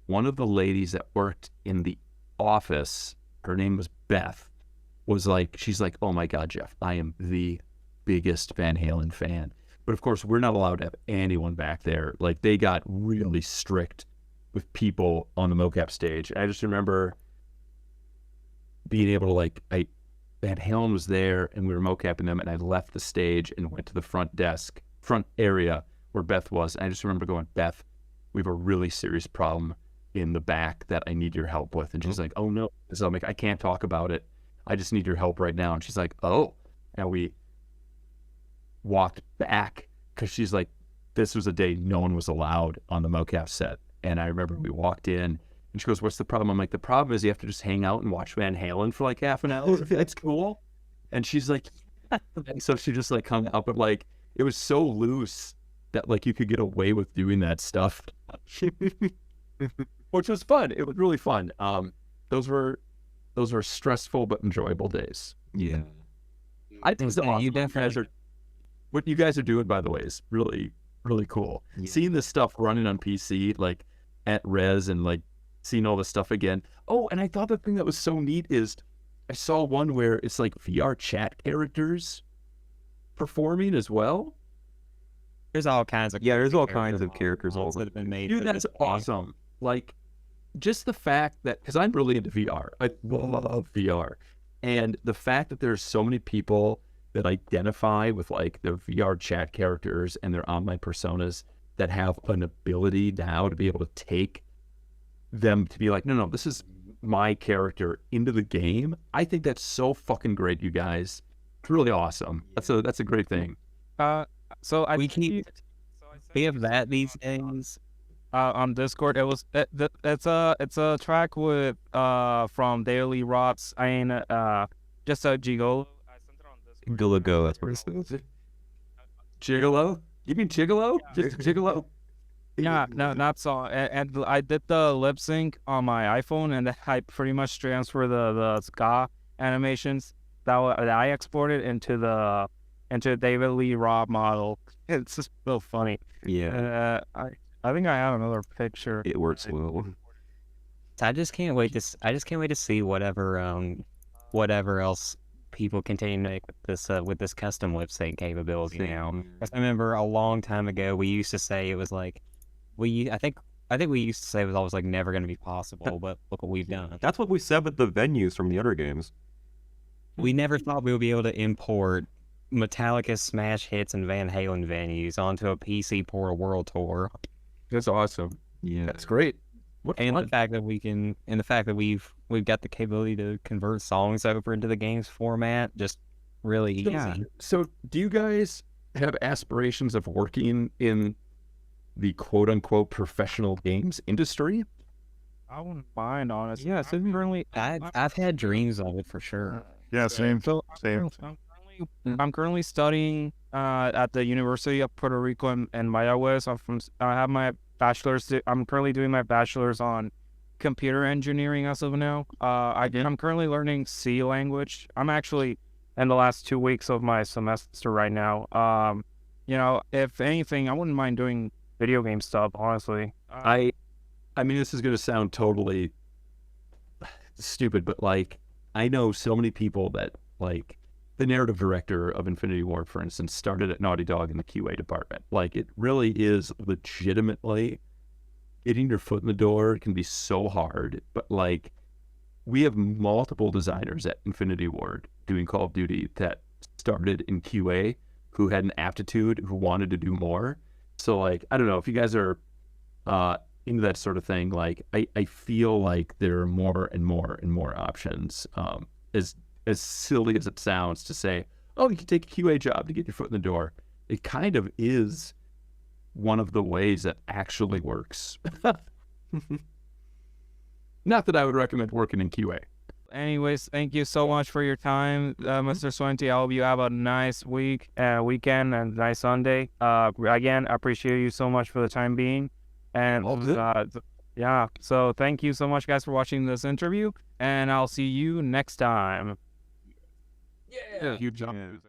one of the ladies that worked in the office, her name was Beth, she's like, oh my God, Jeff, I am the biggest Van Halen fan. But of course, we're not allowed to have anyone back there. Like they got really strict with people on the mocap stage. I just remember being able to Van Halen was there and we were mocapping them, and I left the stage and went to the front area where Beth was. And I just remember going, Beth, we have a really serious problem in the back that I need your help with. And she's like, oh no. So I'm like, I can't talk about it. I just need your help right now. And she's like, oh. And we walked back because she's like, this was a day no one was allowed on the mocap set. And I remember we walked in and she goes, what's the problem? I'm like, the problem is you have to just hang out and watch Van Halen for like half an hour. That's cool. And she's like, and so she just like hung out, but like it was so loose that like you could get away with doing that stuff, which was fun. It was really fun. Those were stressful but enjoyable days. Yeah. I think what you guys are doing, by the way, is really, really cool. Yeah. Seeing this stuff running on PC, like at res, and like seeing all this stuff again. Oh, and I thought the thing that was so neat is I saw one where it's like VR chat characters performing as well. There's all kinds of There's all kinds of characters that have been made. Dude, that's awesome. Like, just the fact that, because I'm really into VR. I love VR. And the fact that there's so many people that identify with like the VR chat characters and their online personas that have an ability now to be able to take them to be like, no, this is my character into the game. I think that's so fucking great, you guys. It's really awesome. That's a great thing. So I We think We have that these days. on Discord. It was it's a track with from Daily Rots. Just a gigolo. I sent it on Discord. Go, that's what it says. Gigolo? You mean Gigolo? Just Gigolo? Yeah, no, not song. And I did the lip sync on my iPhone, and I pretty much transferred the ska animations that I exported into David Lee Roth model. It's just so funny. Yeah. I think I have another picture. It works well. So I just can't wait to see whatever else people continue to make with this custom lip sync capability now. 'Cause I remember a long time ago we used to say it was like I think we used to say it was always like never going to be possible, but look what we've done. That's what we said with the venues from the other games. We never thought we would be able to import Metallica's smash hits and Van Halen venues onto a PC Portal World Tour. That's awesome. Yeah. That's great. What And fun. the fact that we've got the capability to convert songs over into the game's format, just really easy. So do you guys have aspirations of working in the quote unquote professional games industry? I wouldn't mind, honestly. Yeah, so currently, I've had dreams of it for sure. Yeah, same. So Same. I'm currently studying at the University of Puerto Rico in Mayagüez. I have my bachelor's. I'm currently doing my bachelor's on computer engineering as of now. I'm currently learning C language. I'm actually in the last 2 weeks of my semester right now. If anything, I wouldn't mind doing video game stuff, honestly. I mean, this is going to sound totally stupid, but like, I know so many people that like the narrative director of Infinity Ward, for instance, started at Naughty Dog in the QA department. Like, it really is legitimately getting your foot in the door. It can be so hard, but like, we have multiple designers at Infinity Ward doing Call of Duty that started in QA who had an aptitude, who wanted to do more. So like, I don't know if you guys are into that sort of thing. Like, I feel like there are more and more and more options. As silly as it sounds to say, oh, you can take a QA job to get your foot in the door. It kind of is one of the ways that actually works. Not that I would recommend working in QA. Anyways, thank you so much for your time, Mr. Swenty. I hope you have a nice weekend, and nice Sunday. Again, I appreciate you so much for the time being. And yeah, so thank you so much, guys, for watching this interview, and I'll see you next time. Yeah. Huge jump.